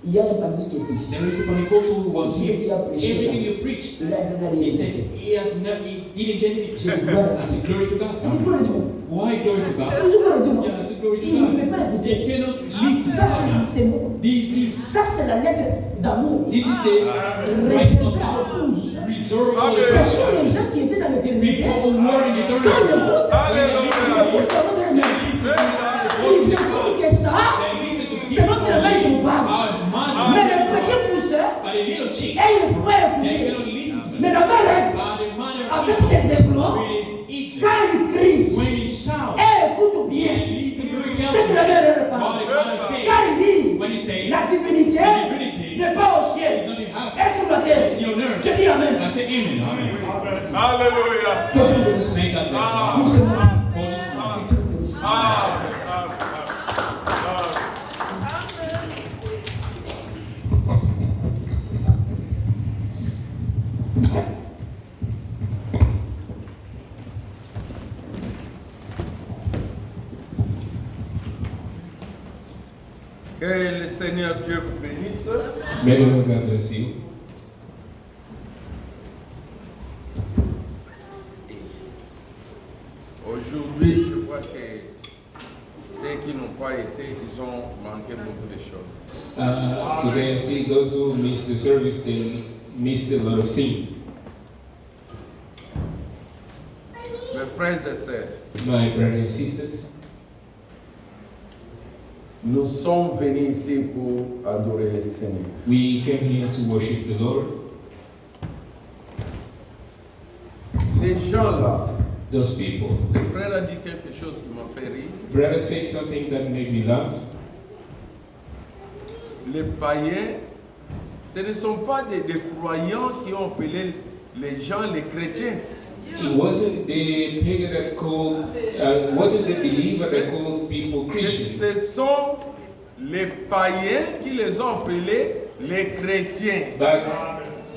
C: Il y a un pasteur qui est ici.
B: There is a Pentecostal who was here.
C: Tu as prêché.
B: Everything you preached,
C: Il a dit d'aller
B: he said
C: écouter.
B: he didn't get it.
C: J'ai dit, gloire à
B: I
C: Dieu.
B: said, glory to
C: Il dit,
B: God.
C: gloire à Dieu.
B: Why glory to God?
C: Je gloire à Dieu.
B: Yeah, I said, glory to
C: Il ne peut
B: God.
C: pas
B: He
C: écouter.
B: cannot
C: Ça,
B: listen.
C: c'est bon.
B: This is
C: Ça, c'est la lettre d'amour.
B: This is the
C: Respecter l'épouse.
B: reserve for
C: Ce
B: the
C: sont les gens qui étaient dans l'éternité.
B: people who were in
C: Quand
B: eternity.
C: ils écoutent, ils écoutent que ça, c'est notre mère qui nous parle. Mais le petit pousseur,
B: But a little chick,
C: elle ne peut pas
B: they
C: écouter.
B: cannot listen to
C: Mais
B: them.
C: la mère,
B: But the mother
C: avec
B: is
C: ses éclats,
B: with his
C: quand
B: eagerness.
C: il crie,
B: When he shouts,
C: elle écoute bien.
B: and listen very
C: Ce que la
B: carefully.
C: mère
B: What
C: parle.
B: the mother
C: Quand
B: says,
C: il dit,
B: when he says,
C: la divinité
B: the divinity
C: n'est pas au
B: is
C: ciel,
B: not in heaven,
C: elle est sur la terre.
B: it's your nerve.
C: Je dis Amen.
B: I say amen. Amen.
E: Hallelujah.
C: Que Dieu vous bénisse.
B: Thank God
C: Pour
B: bless
C: ce moment,
B: you for this
C: que
B: one.
C: Dieu vous bénisse.
A: Que le Seigneur Dieu vous bénisse.
D: May the Lord God bless you.
A: Aujourd'hui, je vois que ceux qui n'ont pas été, ils ont manqué beaucoup de choses.
D: Today I see those who missed the service, they missed a lot of things.
A: Mes frères et sœurs,
D: My brothers and sisters,
A: nous sommes venus ici pour adorer le Seigneur.
D: we came here to worship the Lord.
A: Les gens là,
D: Those people.
A: le frère a dit quelque chose qui m'a fait rire.
D: Brother said something that made me laugh.
A: Les païens, ce ne sont pas des croyants qui ont appelé les gens les chrétiens.
D: It wasn't the pagan that called, wasn't the believer that called people Christians.
A: Ce sont les païens qui les ont appelés les chrétiens.
D: But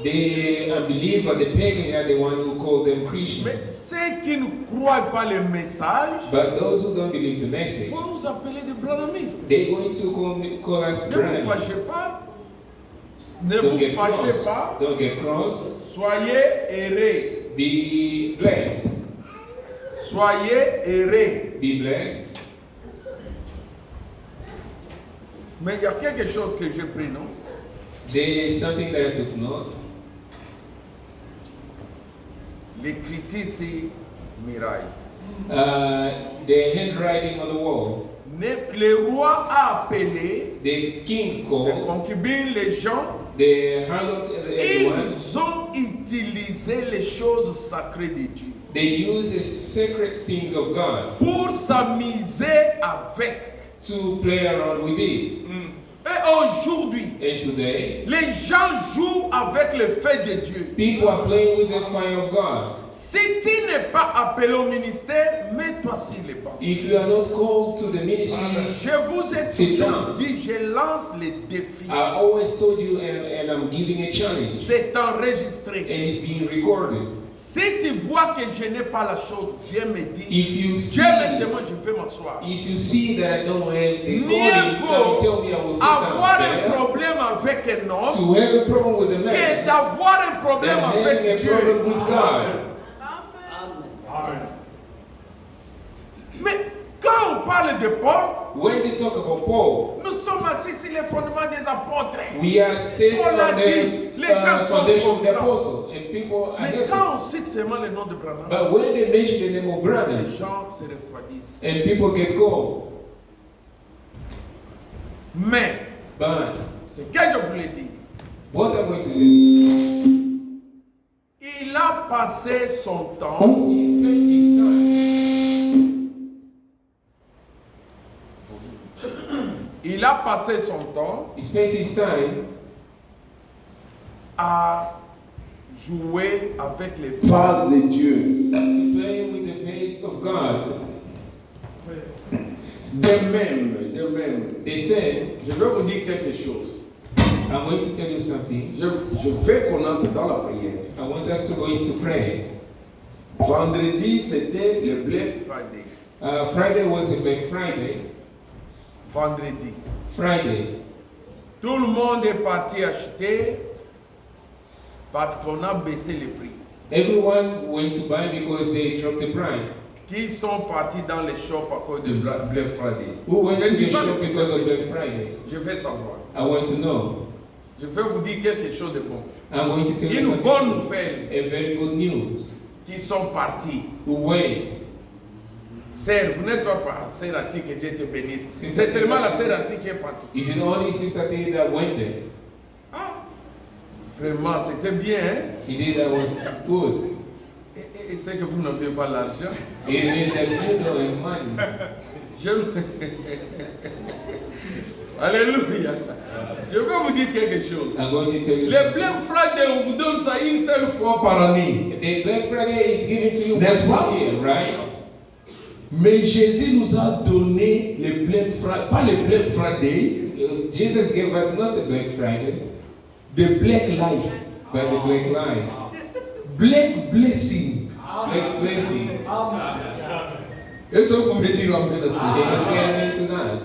D: the unbeliever, the pagan, are the one who called them
A: Mais
D: Christians.
A: ceux qui ne croient pas le message
D: But those who don't believe the message,
A: vont nous appeler des branhamistes.
D: they're going to call us
A: Ne vous
D: brothers.
A: fâchez pas. Ne
D: Don't
A: vous
D: get
A: fâchez
D: cross.
A: pas.
D: Don't get cross.
A: Soyez errés.
D: Be blessed.
A: Soyez errés.
D: Be blessed.
A: Mais il y a quelque chose que j'ai pris, non?
D: There is something that I took note.
A: L'écriture, c'est miraille.
D: The handwriting on the wall.
A: Le roi a appelé
D: The king
A: ses
D: called
A: concubines, les gens.
D: the harlot, everyone.
A: Ils ont utilisé les choses sacrées de Dieu
D: They use a sacred thing of God
A: pour s'amuser avec.
D: to play around with it.
A: Et aujourd'hui,
D: And today,
A: les gens jouent avec le feu de Dieu.
D: people are playing with the fire of God.
A: Si tu n'es pas appelé au ministère, mets-toi sur les bancs.
D: If you are not called to the ministry,
A: Je vous ai
D: sit
A: toujours
D: down.
A: dit, je lance les défis.
D: I always told you, and I'm giving a challenge,
A: C'est enregistré.
D: and it's being recorded.
A: Si tu vois que je n'ai pas la chose, viens me dire.
D: If you see,
A: Dieu maintenant, je vais m'asseoir.
D: if you see that I don't have the
A: Mieux
D: calling, come
A: vaut
D: tell me I will sit
A: avoir
D: down.
A: un
D: Better
A: problème avec un homme
D: to have a problem with a
A: que
D: man
A: d'avoir un problème
D: than having
A: avec
D: a
A: Dieu.
D: problem with God.
A: Mais quand on parle de Paul,
D: When they talk about Paul,
A: nous sommes assis sur les fondements des apôtres.
D: we are set
A: Paul a
D: on
A: dit,
D: the
A: les gens sont
D: foundation of the
A: contents.
D: apostle, and people are
A: Mais
D: happy.
A: quand on cite seulement le nom de Branham,
D: But when they mention the name of Branham,
A: les gens se refroidissent.
D: and people get cold,
A: Mais,
D: but
A: ce que je voulais dire,
D: what I'm going to do,
A: il a passé son temps
D: he spent his time,
A: il a passé son temps
D: he spent his time
A: à jouer avec les phases de Dieu.
D: to play with the face of God.
A: De même,
D: They said,
A: je vais vous dire quelque chose.
D: I'm going to tell you something.
A: Je veux qu'on entre dans la prière.
D: I want us to go into prayer.
A: Vendredi, c'était le Black Friday.
D: Friday was a Black Friday.
A: Vendredi.
D: Friday.
A: Tout le monde est parti acheter parce qu'on a baissé les prix.
D: Everyone went to buy because they dropped the price.
A: Qui sont partis dans les shops à cause de Black Friday?
D: Who went
A: Je
D: to
A: ne dis
D: the
A: pas
D: shop
A: que
D: because of
A: c'est
D: Black Friday?
A: Je veux savoir.
D: I want to know.
A: Je vais vous dire quelque chose de bon.
D: I'm going to tell you
A: Une
D: something.
A: bonne nouvelle.
D: A very good news.
A: Qui sont partis.
D: Wait.
A: Sœur, vous n'êtes pas partie, sœur Ati, que Dieu te bénisse.
D: C'est
A: C'est
D: ça.
A: seulement la sœur Ati qui est partie.
D: Is it only Sister Tay that went there?
A: Ah, vraiment, c'était bien, hein?
D: He did, that was good.
A: Et c'est que vous n'avez pas l'argent.
D: It means that you don't have money.
A: Alléluia. Je vais vous dire quelque chose.
D: I'm going to tell you.
A: Les Black Friday, on vous donne ça une seule fois par année.
D: The Black Friday is given to you
A: N'est-ce
D: once
A: pas?
D: a year, right?
A: Mais Jésus nous a donné les Black Friday, pas les Black Friday,
D: Jesus gave us not the Black Friday,
A: the Black Life,
D: but the Black Life.
A: Black Blessing.
D: Black blessing.
A: Est-ce que vous pouvez dire amen à
D: Can you
A: ça?
D: say amen to that?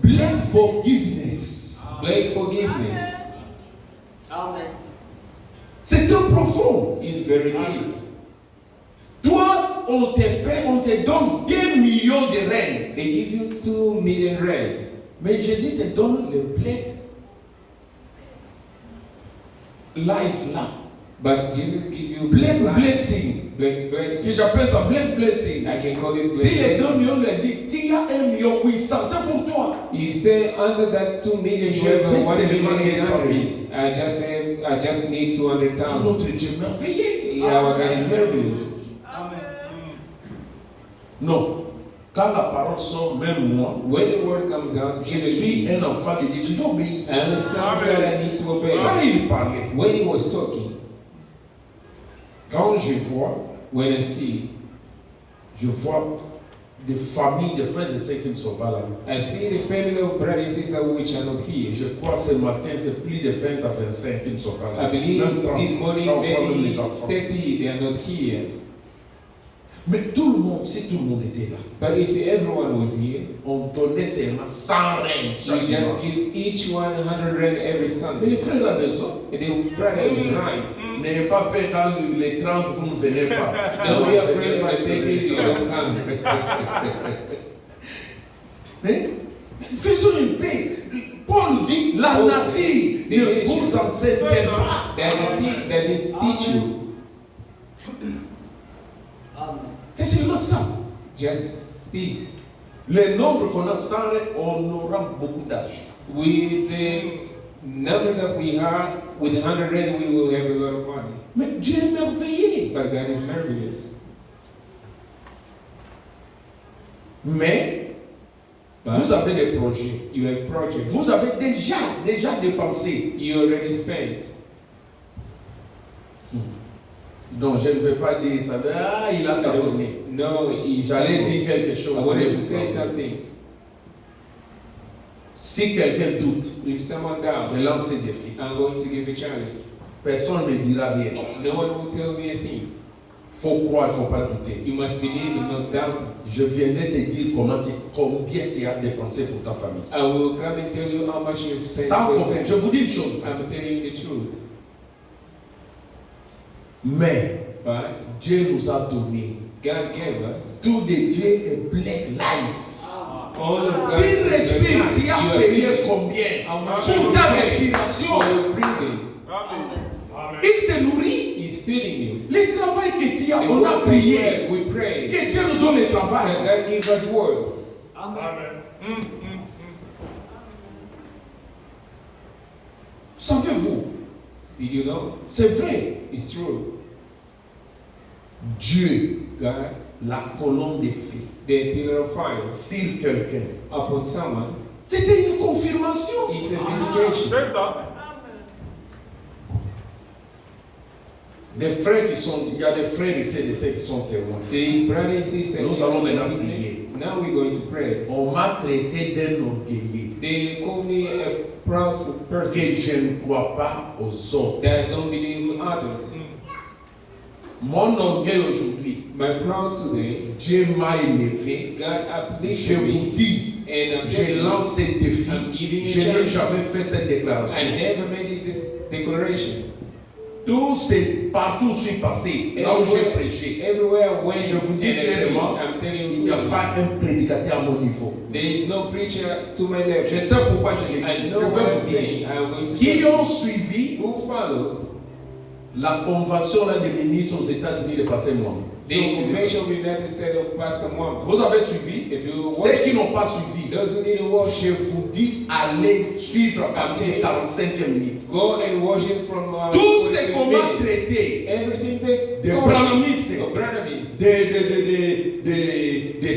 A: Black Forgiveness.
D: Black forgiveness
A: C'est très profond.
D: is very deep.
A: Toi, on te paie, on te donne 2 millions de rentes.
D: They give you 2 million rand,
A: Mais Jésus te donne le Black Life là.
D: but Jesus give you
A: Black
D: life.
A: Blessing.
D: Black
A: Que
D: blessing.
A: j'appelle ça Black Blessing.
D: I can call it
A: Si
D: black
A: les 2
D: blessing.
A: millions le dit, tu as 1,8 million, c'est pour toi.
D: He said under that 2 million,
A: Je
D: you have
A: fais
D: 1
A: seulement
D: million
A: 200,000.
D: 800. I just need 200,000.
A: Notre Dieu merveilleux.
D: Our God is marvelous.
A: Non. Quand la parole sort, même moi,
D: When the word comes out,
A: je
D: give
A: suis
D: it
A: un enfant de Dieu. Je dois obéir.
D: I understand that I need to obey.
A: Quand il parlait,
D: When he was talking,
A: quand je vois
D: when I see,
A: des familles, des frères et sœurs qui ne sont pas là.
D: I see the family of brothers and sisters which are not here.
A: Je crois ce matin, c'est plus de 20 à 25 qui ne sont pas là.
D: I believe
A: Même 30,
D: this morning
A: quand on parle
D: maybe
A: des enfants.
D: 30 they are not here.
A: Mais tout le monde, si tout le monde était là,
D: But if everyone was here,
A: on donnait seulement 100 règnes
D: we
A: chaque
D: just
A: mois.
D: give each one 100 rand every
A: Mais
D: Sunday.
A: les frères ont raison.
D: And the brother is right.
A: N'ayez pas peur quand les 30 vous ne venez pas.
D: Don't be afraid of the 30 you don't come.
A: Mais faisons une paix. Paul dit, la
D: Paul
A: nature
D: said,
A: ne vous enseigne pas.
D: Doesn't teach you.
A: C'est seulement ça.
D: Just this.
A: Le nombre qu'on a sans règne, on aura beaucoup d'argent.
D: With the number that we have, with 100 rand, we will have a lot of money.
A: Mais Dieu est merveilleux.
D: But God is marvelous.
A: Mais vous avez des projets.
D: You have projects.
A: Vous avez déjà dépensé.
D: You already spent.
A: Donc je ne vais pas dire ça. Ah, il a tâtonné.
D: No,
A: J'allais dire quelque chose.
D: I wanted to say something.
A: Si quelqu'un doute,
D: If someone doubts,
A: je lance un défi.
D: I'm going to give a challenge.
A: Personne ne me dira rien.
D: No one will tell me a thing.
A: Il faut croire, il ne faut pas douter.
D: You must believe and not doubt.
A: Je viendrai te dire combien tu as dépensé pour ta famille.
D: I will come and tell you how much you spent.
A: Sans
D: for
A: problème. Je
D: them.
A: vous dis une chose.
D: I'm telling you the truth.
A: Mais
D: But
A: Dieu nous a donné.
D: God gave us
A: Tout de Dieu est black life.
D: all of God.
A: Tu respires, tu as
D: You are
A: payé
D: breathing.
A: combien
D: How much
A: pour
D: you
A: ta
D: pay
A: respiration?
D: for your breathing?
A: Il te nourrit.
D: He's feeding you.
A: Le travail que tu as,
D: The
A: on a
D: work we
A: prié.
D: pray, we pray.
A: Que Dieu nous donne le travail.
D: And God give us word.
A: Savez-vous,
D: Did you know?
A: c'est vrai.
D: It's true.
A: Dieu,
D: God,
A: la colonne de feu
D: the pillar of fire
A: sur quelqu'un.
D: upon someone,
A: C'était une confirmation.
D: it's a vindication.
E: C'est ça.
A: Des frères qui sont, il y a des frères ici et des sœurs qui sont témoins.
D: The brother and sister,
A: Nous allons maintenant prier.
D: now we're going to pray.
A: On m'a traité d'un orgueilleux.
D: They call me a proudful person
A: Que je ne crois pas aux autres.
D: that don't believe in others.
A: Mon orgueil aujourd'hui,
D: My proud today,
A: Dieu m'a élevé.
D: God
A: Je
D: uplifted
A: vous
D: me,
A: dis,
D: and I'm
A: je
D: telling you,
A: lance ce défi.
D: I'm giving you
A: Je
D: a
A: n'ai
D: challenge.
A: jamais fait cette
D: I
A: déclaration.
D: never made this declaration.
A: Tout c'est partout où je suis passé, là où j'ai prêché.
D: Everywhere I went,
A: Je vous dis clairement,
D: I'm telling
A: il
D: you,
A: n'y a pas un prédicateur à mon niveau.
D: there is no preacher to my level.
A: Je sais pourquoi je l'ai dit.
D: I
A: Je
D: know what
A: vais
D: I'm
A: vous dire.
D: saying. I'm going to
A: Qui
D: tell you.
A: ont suivi
D: Who followed
A: la convention là, des ministres aux États-Unis de passer moi.
D: the convention of the United States of Pastor Mwamba.
A: Vous avez suivi.
D: If you
A: Ceux qui
D: watch,
A: n'ont pas suivi,
D: those who didn't watch,
A: je vous dis, allez suivre à partir de 45e minute.
D: go and watch it from
A: Tout ce
D: 45
A: qu'on va
D: minutes.
A: traiter
D: Everything they
A: des
D: told,
A: branhamistes,
D: of Branhamites,
A: des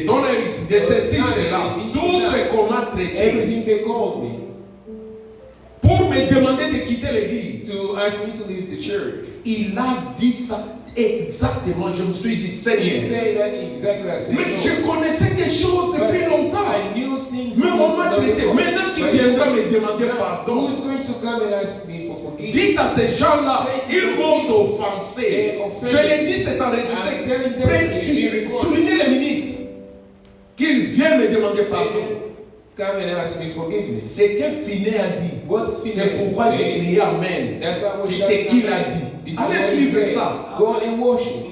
A: tonneristes, de ceci, cela, tout ce qu'on a traité
D: everything they called me
A: pour me demander de quitter l'église.
D: to ask me to leave the church.
A: Il a dit ça exactement. Je me suis dit,
D: He
A: Seigneur.
D: said that exactly as I
A: Mais
D: said.
A: je connaissais des choses depuis longtemps.
D: I knew things.
A: Mais on m'a
D: since
A: traité.
D: long ago.
A: Maintenant, qui
D: But
A: viendra me demander
D: now,
A: pardon?
D: who is going to come and ask me for forgiveness?
A: Dites à ces gens-là, ils vont offenser. Je l'ai dit, c'est enregistré. Soulignez les minutes. Qu'ils viennent me demander pardon.
D: Come and ask me forgiveness.
A: C'est que Finet a dit.
D: What Phineas
A: C'est pourquoi j'ai
D: said,
A: crié Amen.
D: that's how we
A: C'est ce qu'il a dit.
D: This is
A: Allez
D: what he
A: suivre
D: said.
A: ça.
D: Go and worship.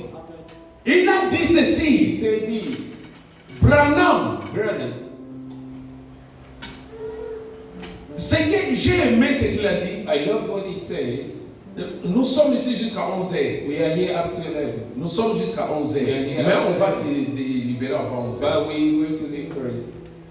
A: Il a dit
D: He
A: ceci.
D: said this.
A: Branham.
D: Branham.
A: Ce que j'ai aimé, ce qu'il a dit.
D: I love what he said.
A: Nous sommes ici jusqu'à 11h.
D: We are here up to 11.
A: Nous sommes jusqu'à 11h.
D: Yeah.
A: Mais on va te libérer avant 11h.
D: But we went to the prayer.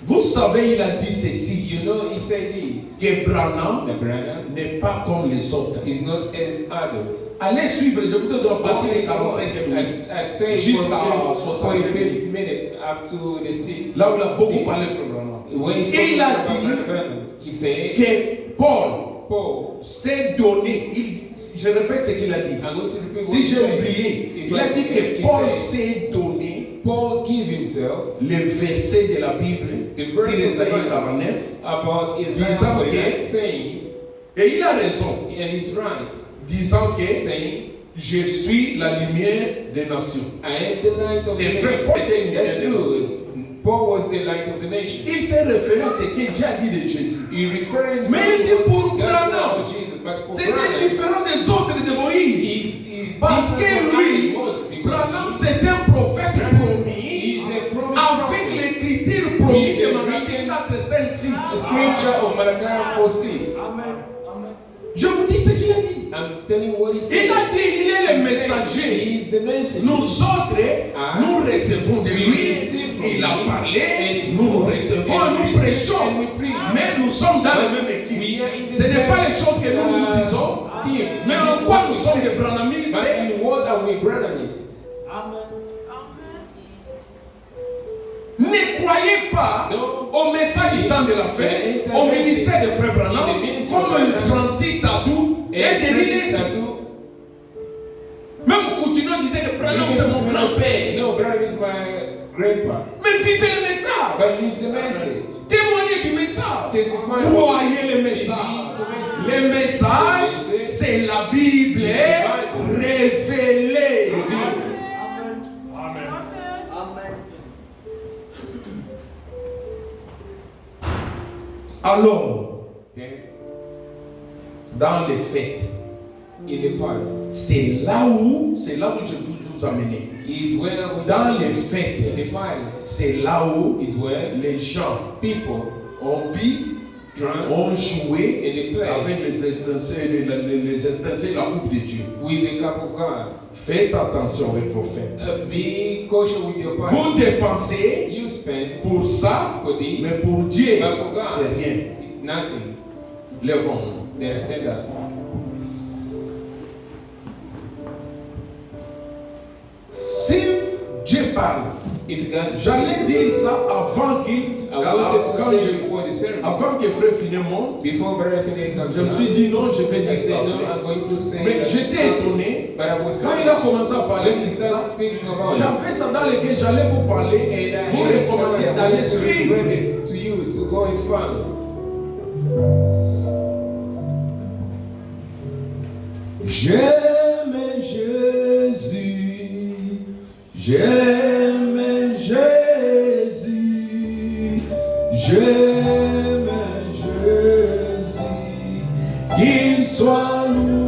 A: Vous savez, il a dit ceci.
D: You know, he said this.
A: Que Branham
D: The Branham
A: n'est pas comme les autres.
D: is not as others.
A: Allez suivre, je vous donne à partir de 45 minutes.
D: I say
A: Jusqu'à
D: for
A: 60
D: 45 minutes up to the 6th.
A: Là où il a beaucoup parlé de Branham.
D: When he
A: Il
D: spoke
A: a
D: about
A: dit
D: Branham, he said,
A: que Paul
D: Paul,
A: s'est donné. Je répète ce qu'il a dit.
D: I'm going to repeat what
A: Si
D: he
A: j'ai
D: said.
A: oublié,
D: If
A: il a
D: I
A: dit
D: forget,
A: que
D: he
A: Paul
D: said,
A: s'est donné
D: Paul give himself
A: les versets de la Bible
D: The
A: sur
D: verse of the
A: Ésaïe
D: Bible.
A: 49.
D: about
A: Disant
D: Isaiah
A: que-
D: saying,
A: Et il a raison,
D: and he's right,
A: disant que
D: saying,
A: je suis la lumière des nations.
D: I am the light of the
A: C'est vrai,
D: nation.
A: Paul était une
D: That's
A: lumière des nations.
D: true. Paul was the light of the nation.
A: Il s'est référé à ce que Dieu a dit de Jésus.
D: He referred himself
A: Mais il dit
D: to
A: pour
D: what God said
A: Branham,
D: about Jesus, but for
A: c'était
D: Branham,
A: différent des autres de Moïse.
D: he's
A: Parce
D: different
A: que
D: from
A: lui,
D: what he was, because
A: Branham, c'est un prophète promis
D: he's a promised
A: avec
D: prophet.
A: l'écriture promise de Malachi 4, 5, 6.
D: The scripture of Malachi 4:6.
A: Je vous dis ce qu'il a dit.
D: I'm telling you what he said.
A: Il a dit, il est le
D: He said
A: messager.
D: he is the messenger.
A: Nous autres, nous recevons de lui. Il a parlé, nous recevons et nous prêchons. Mais nous sommes dans la même équipe. Ce n'est pas les choses que nous disons, mais en quoi nous sommes des branhamistes.
D: But in what are we Branhamites?
A: Ne croyez pas au message du temps de la fête, au ministère de Frère Branham, comme Francis Tadou et des ministres. Même continuons disait que Branham c'est mon grand-père.
D: No, Branham is my grandpa.
A: Mais vivez le message.
D: But leave the message.
A: Témoignez du message.
D: Testify.
A: Croyez le message. Le message, c'est la Bible révélée. Alors, dans les fêtes,
D: In the party
A: c'est là où je veux vous amener.
D: is where
A: Dans les
D: in
A: fêtes,
D: the parties
A: c'est là où
D: is where
A: les gens
D: people
A: ont pu,
D: drunk
A: ont joué
D: and they play
A: avec les extincelles, la coupe de Dieu.
D: with the cup of God.
A: Faites attention avec vos fêtes.
D: Be cautious with your party.
A: Vous dépensez
D: You spend
A: pour ça,
D: for this,
A: mais pour Dieu,
D: but for God,
A: c'est rien.
D: nothing.
A: Lèvons.
D: Then stand up.
A: Si Dieu parle,
D: If God,
A: j'allais dire ça avant
D: I wanted to say before the ceremony,
A: que Frère Finet monte.
D: before Brother Finney comes
A: Je me suis
D: down,
A: dit non, je vais
D: I
A: dire ça.
D: said no, I'm going to say
A: Mais
D: that.
A: j'étais étonné.
D: But I was
A: Quand il a commencé à parler
D: when he
A: de ça,
D: started speaking about it,
A: j'avais ça dans lequel j'allais vous parler,
D: and
A: vous recommander d'aller suivre.
D: to you to go and follow.
A: J'aime Jésus, j'aime Jésus, j'aime Jésus, qu'il soit loué.